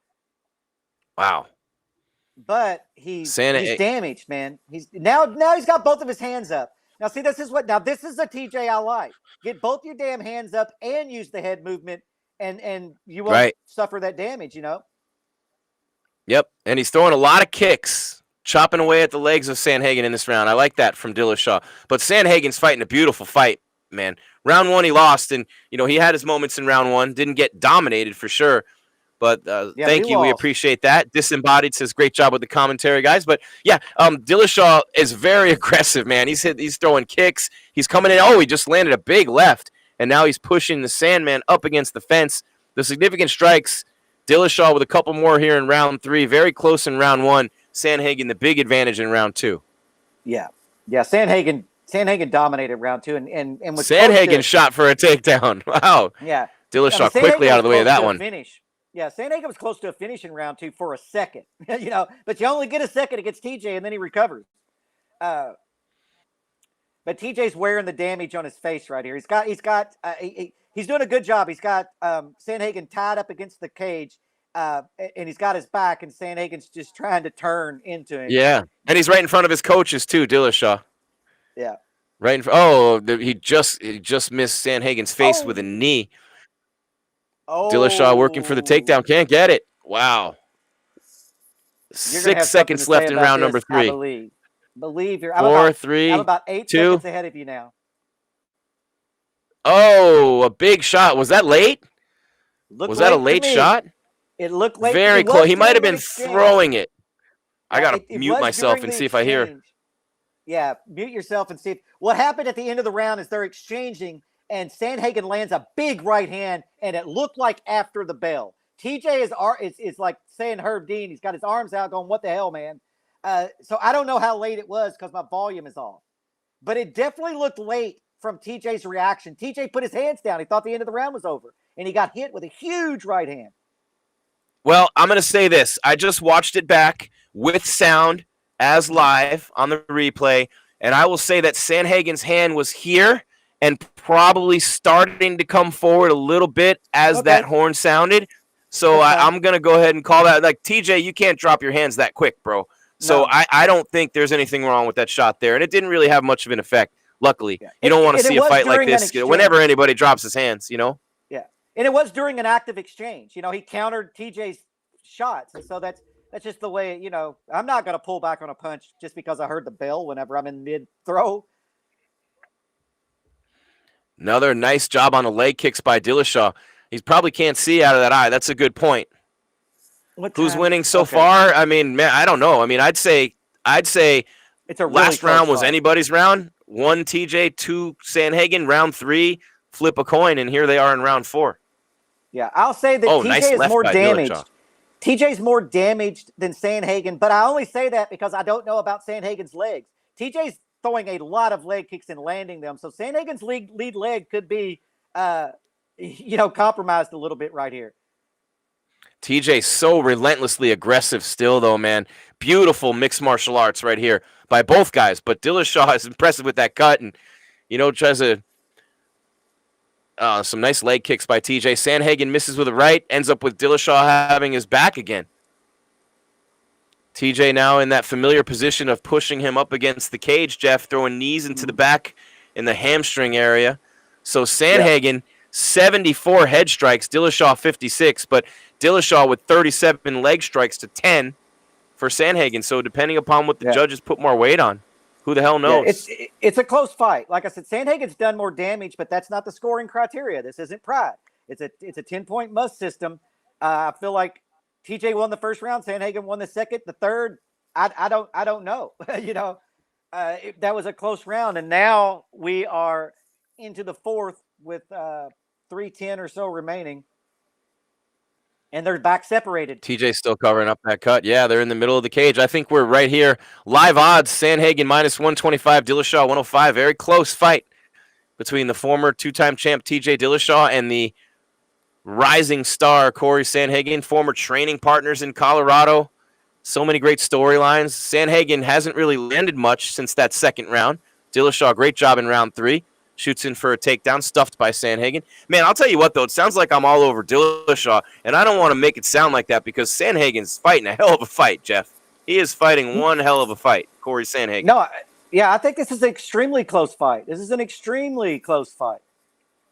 Wow. But he's damaged, man. Now he's got both of his hands up. Now, see, this is a TJ I like. Get both your damn hands up and use the head movement, and you won't suffer that damage, you know? Yep, and he's throwing a lot of kicks. Chopping away at the legs of Sandhagen in this round. I like that from Dillashaw. But Sandhagen's fighting a beautiful fight, man. Round 1 he lost, and he had his moments in round 1. Didn't get dominated for sure. But thank you. We appreciate that. Disembodied says great job with the commentary, guys. But yeah, Dillashaw is very aggressive, man. He's throwing kicks. He's coming in. Oh, he just landed a big left, and now he's pushing the Sandman up against the fence. The significant strikes. Dillashaw with a couple more here in round 3. Very close in round 1. Sandhagen the big advantage in round 2. Yeah. Sandhagen Sandhagen dominated round 2 and was Sandhagen shot for a takedown. Wow. Yeah. Dillashaw quickly out of the way of that one. Finish. Yeah, Sandhagen was close to a finish in round 2 for a second. But you only get a second against TJ, and then he recovers. But TJ's wearing the damage on his face right here. He's doing a good job. He's got Sandhagen tied up against the cage, and he's got his back, and Sandhagen's just trying to turn into him. Yeah, and he's right in front of his coaches too, Dillashaw. Yeah. Right in front. Oh, he just missed Sandhagen's face with a knee. Dillashaw working for the takedown. Can't get it. Wow. 6 seconds left in round number 3. I believe you're. 4, 3, I'm about 8 2. seconds ahead of you now. Oh, a big shot. Was that late? Was that a late shot? It looked late. Very close. He might have been throwing it. I got to mute myself and see if I hear. Yeah, mute yourself and see. What happened at the end of the round is they're exchanging, and Sandhagen lands a big right hand, and it looked like after the bell. TJ is like saying Herb Dean. He's got his arms out going, what the hell, man? So I don't know how late it was because my volume is off. But it definitely looked late from TJ's reaction. TJ put his hands down. He thought the end of the round was over, and he got hit with a huge right hand. Well, I'm going to say this. I just watched it back with sound as live on the replay, and I will say that Sandhagen's hand was here and probably starting to come forward a little bit as that horn sounded. So I'm going to go ahead and call that. Like, TJ, you can't drop your hands that quick, bro. So no. I don't think there's anything wrong with that shot there, and it didn't really have much of an effect, luckily. Yeah. You don't want to see a fight like this whenever anybody drops his hands, Yeah, and it was during an active exchange. He countered TJ's shots, and so that's just the way, I'm not going to pull back on a punch just because I heard the bell whenever I'm in mid-throw. Another nice job on the leg kicks by Dillashaw. He probably can't see out of that eye. That's a good point. Who's winning so far? I mean, man, I don't know. I mean, I'd say it's a really last round was anybody's round. 1 TJ, 2 Sandhagen. Round 3, flip a coin, and here they are in round 4. Yeah, I'll say that TJ is more damaged. TJ's more damaged than Sandhagen, but I only say that because I don't know about Sandhagen's legs. TJ's throwing a lot of leg kicks and landing them, so Sandhagen's lead leg could be, compromised a little bit right here. TJ's so relentlessly aggressive still, though, man. Beautiful mixed martial arts right here by both guys, but Dillashaw is impressive with that cut and, tries to some nice leg kicks by TJ. Sandhagen misses with a right, ends up with Dillashaw having his back again. TJ now in that familiar position of pushing him up against the cage, Jeff, throwing knees into the back in the hamstring area. So Sandhagen, 74 head strikes, Dillashaw 56, but Dillashaw with 37 leg strikes to 10 for Sandhagen. So depending upon what the judges put more weight on, who the hell knows? Yeah, it's a close fight. Like I said, Sandhagen's done more damage, but that's not the scoring criteria. This isn't pride. It's a 10-point must system. I feel like TJ won the first round. Sandhagen won the second. The third, I don't know. That was a close round, and now we are into the fourth with 3:10 or so remaining. And they're back separated. TJ's still covering up that cut. Yeah, they're in the middle of the cage. I think we're right here. Live odds, Sandhagen -125, Dillashaw 105. Very close fight between the former two-time champ TJ Dillashaw and the rising star Corey Sandhagen, former training partners in Colorado. So many great storylines. Sandhagen hasn't really landed much since that second round. Dillashaw, great job in round 3. Shoots in for a takedown, stuffed by Sandhagen. Man, I'll tell you what, though. It sounds like I'm all over Dillashaw, and I don't want to make it sound like that because Sandhagen's fighting a hell of a fight, Jeff. He is fighting one hell of a fight, Corey Sandhagen. No, I think this is an extremely close fight. This is an extremely close fight.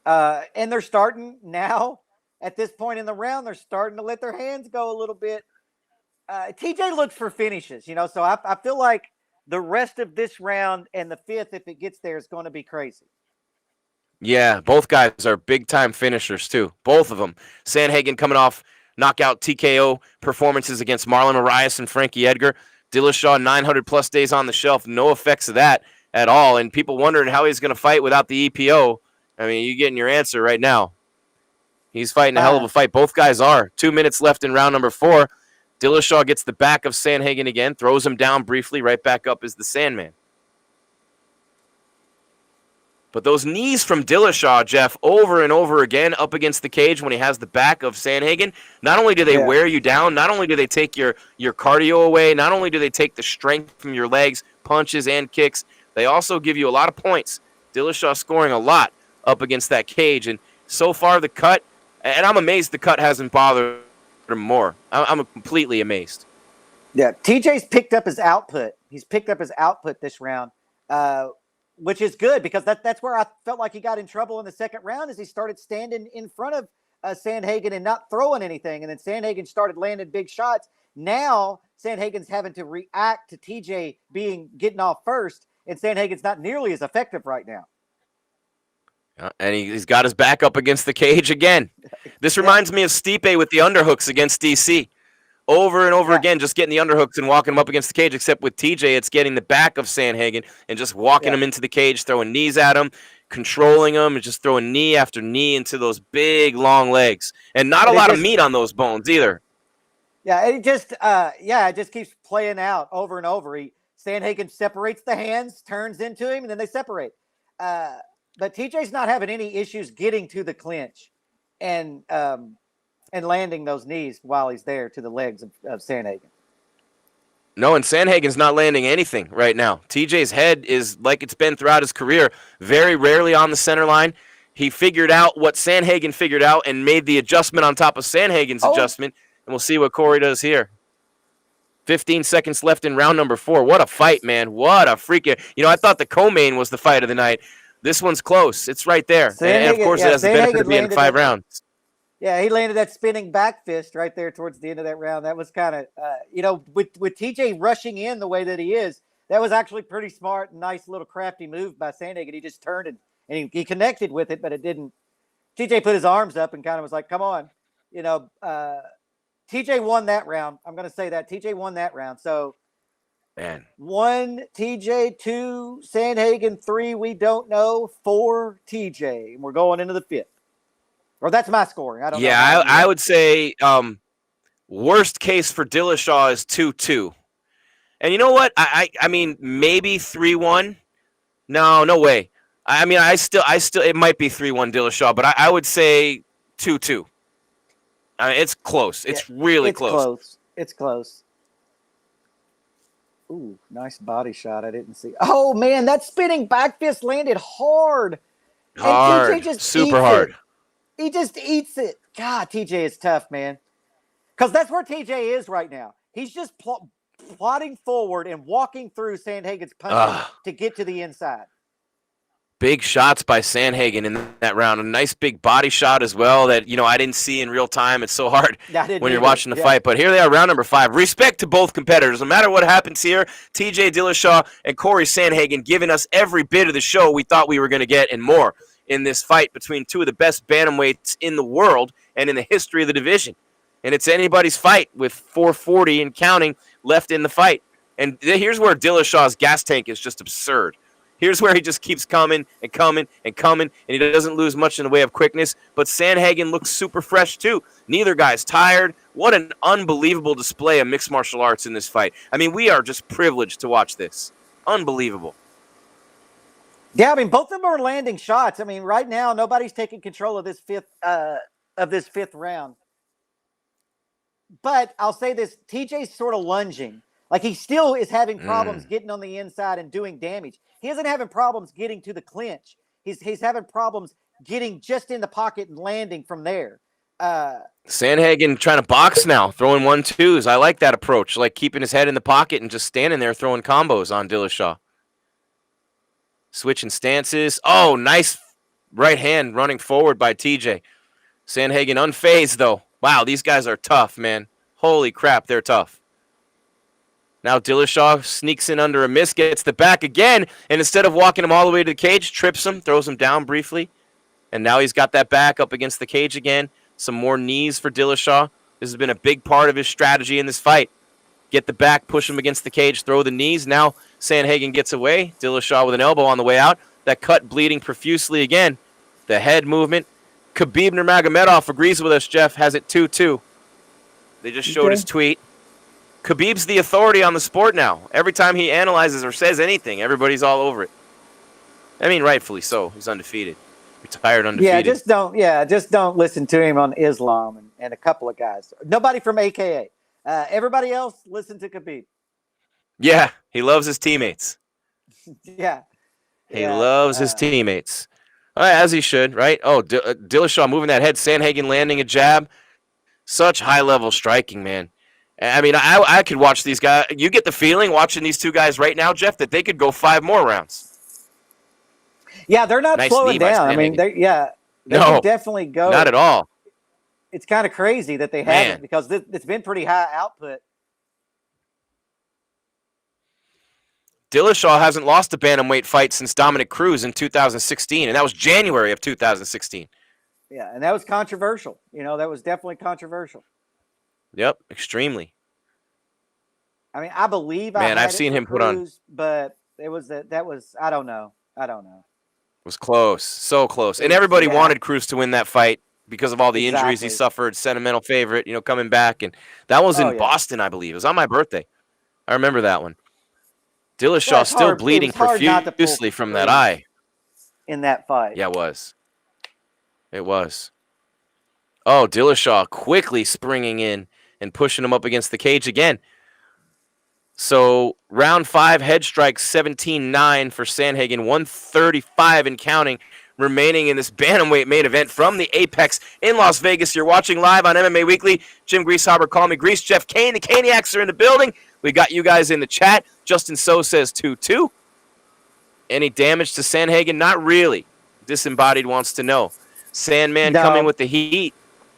And they're starting now, at this point in the round, they're starting to let their hands go a little bit. TJ looks for finishes, so I feel like the rest of this round and the fifth, if it gets there, is going to be crazy. Yeah, both guys are big-time finishers, too. Both of them. Sandhagen coming off knockout TKO performances against Marlon Moraes and Frankie Edgar. Dillashaw, 900-plus days on the shelf. No effects of that at all. And people wondering how he's going to fight without the EPO. I mean, you're getting your answer right now. He's fighting a hell of a fight. Both guys are. 2 minutes left in round number 4. Dillashaw gets the back of Sandhagen again, throws him down briefly. Right back up is the Sandman. But those knees from Dillashaw, Jeff, over and over again up against the cage when he has the back of Sandhagen, not only do they wear you down, not only do they take your cardio away, not only do they take the strength from your legs, punches and kicks, they also give you a lot of points. Dillashaw scoring a lot up against that cage. And so far the cut, and I'm amazed the cut hasn't bothered him more. I'm completely amazed. Yeah, TJ's picked up his output. He's picked up his output this round. Which is good because that's where I felt like he got in trouble in the second round, as he started standing in front of Sandhagen and not throwing anything. And then Sandhagen started landing big shots. Now Sandhagen's having to react to TJ getting off first, and Sandhagen's not nearly as effective right now. And he's got his back up against the cage again. This reminds me of Stipe with the underhooks against DC. Over and over again, just getting the underhooks and walking him up against the cage, except with TJ, it's getting the back of Sandhagen and just walking him into the cage, throwing knees at him, controlling him, and just throwing knee after knee into those big, long legs. And not a lot of meat on those bones either. Yeah, it just keeps playing out over and over. Sandhagen separates the hands, turns into him, and then they separate. But TJ's not having any issues getting to the clinch and landing those knees while he's there to the legs of Sandhagen. No, and Sandhagen's not landing anything right now. TJ's head is like it's been throughout his career, very rarely on the center line. He figured out what Sandhagen figured out and made the adjustment on top of Sandhagen's adjustment, and we'll see what Corey does here. 15 seconds left in round number 4. What a fight, man. What a freaking... I thought the co-main was the fight of the night. This one's close. It's right there. And, of course, it has the benefit of being 5 rounds. Yeah, he landed that spinning back fist right there towards the end of that round. That was kind of, with TJ rushing in the way that he is, that was actually pretty smart and nice little crafty move by Sandhagen. He just turned and he connected with it, but it didn't. TJ put his arms up and kind of was like, come on. TJ won that round. I'm going to say that. TJ won that round. So, 1 TJ, 2 Sandhagen, 3 we don't know, 4 TJ. And we're going into the 5th. Or that's my scoring. I don't know. Yeah, I would say worst case for Dillashaw is 2-2. And you know what? I mean, maybe 3-1. No way. I still it might be 3-1 Dillashaw, but I would say 2-2. It's close. It's really close. It's close. Ooh, nice body shot. I didn't see. Oh man, that spinning back fist landed hard. Hard. And TJ just super hard. He just eats it. God, TJ is tough, man. Because that's where TJ is right now. He's just plodding forward and walking through Sandhagen's punches to get to the inside. Big shots by Sandhagen in that round. A nice big body shot as well that, I didn't see in real time. It's so hard when you're watching the fight. But here they are, round number 5. Respect to both competitors. No matter what happens here, TJ Dillashaw and Corey Sandhagen giving us every bit of the show we thought we were going to get and more in this fight between two of the best bantamweights in the world and in the history of the division. And it's anybody's fight with 440 and counting left in the fight. And here's where Dillashaw's gas tank is just absurd. Here's where he just keeps coming and coming and coming, and he doesn't lose much in the way of quickness. But Sandhagen looks super fresh, too. Neither guy's tired. What an unbelievable display of mixed martial arts in this fight. We are just privileged to watch this. Unbelievable. Yeah, both of them are landing shots. Right now, nobody's taking control of this fifth round. But I'll say this, TJ's sort of lunging. Like, he still is having problems getting on the inside and doing damage. He isn't having problems getting to the clinch. He's having problems getting just in the pocket and landing from there. Sandhagen trying to box now, throwing 1-2s. I like that approach, like keeping his head in the pocket and just standing there throwing combos on Dillashaw. Switching stances. Oh, nice right hand running forward by TJ. Sandhagen unfazed, though. Wow, these guys are tough, man. Holy crap, they're tough. Now Dillashaw sneaks in under a miss, gets the back again, and instead of walking him all the way to the cage, trips him, throws him down briefly. And now he's got that back up against the cage again. Some more knees for Dillashaw. This has been a big part of his strategy in this fight. Get the back, push him against the cage, throw the knees. Now Sandhagen gets away. Dillashaw with an elbow on the way out. That cut bleeding profusely again. The head movement. Khabib Nurmagomedov agrees with us, Jeff. Has it 2-2. They just showed his tweet. Khabib's the authority on the sport now. Every time he analyzes or says anything, everybody's all over it. I mean, rightfully so. He's undefeated. Retired Yeah, undefeated. just don't listen to him on Islam and a couple of guys. Nobody from AKA. Everybody else listen to Khabib. Yeah, he loves his teammates. Yeah. He loves his teammates. All right, as he should, right? Oh, Dillashaw moving that head. Sandhagen landing a jab. Such high-level striking, man. I mean, I could watch these guys. You get the feeling watching these two guys right now, Jeff, that they could go 5 more rounds. Yeah, they're not slowing down. I mean, they can definitely go. Not at all. It's kind of crazy that they haven't because it's been pretty high output. Dillashaw hasn't lost a bantamweight fight since Dominic Cruz in 2016, and that was January of 2016. Yeah, and that was controversial. That was definitely controversial. Yep, extremely. I mean, I believe I've seen him put on, but it was that was I don't know. It was close, so close, and everybody wanted Cruz to win that fight because of all the injuries he suffered. Sentimental favorite, coming back, and that was in Boston, I believe. It was on my birthday. I remember that one. Dillashaw still bleeding profusely from that eye in that fight. Yeah, it was. It was. Oh, Dillashaw quickly springing in and pushing him up against the cage again. So round 5, head strike 17-9 for Sandhagen, 135 and counting remaining in this bantamweight main event from the Apex in Las Vegas. You're watching live on MMA Weekly. Jim Grieshaber, call me Grease. Jeff Cain, the Caniacs are in the building. We got you guys in the chat. Justin So says 2-2. Any damage to Sandhagen? Not really. Disembodied wants to know. Sandman coming with the heat.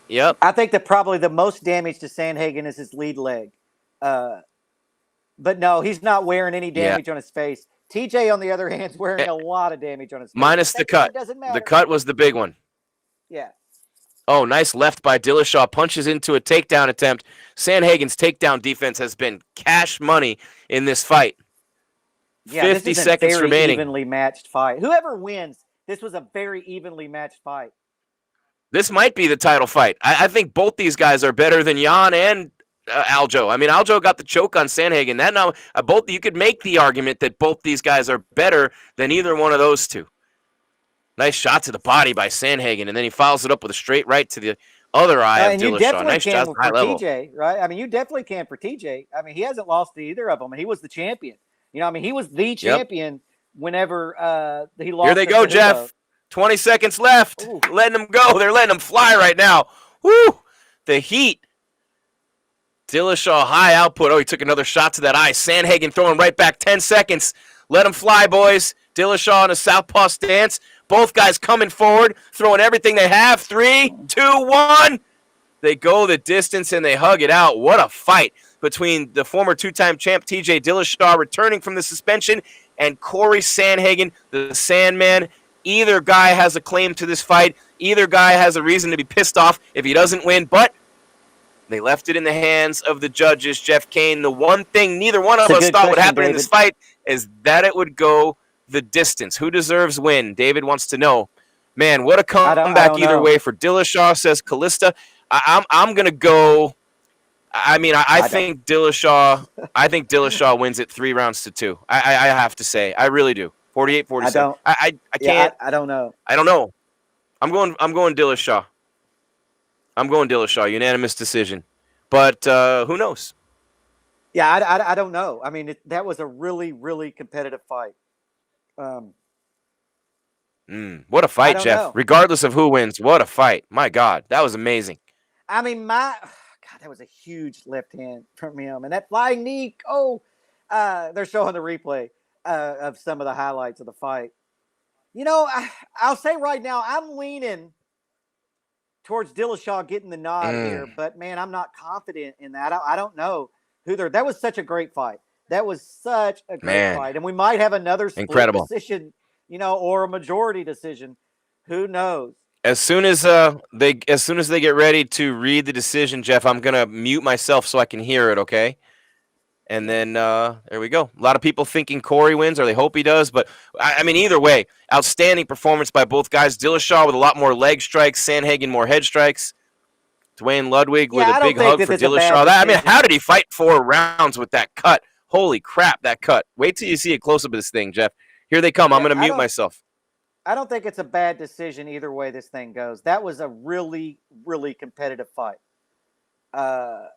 Yep. I think that probably the most damage to Sandhagen is his lead leg. But no, he's not wearing any damage on his face. TJ, on the other hand, is wearing a lot of damage on his face. Minus the cut. The cut was the big one. Yeah. Oh, nice left by Dillashaw. Punches into a takedown attempt. Sandhagen's takedown defense has been cash money in this fight. Yeah, 50 seconds remaining. Evenly matched fight. Whoever wins, this was a very evenly matched fight. This might be the title fight. I think both these guys are better than Jan and Aljo. I mean, Aljo got the choke on Sandhagen. That now, you could make the argument that both these guys are better than either one of those two. Nice shot to the body by Sandhagen, and then he follows it up with a straight right to the other eye of Dillashaw. Nice shot, high level. TJ, right? I mean, you definitely can for TJ. I mean, he hasn't lost to either of them, and he was the champion. He was the champion whenever he lost. Here they go, Jeff. 20 seconds left. Ooh. Letting them go. They're letting them fly right now. Woo! The heat. Dillashaw, high output. Oh, he took another shot to that eye. Sandhagen throwing right back. 10 seconds. Let them fly, boys. Dillashaw in a southpaw stance. Both guys coming forward, throwing everything they have. 3, 2, 1. They go the distance and they hug it out. What a fight between the former 2-time champ TJ Dillashaw returning from the suspension and Corey Sandhagen, the Sandman. Either guy has a claim to this fight. Either guy has a reason to be pissed off if he doesn't win. But they left it in the hands of the judges, Jeff Cain. The one thing neither one of us thought would happen in this fight is that it would go the distance. Who deserves win? David wants to know. Man, what a comeback either way for Dillashaw, says Callista. I'm going to go. I mean, I think Dillashaw wins it 3 rounds to 2. I have to say. I really do. 48-47. I can't. Yeah, I don't know. I don't know. I'm going Dillashaw. I'm going Dillashaw. Unanimous decision. But who knows? Yeah, I don't know. I mean, that was a really, really competitive fight. What a fight, Jeff. Regardless of who wins, what a fight. My God, that was amazing. I mean, God, that was a huge left hand from him. And that flying knee, they're showing the replay of some of the highlights of the fight. I'll say right now, I'm leaning towards Dillashaw getting the nod here, but man, I'm not confident in that. I don't know who that was such a great fight. That was such a great fight. And we might have another split decision, or a majority decision. Who knows? As soon as they get ready to read the decision, Jeff, I'm gonna mute myself so I can hear it, okay? And then there we go. A lot of people thinking Corey wins, or they hope he does. But, I mean, either way, outstanding performance by both guys. Dillashaw with a lot more leg strikes. Sandhagen more head strikes. Dwayne Ludwig with a big hug for Dillashaw. How did he fight 4 rounds with that cut? Holy crap, that cut. Wait till you see a close-up of this thing, Jeff. Here they come. I'm going to mute myself. I don't think it's a bad decision either way this thing goes. That was a really, really competitive fight. But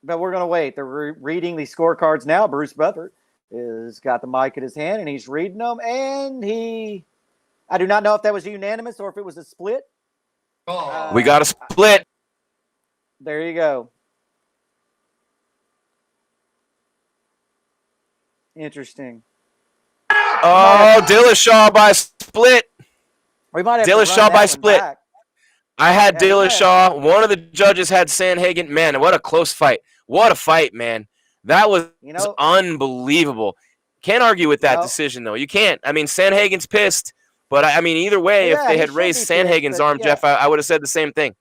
we're going to wait. They're reading the scorecards now. Bruce Buffer has got the mic in his hand, and he's reading them. And I do not know if that was unanimous or if it was a split. We got a split. There you go. Interesting. Oh, Dillashaw by split. We might have Dillashaw by split. Back. I had Dillashaw. One of the judges had Sandhagen. Man, what a close fight. What a fight, man. That was unbelievable. Can't argue with that decision, though. You can't. I mean, Sandhagen's pissed. But, I mean, either way, if they had raised Sandhagen's arm, Jeff, I would have said the same thing.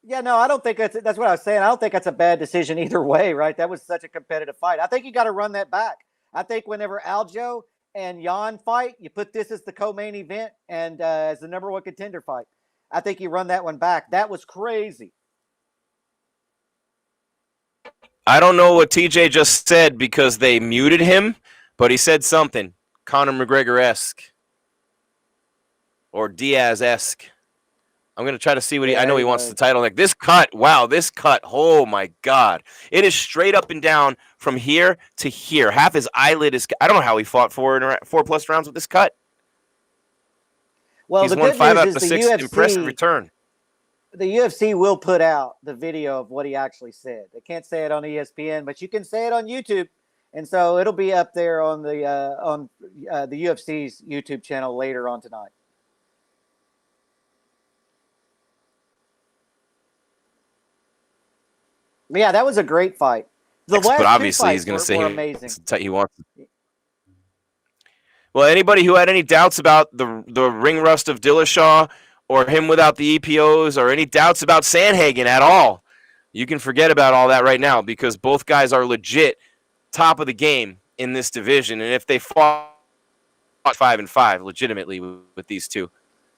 Yeah, no, I don't think that's what I was saying. I don't think that's a bad decision either way, right? That was such a competitive fight. I think you got to run that back. I think whenever Aljo and Jan fight, you put this as the co-main event and as the number one contender fight. I think you run that one back. That was crazy. I don't know what TJ just said because they muted him, but he said something Conor McGregor-esque or Diaz-esque. I'm going to try to see what I know he wants the title. Like this cut, wow, this cut, oh my God. It is straight up and down from here to here. Half his eyelid is, I don't know how he fought 4+ rounds with this cut. Well, he's won 5 out of 6. Impressive return. The UFC will put out the video of what he actually said. They can't say it on ESPN, but you can say it on YouTube. And so it'll be up there on the UFC's YouTube channel later on tonight. Yeah, that was a great fight. But obviously he's going to say amazing. He wants. Well, anybody who had any doubts about the ring rust of Dillashaw or him without the EPOs or any doubts about Sandhagen at all, you can forget about all that right now because both guys are legit top of the game in this division. And if they fought 5-5 legitimately with these two.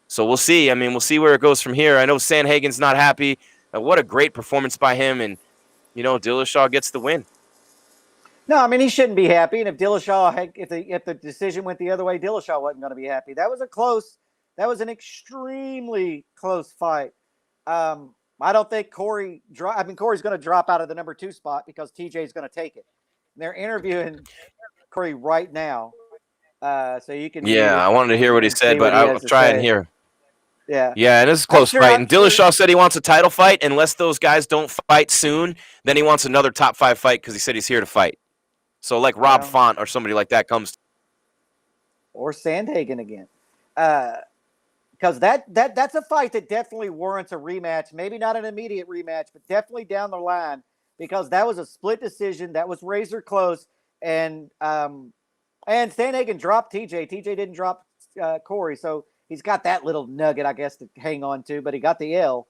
So we'll see. I mean, we'll see where it goes from here. I know Sandhagen's not happy. What a great performance by him. And, Dillashaw gets the win. No, I mean, he shouldn't be happy. And if Dillashaw, if the decision went the other way, Dillashaw wasn't going to be happy. That was an extremely close fight. I don't think Corey's going to drop out of the number 2 spot because TJ's going to take it. And they're interviewing Corey right now. So you can. Yeah, I wanted to hear what he said, but I'll try and hear. Yeah. Yeah, and this is a close fight. And Dillashaw said he wants a title fight. Unless those guys don't fight soon, then he wants another top 5 fight because he said he's here to fight. So like Rob Font or somebody like that comes. Or Sandhagen again. Because that's a fight that definitely warrants a rematch. Maybe not an immediate rematch, but definitely down the line. Because that was a split decision. That was razor close. And Sandhagen dropped TJ. TJ didn't drop Corey. So he's got that little nugget, I guess, to hang on to, but he got the L.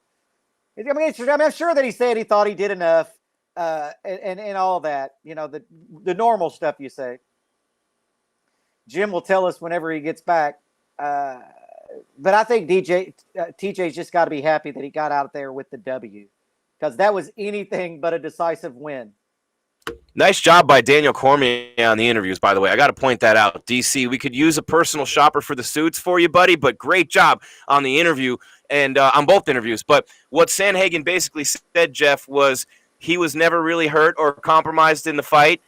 I mean, I'm sure that he said he thought he did enough and all that, the normal stuff you say. Jim will tell us whenever he gets back. But I think TJ's just got to be happy that he got out there with the W because that was anything but a decisive win. Nice job by Daniel Cormier on the interviews, by the way. I got to point that out. DC, we could use a personal shopper for the suits for you, buddy, but great job on the interview and on both interviews. But what Sandhagen basically said, Jeff, was he was never really hurt or compromised in the fight.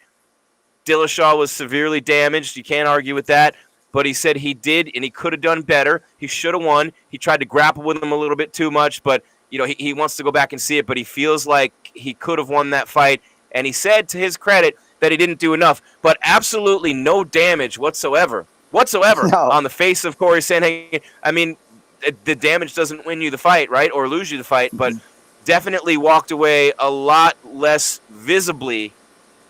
Dillashaw was severely damaged. You can't argue with that. But he said he did, and he could have done better. He should have won. He tried to grapple with him a little bit too much, but he wants to go back and see it. But he feels like he could have won that fight. And he said, to his credit, that he didn't do enough, but absolutely no damage whatsoever on the face of Corey Sandhagen. I mean, the damage doesn't win you the fight, right, or lose you the fight, but definitely walked away a lot less visibly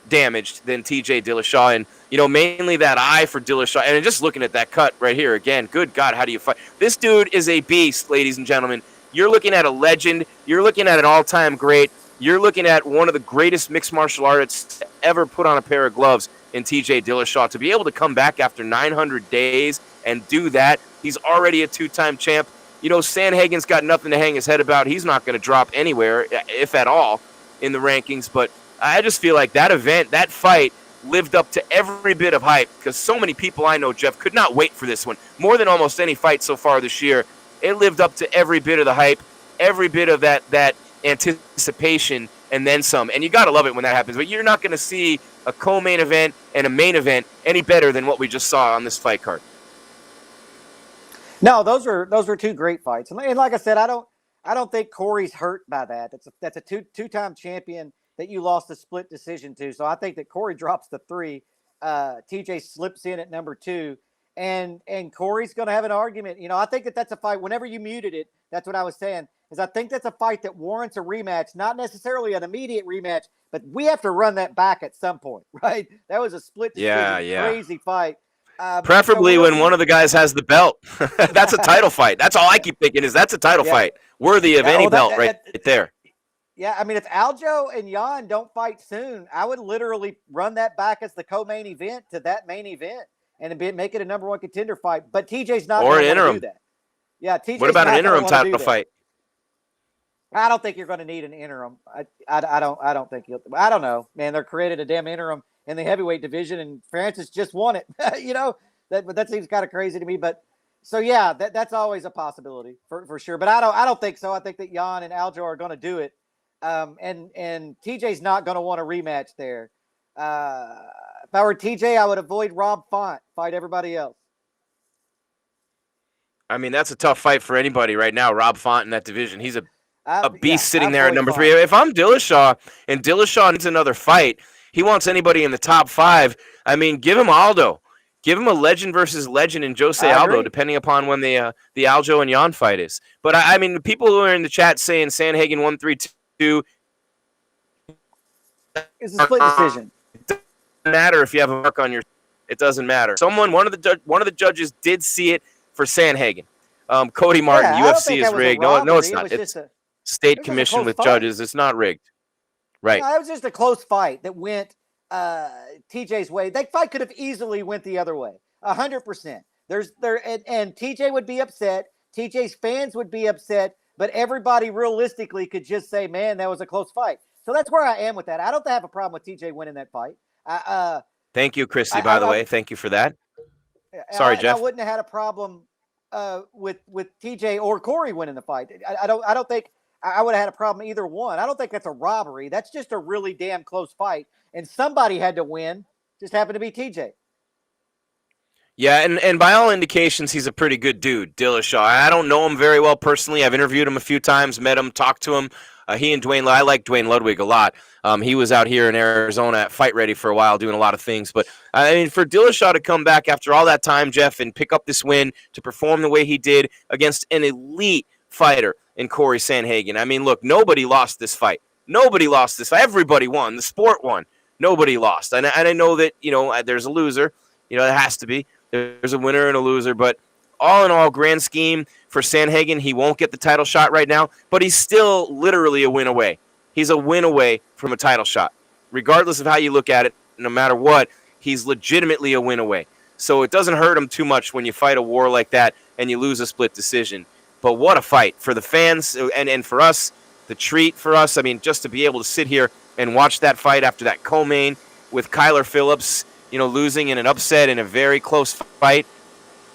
damaged than TJ Dillashaw. And, mainly that eye for Dillashaw. And just looking at that cut right here again, good God, how do you fight? This dude is a beast, ladies and gentlemen. You're looking at a legend. You're looking at an all-time great. You're looking at one of the greatest mixed martial artists to ever put on a pair of gloves in TJ Dillashaw. To be able to come back after 900 days and do that, he's already a 2-time champ. Sandhagen's got nothing to hang his head about. He's not going to drop anywhere, if at all, in the rankings. But I just feel like that event, that fight, lived up to every bit of hype, because so many people I know, Jeff, could not wait for this one. More than almost any fight so far this year. It lived up to every bit of the hype, every bit of that anticipation, and then some. And you got to love it when that happens. But you're not going to see a co-main event and a main event any better than what we just saw on this fight card. No, those were two great fights. And like I said, I don't think Corey's hurt by that. That's a two-time champion that you lost a split decision to. So I think that Corey drops the 3. TJ slips in at number 2. And Corey's going to have an argument. You know, I think that's a fight. Whenever you muted it, that's what I was saying, is I think that's a fight that warrants a rematch, not necessarily an immediate rematch, but we have to run that back at some point, right? That was a split decision, crazy fight. Preferably when one of the guys has the belt. That's a title fight. That's all I keep thinking is that's a title fight. Worthy of any belt right there. Yeah, I mean, if Aljo and Jan don't fight soon, I would literally run that back as the co-main event to that main event and make it a number 1 contender fight. But TJ's not going to do that. Yeah, TJ's what about an interim title fight? I don't think you're going to need an interim. I don't think you'll. I don't know, man. They're created a damn interim in the heavyweight division, and Francis just won it. You know, that seems kind of crazy to me. But so yeah, that's always a possibility for sure. But I don't think so. I think that Jan and Aljo are going to do it, and TJ's not going to want a rematch there. If I were TJ, I would avoid Rob Font, fight everybody else. I mean, that's a tough fight for anybody right now. Rob Font in that division, he's a beast sitting there at number 3. If I'm Dillashaw and Dillashaw needs another fight, he wants anybody in the top 5. I mean, give him Aldo. Give him a legend versus legend in Jose Aldo, depending upon when the Aljo and Jan fight is. But, I mean, the people who are in the chat saying Sandhagen 1-3-2. It's a split decision. It doesn't matter if you have a mark on your – it doesn't matter. One of the judges did see it for Sandhagen. Cody Martin, UFC is rigged. No, it's not. It's state commission with judges. It's not rigged. Right. No, it was just a close fight that went TJ's way. That fight could have easily went the other way. 100%. And TJ would be upset. TJ's fans would be upset, but everybody realistically could just say, man, that was a close fight. So that's where I am with that. I don't have a problem with TJ winning that fight. Thank you, Christy, by the way. Thank you for that. Sorry, Jeff. I wouldn't have had a problem with TJ or Corey winning the fight. I don't think I would have had a problem either one. I don't think that's a robbery. That's just a really damn close fight, and somebody had to win. Just happened to be TJ. Yeah, and by all indications, he's a pretty good dude, Dillashaw. I don't know him very well personally. I've interviewed him a few times, met him, talked to him. He and Dwayne, I like Dwayne Ludwig a lot. He was out here in Arizona at Fight Ready for a while doing a lot of things. But, I mean, for Dillashaw to come back after all that time, Jeff, and pick up this win, to perform the way he did against an elite fighter in Corey Sandhagen. I mean, look, nobody lost this fight. Nobody lost this fight. Everybody won. The sport won. Nobody lost. And I know that, there's a loser. There has to be. There's a winner and a loser. But all in all, grand scheme for Sandhagen, he won't get the title shot right now, but he's still literally a win away. He's a win away from a title shot. Regardless of how you look at it, no matter what, he's legitimately a win away. So it doesn't hurt him too much when you fight a war like that and you lose a split decision. But what a fight for the fans and for us, the treat for us. I mean, just to be able to sit here and watch that fight after that co-main with Kyler Phillips, losing in an upset in a very close fight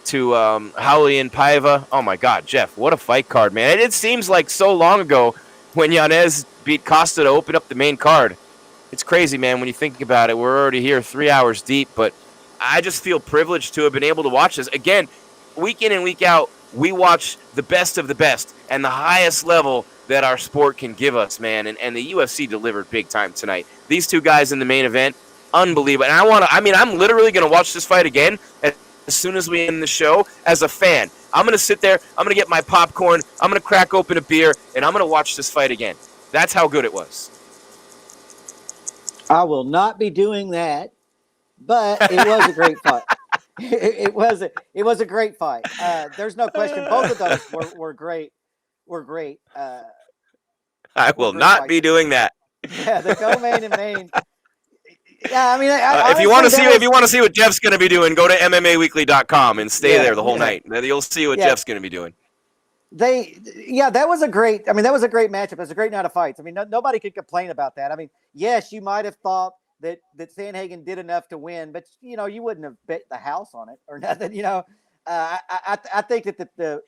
to Howley and Paiva. Oh, my God, Jeff, what a fight card, man. And it seems like so long ago when Yanez beat Costa to open up the main card. It's crazy, man, when you think about it. We're already here 3 hours deep, but I just feel privileged to have been able to watch this. Again, week in and week out, we watch the best of the best and the highest level that our sport can give us, man. And the UFC delivered big time tonight. These two guys in the main event, unbelievable. And I'm literally going to watch this fight again as soon as we end the show as a fan. I'm going to sit there, I'm going to get my popcorn, I'm going to crack open a beer, and I'm going to watch this fight again. That's how good it was. I will not be doing that, but it was a great fight. It was a great fight. There's no question. Both of those were great. I will not be doing that. Yeah, the co-main and main. Yeah, I mean, if you want to see what Jeff's going to be doing, go to MMAWeekly.com and stay there the whole night. You'll see what Jeff's going to be doing. That was a great matchup. It was a great night of fights. I mean, nobody could complain about that. I mean, yes, you might have thought that Sandhagen did enough to win, but you wouldn't have bet the house on it or nothing. I think that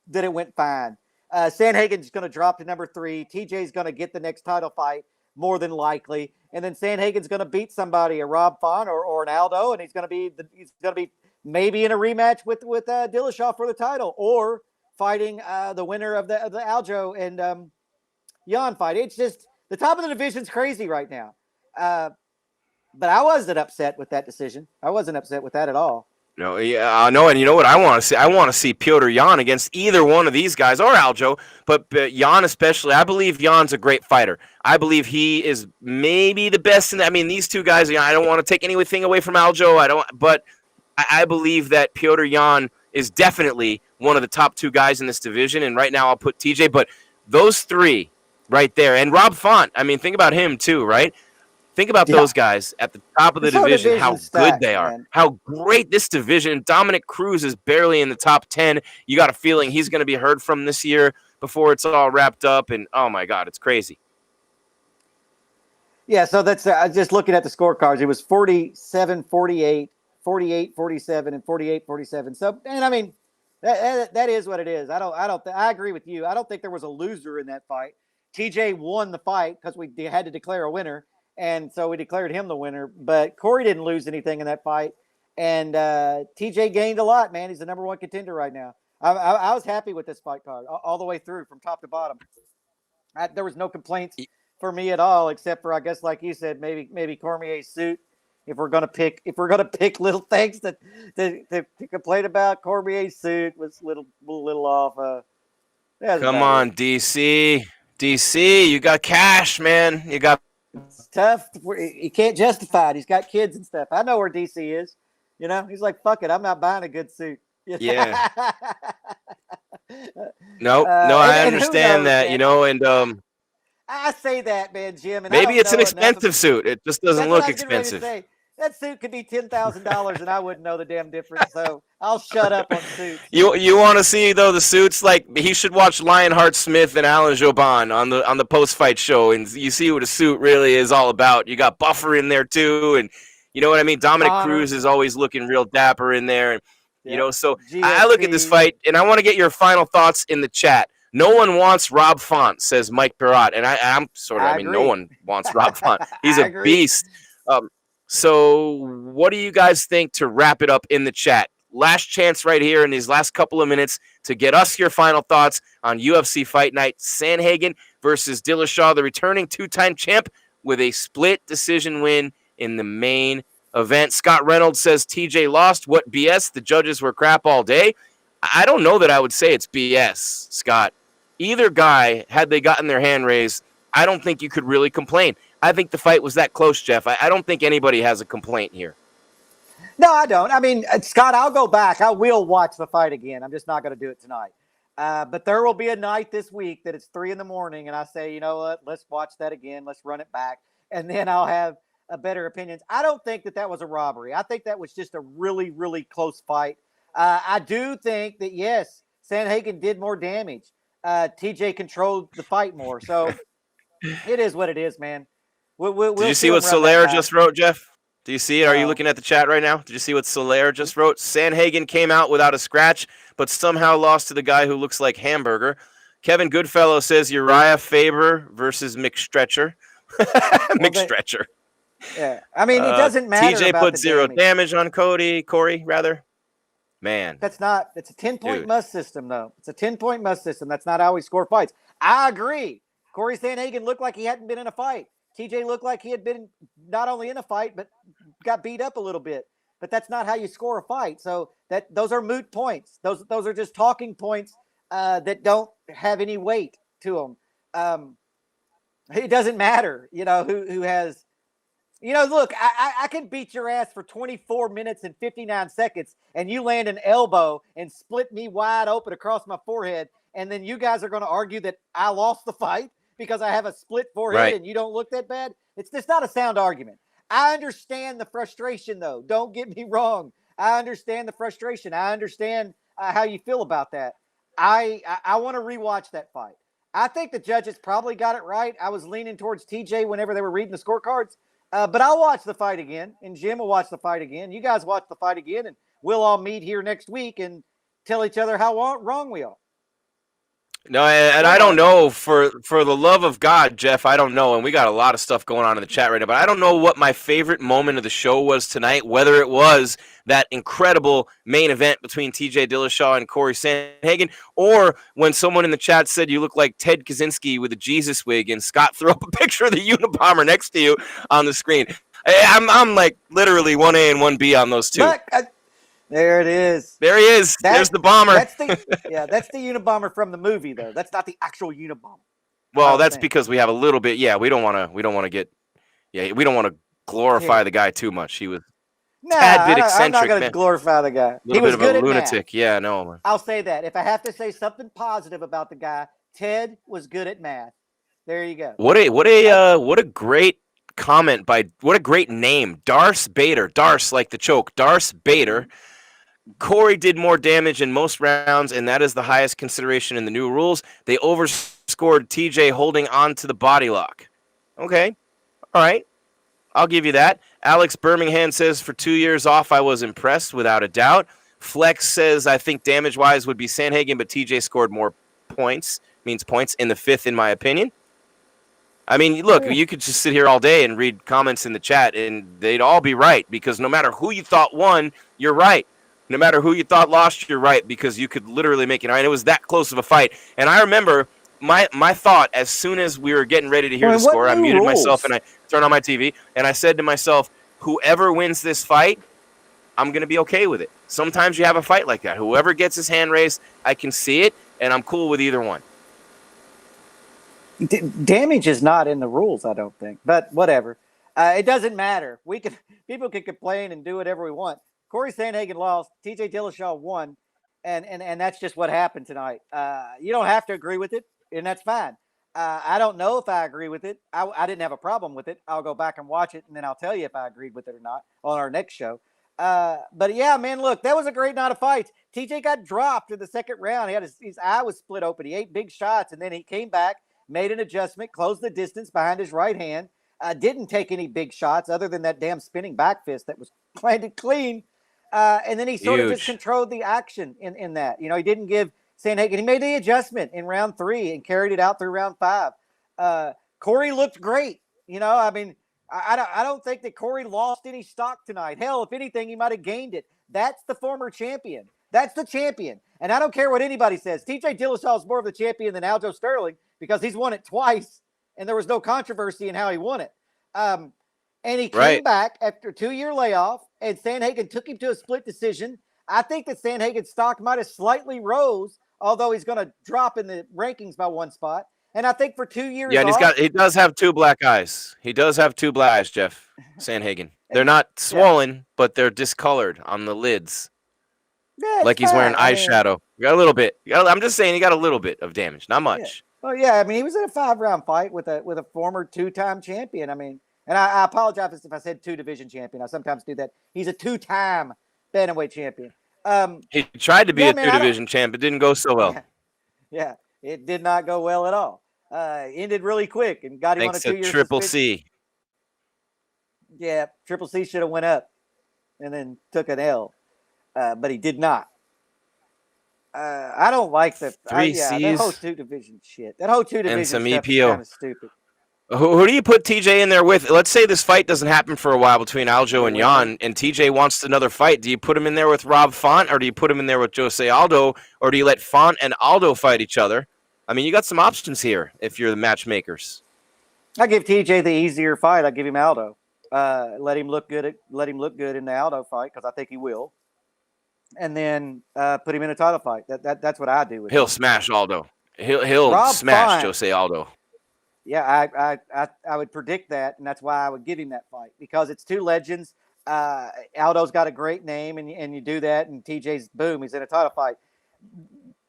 that it went fine. Sandhagen's going to drop to number 3. TJ's going to get the next title fight more than likely, and then Sandhagen's going to beat somebody, a Rob Font or an Aldo, and he's going to be maybe in a rematch with Dillashaw for the title, or fighting the winner of the Aljo and Jan fight. It's just the top of the division's crazy right now. But I wasn't upset with that decision. I wasn't upset with that at all. No, yeah, no, and you know what I want to see? I want to see Piotr Jan against either one of these guys or Aljo, but Jan especially. I believe Jan's a great fighter. I believe he is maybe the best in that. I mean, these two guys. I don't want to take anything away from Aljo. But I believe that Piotr Jan is definitely one of the top 2 guys in this division. And right now, I'll put TJ. But those 3 right there, and Rob Font. I mean, think about him too, right? Think about those guys at the top of the division, how good they are, man. How great this division. Dominic Cruz is barely in the top 10. You got a feeling he's going to be heard from this year before it's all wrapped up. And, oh, my God, it's crazy. Yeah, so that's just looking at the scorecards. It was 47-48, 48-47, and 48-47. So, and I mean, that is what it is. I agree with you. I don't think there was a loser in that fight. TJ won the fight because we had to declare a winner. And so we declared him the winner, but Corey didn't lose anything in that fight. And TJ gained a lot, man. He's the number 1 contender right now. I was happy with this fight card all the way through from top to bottom. There was no complaints for me at all, except for, I guess, like you said, maybe Cormier's suit. If we're gonna pick little things to complain about, Cormier's suit was a little off. Come on, DC, you got cash, man. You got. It's tough. He can't justify it. He's got kids and stuff. I know where DC is. He's like, fuck it. I'm not buying a good suit. Yeah. No, I understand that, man. And I say that, man, Jim. And maybe it's an expensive suit. It just doesn't look expensive. That suit could be $10,000 and I wouldn't know the damn difference. So I'll shut up on suits. You want to see though the suits? Like he should watch Lionheart Smith and Alan Joban on the post fight show, and you see what a suit really is all about. You got Buffer in there too, and you know what I mean. Dominic Cruz is always looking real dapper in there, and so GSP. I look at this fight and I want to get your final thoughts in the chat. No one wants Rob Font, says Mike Barat, and I'm sort of. I mean, no one wants Rob Font. He's a beast. So what do you guys think to wrap it up in the chat? Last chance right here in these last couple of minutes to get us your final thoughts on UFC Fight Night. Sandhagen versus Dillashaw, the returning 2-time champ with a split decision win in the main event. Scott Reynolds says TJ lost. What BS? The judges were crap all day. I don't know that I would say it's BS, Scott. Either guy, had they gotten their hand raised, I don't think you could really complain. I think the fight was that close, Jeff. I don't think anybody has a complaint here. No, I don't. I mean, Scott, I'll go back. I will watch the fight again. I'm just not going to do it tonight. But there will be a night this week that it's 3 a.m. and I say, you know what, let's watch that again. Let's run it back. And then I'll have a better opinions. I don't think that was a robbery. I think that was just a really, really close fight. I do think that, yes, Sandhagen did more damage. TJ controlled the fight more. So it is what it is, man. Did you see what Solaire just wrote, Jeff? Do you see it? Are you looking at the chat right now? Did you see what Solaire just wrote? Sandhagen came out without a scratch, but somehow lost to the guy who looks like Hamburger. Kevin Goodfellow says Uriah Faber versus Mick Stretcher. Mick Stretcher. Yeah, I mean, it doesn't matter. TJ put 0 damage on Corey, rather. Man. It's a 10-point must system, though. It's a 10-point must system. That's not how we score fights. I agree. Corey Sandhagen looked like he hadn't been in a fight. TJ looked like he had been not only in a fight, but got beat up a little bit. But that's not how you score a fight. So those are moot points. Those are just talking points that don't have any weight to them. It doesn't matter, who has. Look, I can beat your ass for 24 minutes and 59 seconds, and you land an elbow and split me wide open across my forehead, and then you guys are going to argue that I lost the fight because I have a split forehead and you don't look that bad. It's just not a sound argument. I understand the frustration, though. Don't get me wrong. I understand the frustration. I understand how you feel about that. I want to rewatch that fight. I think the judges probably got it right. I was leaning towards TJ whenever they were reading the scorecards. But I'll watch the fight again, and Jim will watch the fight again. You guys watch the fight again, and we'll all meet here next week and tell each other how wrong we are. No, and I don't know, for the love of God, Jeff, I don't know, and we got a lot of stuff going on in the chat right now, but I don't know what my favorite moment of the show was tonight, whether it was that incredible main event between TJ Dillashaw and Corey Sandhagen, or when someone in the chat said you look like Ted Kaczynski with a Jesus wig, and Scott threw up a picture of the Unabomber next to you on the screen. I'm like literally 1A and 1B on those two. Look, there it is. There he is. There's the bomber. That's the Unabomber from the movie, though. That's not the actual Unabomber. Well, that's because we have a little bit. Yeah, we don't want to glorify the guy too much. He was tad bit eccentric. I'm not going to glorify the guy. He was good at lunatic. Math. Yeah, no. I'll say that. If I have to say something positive about the guy, Ted was good at math. There you go. What a great comment what a great name, Darce Bader. Darce like the choke. Darce Bader. Corey did more damage in most rounds, and that is the highest consideration in the new rules. They overscored TJ holding on to the body lock. Okay. All right. I'll give you that. Alex Birmingham says, for 2 years off, I was impressed, without a doubt. Flex says, I think damage-wise would be Sandhagen, but TJ scored more points in the fifth, in my opinion. I mean, look, you could just sit here all day and read comments in the chat, and they'd all be right, because no matter who you thought won, you're right. No matter who you thought lost, you're right, because you could literally make it. And it was that close of a fight. And I remember my thought as soon as we were getting ready to hear the score, I muted myself and I turned on my TV, and I said to myself, whoever wins this fight, I'm going to be okay with it. Sometimes you have a fight like that. Whoever gets his hand raised, I can see it, and I'm cool with either one. Damage is not in the rules, I don't think, but whatever. It doesn't matter. People can complain and do whatever we want. Corey Sandhagen lost. TJ Dillashaw won, and that's just what happened tonight. You don't have to agree with it, and that's fine. I don't know if I agree with it. I didn't have a problem with it. I'll go back and watch it, and then I'll tell you if I agreed with it or not on our next show. But yeah, man, look, that was a great night of fights. TJ got dropped in the second round. He had his eye was split open. He ate big shots, and then he came back, made an adjustment, closed the distance behind his right hand. Didn't take any big shots other than that damn spinning back fist that was landed clean. And then he sort of just controlled the action in that. You know, he didn't give Sandhagen. He made the adjustment in round 3 and carried it out through round 5. Corey looked great. You know, I mean, I don't think that Corey lost any stock tonight. Hell, if anything, he might have gained it. That's the former champion. That's the champion. And I don't care what anybody says. TJ Dillashaw is more of the champion than Aljo Sterling because he's won it twice, and there was no controversy in how he won it. And he came back after a 2-year layoff, and Sandhagen took him to a split decision. I think that Sandhagen's stock might have slightly rose, although he's going to drop in the rankings by 1 spot. And I think for 2 years, and he does have 2 black eyes. He does have 2 black eyes, Jeff Sandhagen. They're not swollen, but they're discolored on the lids, like he's wearing eyeshadow. You got a little bit. I'm just saying, he got a little bit of damage, not much. Yeah. Well, yeah, I mean, he was in a 5-round fight with a former 2-time champion. I mean. And I apologize if I said 2-division champion. I sometimes do that. He's a 2-time bantamweight champion. He tried to be a 2-division champ. It didn't go so well. Yeah, it did not go well at all. Ended really quick and got him on a 2-year suspension. Triple C. Yeah, Triple C should have went up and then took an L, but he did not. I don't like that. That whole 2-division shit. That whole 2-division stuff is kind of stupid. Who do you put TJ in there with? Let's say this fight doesn't happen for a while between Aljo and Jan, and TJ wants another fight. Do you put him in there with Rob Font, or do you put him in there with Jose Aldo, or do you let Font and Aldo fight each other? I mean, you got some options here if you're the matchmakers. I give TJ the easier fight. I give him Aldo. Let him look good in the Aldo fight because I think he will, and then put him in a title fight. That's what I do. He'll smash Aldo. He'll smash Jose Aldo. Yeah, I would predict that, and that's why I would give him that fight, because it's 2 legends. Aldo's got a great name, and you do that, and TJ's, boom, he's in a title fight.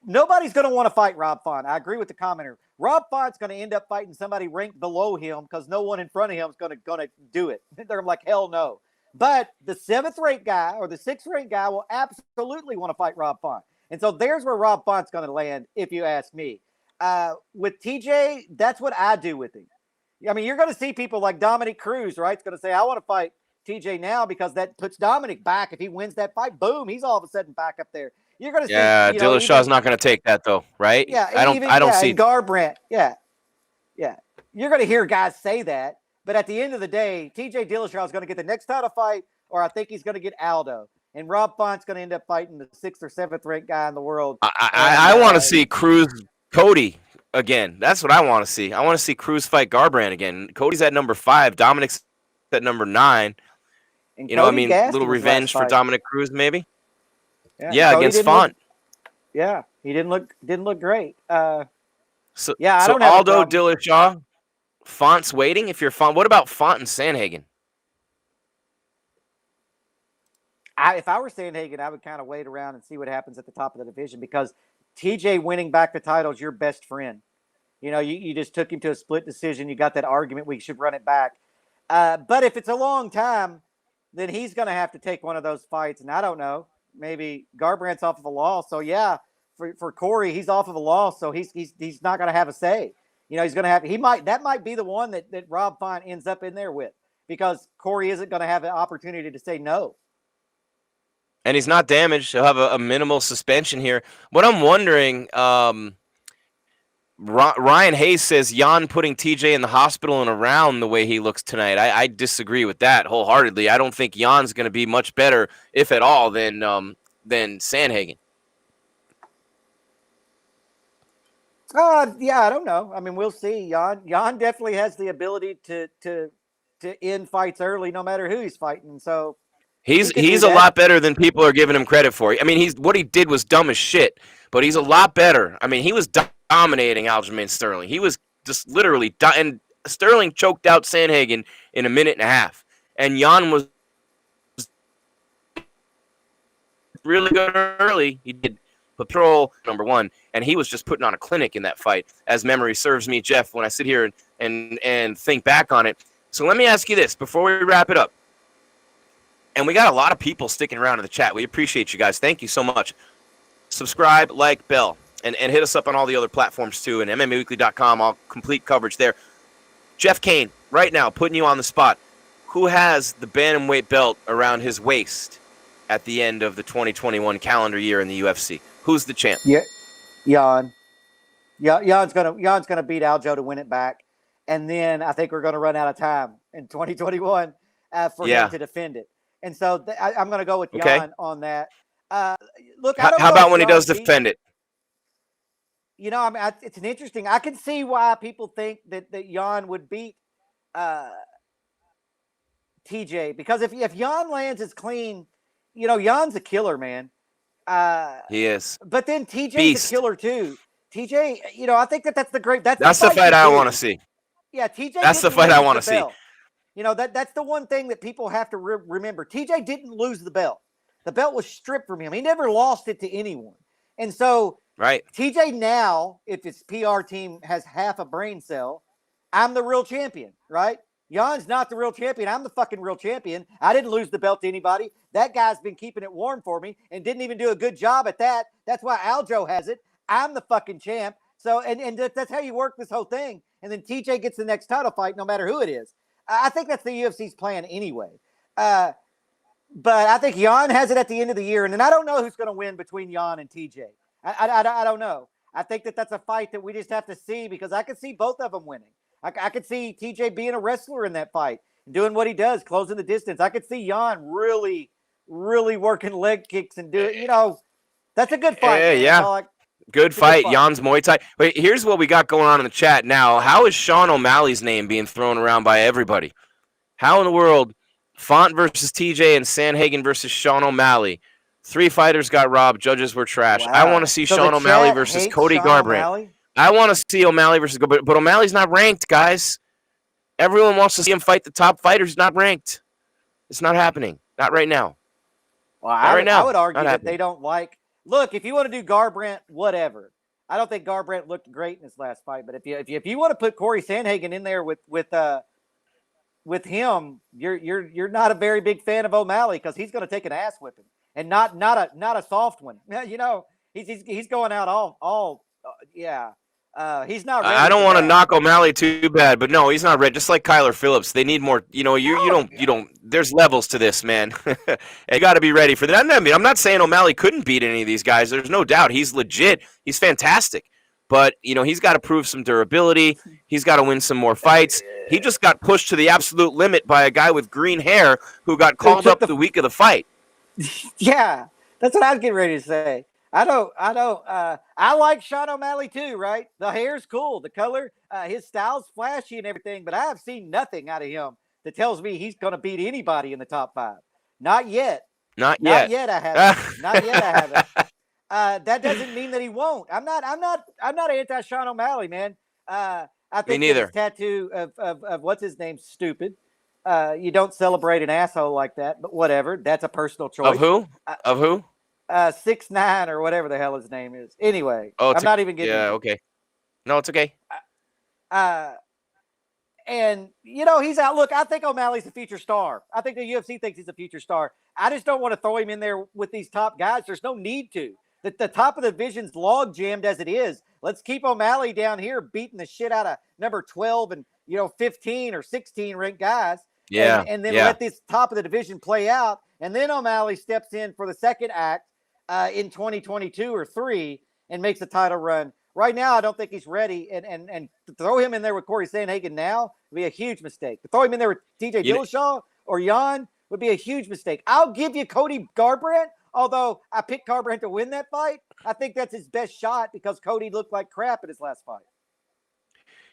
Nobody's going to want to fight Rob Font. I agree with the commenter. Rob Font's going to end up fighting somebody ranked below him because no one in front of him is going to do it. They're like, hell no. But the 7th-ranked guy or the 6th-ranked guy will absolutely want to fight Rob Font. And so there's where Rob Font's going to land, if you ask me. With TJ, that's what I do with him. I mean, you're going to see people like Dominic Cruz, right? It's going to say, I want to fight TJ now because that puts Dominic back. If he wins that fight, boom, he's all of a sudden back up there. You're going to see, Yeah, you know, Dillashaw's even not going to take that though, right? yeah, I even don't yeah, see. and Garbrandt, yeah. You're going to hear guys say that, but at the end of the day, TJ Dillashaw is going to get the next title fight, or I think he's going to get Aldo, and Rob Font's going to end up fighting the 6th or 7th ranked guy in the world. I want to see Cruz Cody again. That's what I want to see. I want to see Cruz fight Garbrandt again. Cody's at number 5. Dominic's at number 9. And You know, I Cody mean, gassed little in his revenge last for fight. Dominic Cruz, maybe. Yeah, Against Font. He didn't look great. So I don't have a Aldo, problem. Dillashaw, Font's waiting. If you're Font, what about Font and Sandhagen? If I were Sandhagen, I would kind of wait around and see what happens at the top of the division, because TJ winning back the title is your best friend. You know, you just took him to a split decision. You got that argument. We should run it back. But if it's a long time, then he's going to have to take one of those fights. And I don't know, maybe Garbrandt's off of a loss. So yeah, for Corey, he's off of a loss. So he's not going to have a say. You know, he's going to have, that might be the one that Rob Font ends up in there with, because Corey isn't going to have an opportunity to say no. And he's not damaged. He'll have a minimal suspension here. What I'm wondering, Ryan Hayes says Jan putting TJ in the hospital and around the way he looks tonight. I disagree with that wholeheartedly. I don't think Jan's going to be much better, if at all, than Sandhagen. Yeah, I don't know. I mean, we'll see. Jan definitely has the ability to end fights early, no matter who he's fighting. So he's a lot better than people are giving him credit for. I mean, what he did was dumb as shit, but he's a lot better. I mean, he was dominating Aljamain Sterling. He was just literally and Sterling choked out Sandhagen in a minute and a half, and Jan was really good early. He did patrol number 1, and he was just putting on a clinic in that fight, as memory serves me, Jeff, when I sit here and think back on it. So let me ask you this before we wrap it up. And we got a lot of people sticking around in the chat. We appreciate you guys. Thank you so much. Subscribe, like, bell, and hit us up on all the other platforms too, and MMAWeekly.com, all complete coverage there. Jeff Cain, right now, putting you on the spot. Who has the bantamweight belt around his waist at the end of the 2021 calendar year in the UFC? Who's the champ? Yeah, Jan. Jan's gonna beat Aljo to win it back, and then I think we're gonna run out of time in 2021 for him to defend it. And so I'm gonna go with Jan on that. Look, I don't know how about when he does Jan defend it? You know, I mean, it's an interesting. I can see why people think that Jan would beat TJ, because if Jan lands as clean, you know, Jan's a killer, man. He is. But then TJ's a killer too. TJ, you know, I think that's the great. That's the fight I want to see. Yeah, TJ. That's the fight I want to see. You know, that's the one thing that people have to remember. TJ didn't lose the belt. The belt was stripped from him. He never lost it to anyone. And so, right. TJ now, if his PR team has half a brain cell, I'm the real champion, right? Jan's not the real champion. I'm the fucking real champion. I didn't lose the belt to anybody. That guy's been keeping it warm for me and didn't even do a good job at that. That's why Aljo has it. I'm the fucking champ. So, and that's how you work this whole thing. And then TJ gets the next title fight, no matter who it is. I think that's the UFC's plan anyway. But I think Jan has it at the end of the year. And then I don't know who's going to win between Jan and TJ. I don't know. I think that's a fight that we just have to see, because I could see both of them winning. I could see TJ being a wrestler in that fight, doing what he does, closing the distance. I could see Jan really, really working leg kicks and doing, you know, that's a good fight. Yeah. Good fight. Jan's Muay Thai. Wait, here's what we got going on in the chat now. How is Sean O'Malley's name being thrown around by everybody? How in the world? Font versus TJ and Sandhagen versus Sean O'Malley. 3 fighters got robbed. Judges were trash. Wow. I want to see Sean O'Malley versus Cody Garbrandt. I want to see O'Malley versus Garbrandt, but O'Malley's not ranked, guys. Everyone wants to see him fight the top fighters. He's not ranked. It's not happening. Not right now. Well, I would argue that they don't like. Look, if you want to do Garbrandt, whatever. I don't think Garbrandt looked great in his last fight, but if you want to put Corey Sandhagen in there with him, you're not a very big fan of O'Malley, because he's going to take an ass whipping, and not a soft one. You know, he's going out all yeah. He's not ready. I don't want to that. knock O'Malley too bad, but no, he's not ready. Just like Kyler Phillips, they need more. You don't. There's levels to this, man. You got to be ready for that. I mean, I'm not saying O'Malley couldn't beat any of these guys. There's no doubt. He's legit. He's fantastic. But he's got to prove some durability. He's got to win some more fights. He just got pushed to the absolute limit by a guy with green hair who got called up the week of the fight. Yeah, that's what I was getting ready to say. I like Sean O'Malley too, right? The hair's cool, the color, his style's flashy and everything, but I have seen nothing out of him that tells me he's going to beat anybody in the top 5. Not yet. Not yet. Not yet. I haven't. Not yet. I haven't. That doesn't mean that he won't. I'm not anti Sean O'Malley, man. I think his tattoo of what's his name stupid. You don't celebrate an asshole like that, but whatever. That's a personal choice. Of who? Of who? 6ix9ine or whatever the hell his name is. Anyway, I'm not even getting. Yeah, okay. No, it's okay. And he's out. Look, I think O'Malley's a future star. I think the UFC thinks he's a future star. I just don't want to throw him in there with these top guys. There's no need to. The top of the division's log jammed as it is. Let's keep O'Malley down here beating the shit out of number 12 and 15 or 16 ranked guys. Yeah, and then let this top of the division play out, and then O'Malley steps in for the second act in 2022 or 3 and makes a title run. Right now, I don't think he's ready, and to throw him in there with Corey Sandhagen now would be a huge mistake. To throw him in there with TJ Dillashaw or Jan would be a huge mistake. I'll give you Cody Garbrandt, although I picked Garbrandt to win that fight. I think that's his best shot because Cody looked like crap in his last fight.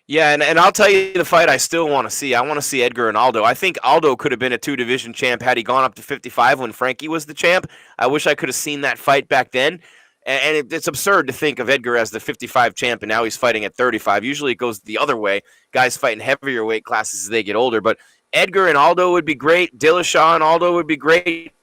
Yeah, and I'll tell you the fight I still want to see. I want to see Edgar and Aldo. I think Aldo could have been a 2-division champ had he gone up to 55 when Frankie was the champ. I wish I could have seen that fight back then. And it's absurd to think of Edgar as the 55 champ, and now he's fighting at 35. Usually it goes the other way. Guys fighting heavier weight classes as they get older. But Edgar and Aldo would be great. Dillashaw and Aldo would be great.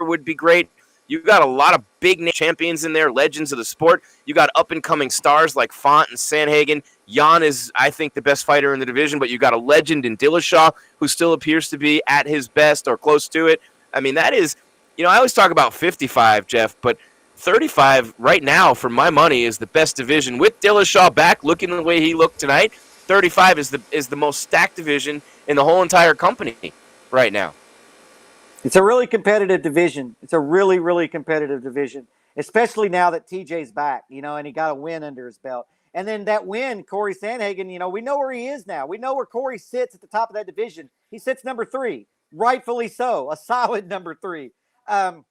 Would be great. You got a lot of big name champions in there, legends of the sport. You got up-and-coming stars like Font and Sandhagen. Jan is, I think, the best fighter in the division, but you got a legend in Dillashaw who still appears to be at his best or close to it. I mean, that is, I always talk about 55, Jeff, but 35 right now, for my money, is the best division. With Dillashaw back, looking the way he looked tonight, 35 is the most stacked division in the whole entire company right now. It's a really competitive division. It's a really, really competitive division, especially now that TJ's back, and he got a win under his belt. And then that win, Corey Sandhagen, we know where he is now. We know where Corey sits at the top of that division. He sits number 3, rightfully so, a solid number 3. And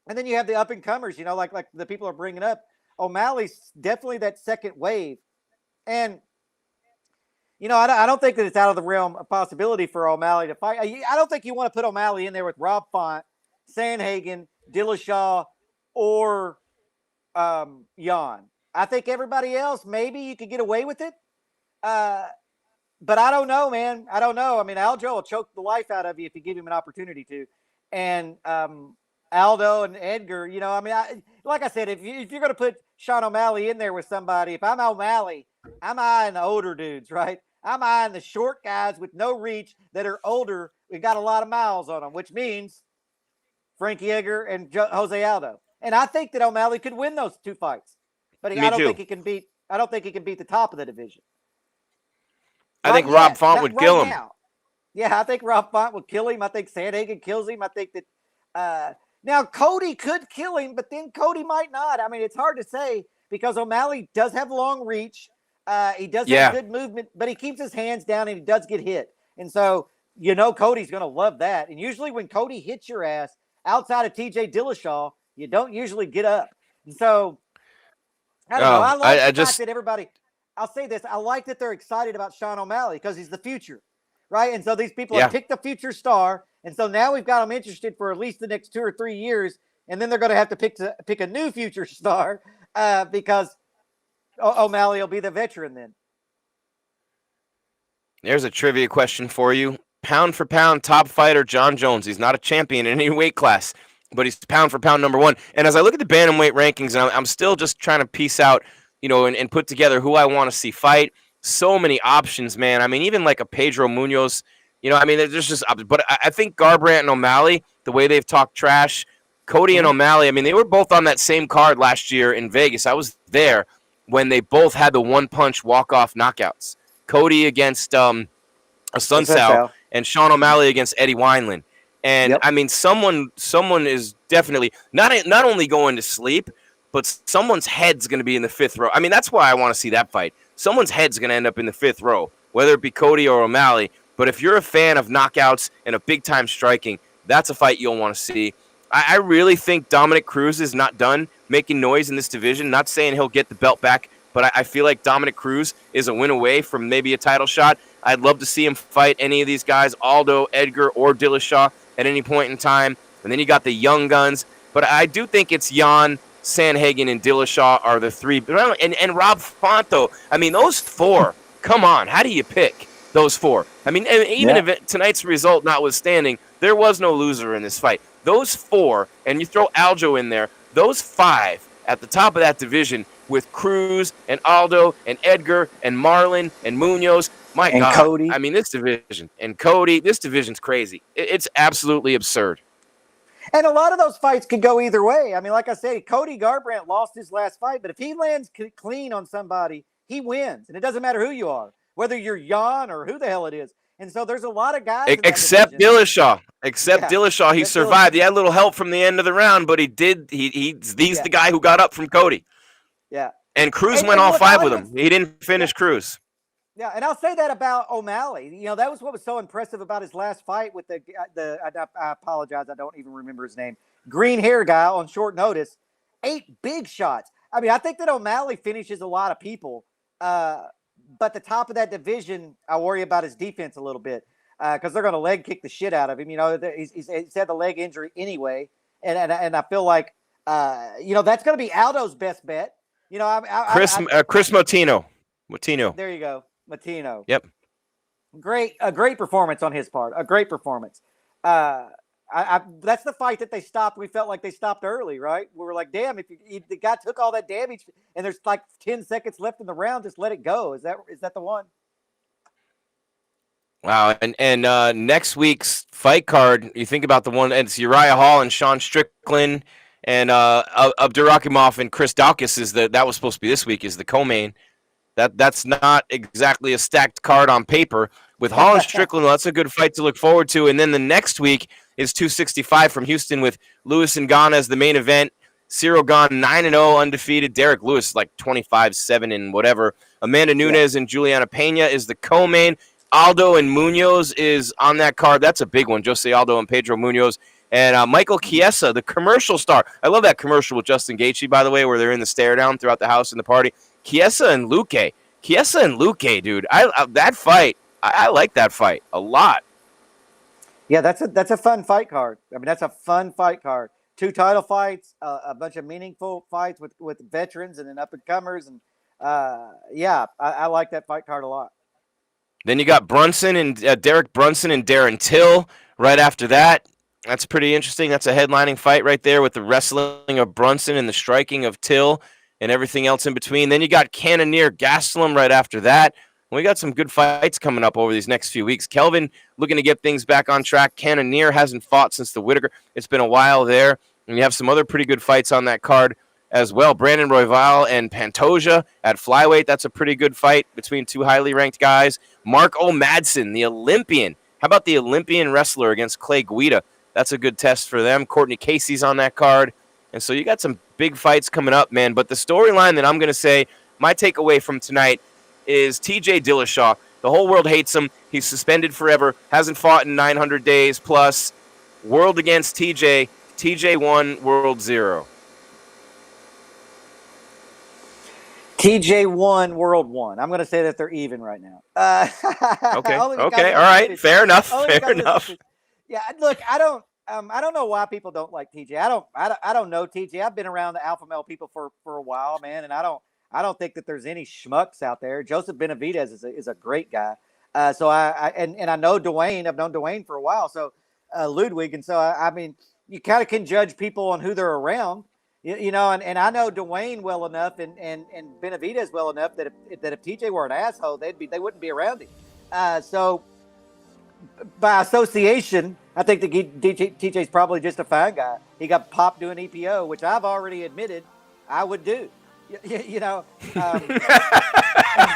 then you have the up-and-comers, like the people are bringing up. O'Malley's definitely that second wave. And I don't think that it's out of the realm of possibility for O'Malley to fight. I don't think you want to put O'Malley in there with Rob Font, Sandhagen, Dillashaw, or Jan. I think everybody else, maybe you could get away with it. But I don't know, man. I don't know. I mean, Aljo will choke the life out of you if you give him an opportunity to. And Aldo and Edgar, like I said, if you're going to put Sean O'Malley in there with somebody, if I'm O'Malley, I'm eyeing the older dudes, right? I'm eyeing the short guys with no reach that are older. We've got a lot of miles on them, which means Frankie Edgar and Jose Aldo. And I think that O'Malley could win those 2 fights, but I don't think he can beat the top of the division. I think Rob Font would kill him. Yeah, I think Rob Font would kill him. I think Sandhagen kills him. I think that now Cody could kill him, but then Cody might not. I mean, it's hard to say because O'Malley does have long reach. He does have good movement, but he keeps his hands down and he does get hit. And so, Cody's going to love that. And usually when Cody hits your ass outside of TJ Dillashaw, you don't usually get up. And so, I don't know. I like the fact that everybody, I'll say this. I like that they're excited about Sean O'Malley because he's the future, right? And so these people have picked a future star. And so now we've got them interested for at least the next 2 or 3 years. And then they're going to have to pick a new future star because O'Malley will be the veteran then. There's a trivia question for you. Pound for pound top fighter John Jones. He's not a champion in any weight class, but he's pound for pound number 1. And as I look at the bantamweight rankings, and I'm still just trying to piece out, and put together who I want to see fight. So many options, man. I mean, even like a Pedro Munoz, there's just, but I think Garbrandt and O'Malley, the way they've talked trash, Cody and O'Malley, I mean, they were both on that same card last year in Vegas. I was there when they both had the one-punch walk-off knockouts. Cody against Sunsao and Sean O'Malley against Eddie Wineland. And, I mean, someone is definitely not only going to sleep, but someone's head's going to be in the fifth row. I mean, that's why I want to see that fight. Someone's head's going to end up in the fifth row, whether it be Cody or O'Malley. But if you're a fan of knockouts and of big-time striking, that's a fight you'll want to see. I really think Dominic Cruz is not done making noise in this division. Not saying he'll get the belt back, but I feel like Dominic Cruz is a win away from maybe a title shot. I'd love to see him fight any of these guys, Aldo, Edgar, or Dillashaw at any point in time. And then you got the young guns. But I do think it's Jan, Sandhagen, and Dillashaw are the three. And Rob Fonto. I mean, those four, come on. How do you pick those four? I mean, even if tonight's result notwithstanding, there was no loser in this fight. Those four, and you throw Aljo in there, those five at the top of that division with Cruz and Aldo and Edgar and Marlon and Munoz. My God. Cody. I mean, this division. And Cody, this division's crazy. It's absolutely absurd. And a lot of those fights could go either way. I mean, like I said, Cody Garbrandt lost his last fight, but if he lands clean on somebody, he wins. And it doesn't matter who you are, whether you're Jan or who the hell it is. And so there's a lot of guys. Except Dillashaw. Dillashaw, he survived. He had a little help from the end of the round, but he did. He's the guy who got up from Cody. Yeah. And Cruz went all five with him. He didn't finish Cruz. Yeah, and I'll say that about O'Malley. You know, that was what was so impressive about his last fight with the I apologize, I don't even remember his name. Green hair guy on short notice. 8 big shots. I mean, I think that O'Malley finishes a lot of people. But the top of that division, I worry about his defense a little bit because they're going to leg kick the shit out of him. You know, he's had the leg injury anyway, and I feel like you know that's going to be Aldo's best bet. You know, Chris Motino. There you go, Motino. Yep. A great performance on his part. A great performance. That's the fight that they stopped. We felt like they stopped early, right? We were like, damn, if the guy took all that damage and there's like 10 seconds left in the round, just let it go. Is that the one? Wow. And next week's fight card, you think about the one, and it's Uriah Hall and Sean Strickland and Abdurakhimov and Chris Daukaus that was supposed to be this week is the co-main. That's not exactly a stacked card on paper. With Hall and Strickland, that's a good fight to look forward to. And then the next week is 265 from Houston with Lewis and Gane as the main event. Cyril Gane 9-0 undefeated. Derek Lewis like 25-7 and whatever. Amanda Nunes and Juliana Pena is the co-main. Aldo and Munoz is on that card. That's a big one. Jose Aldo and Pedro Munoz. And Michael Chiesa, the commercial star. I love that commercial with Justin Gaethje, by the way, where they're in the stare down throughout the house and the party. Chiesa and Luque, dude. That fight. I like that fight a lot. Yeah, that's a fun fight card. I mean, that's a fun fight card. 2 title fights, a bunch of meaningful fights with veterans and then up and comers, and I like that fight card a lot. Then you got Brunson and Derek Brunson and Darren Till right after that. That's pretty interesting. That's a headlining fight right there with the wrestling of Brunson and the striking of Till and everything else in between. Then you got Cannonier Gastelum right after that. We got some good fights coming up over these next few weeks. Kelvin looking to get things back on track. Cannonier hasn't fought since the Whitaker. It's been a while there. And you have some other pretty good fights on that card as well. Brandon Royval and Pantoja at flyweight. That's a pretty good fight between 2 highly ranked guys. Mark O'Madsen, the Olympian. How about the Olympian wrestler against Clay Guida? That's a good test for them. Courtney Casey's on that card. And so you got some big fights coming up, man. But the storyline that I'm going to say, my takeaway from tonight is TJ Dillashaw. The whole world hates him. He's suspended forever. Hasn't fought in 900 days plus. World against TJ. TJ 1, world 0. TJ 1, world 1. I'm going to say that they're even right now. Okay. All right. Fair enough. Yeah. Look, I don't know why people don't like TJ. I don't know TJ. I've been around the alpha male people for a while, man, and I don't think that there's any schmucks out there. Joseph Benavidez is a great guy. So I know Dwayne. I've known Dwayne for a while. So Ludwig, and so I mean, you kind of can judge people on who they're around, you know. And I know Dwayne well enough, and Benavidez well enough that if TJ were an asshole, they wouldn't be around him. So by association, I think the TJ's probably just a fine guy. He got popped doing EPO, which I've already admitted I would do. You know, and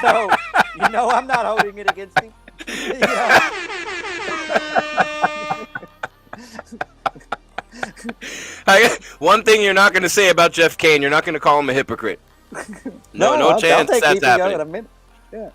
so I'm not holding it against him. You know? One thing you're not going to say about Jeff Cain, you're not going to call him a hypocrite. No chance I'll that's happening. In a minute. Yeah.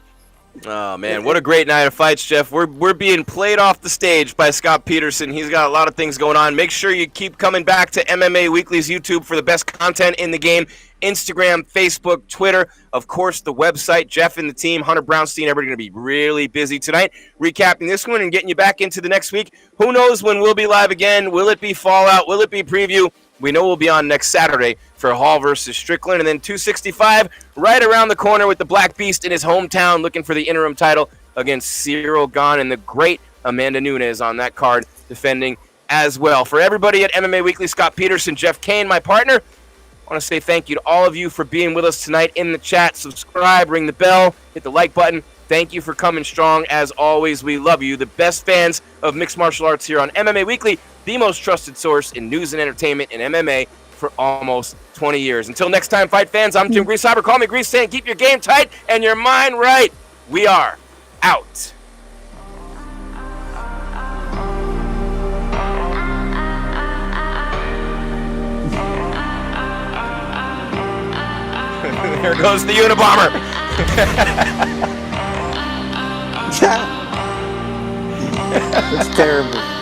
Oh man, what a great night of fights, Jeff. We're being played off the stage by Scott Peterson. He's got a lot of things going on. Make sure you keep coming back to MMA Weekly's YouTube for the best content in the game. Instagram, Facebook, Twitter, of course, the website. Jeff and the team, Hunter Brownstein, everybody going to be really busy tonight recapping this one and getting you back into the next week. Who knows when we'll be live again? Will it be Fallout? Will it be preview? We know we'll be on next Saturday for Hall versus Strickland, and then 265 right around the corner with the Black Beast in his hometown looking for the interim title against Cyril Gane and the great Amanda Nunes on that card defending as well. For everybody at MMA Weekly, Scott Peterson, Jeff Cain, my partner, I want to say thank you to all of you for being with us tonight in the chat. Subscribe, ring the bell, hit the like button. Thank you for coming strong. As always, we love you. The best fans of mixed martial arts here on MMA Weekly, the most trusted source in news and entertainment in MMA for almost 20 years. Until next time, fight fans, I'm Jim Grieshaber. Call me Grease, saying keep your game tight and your mind right. We are out. There goes the Unabomber. It's terrible.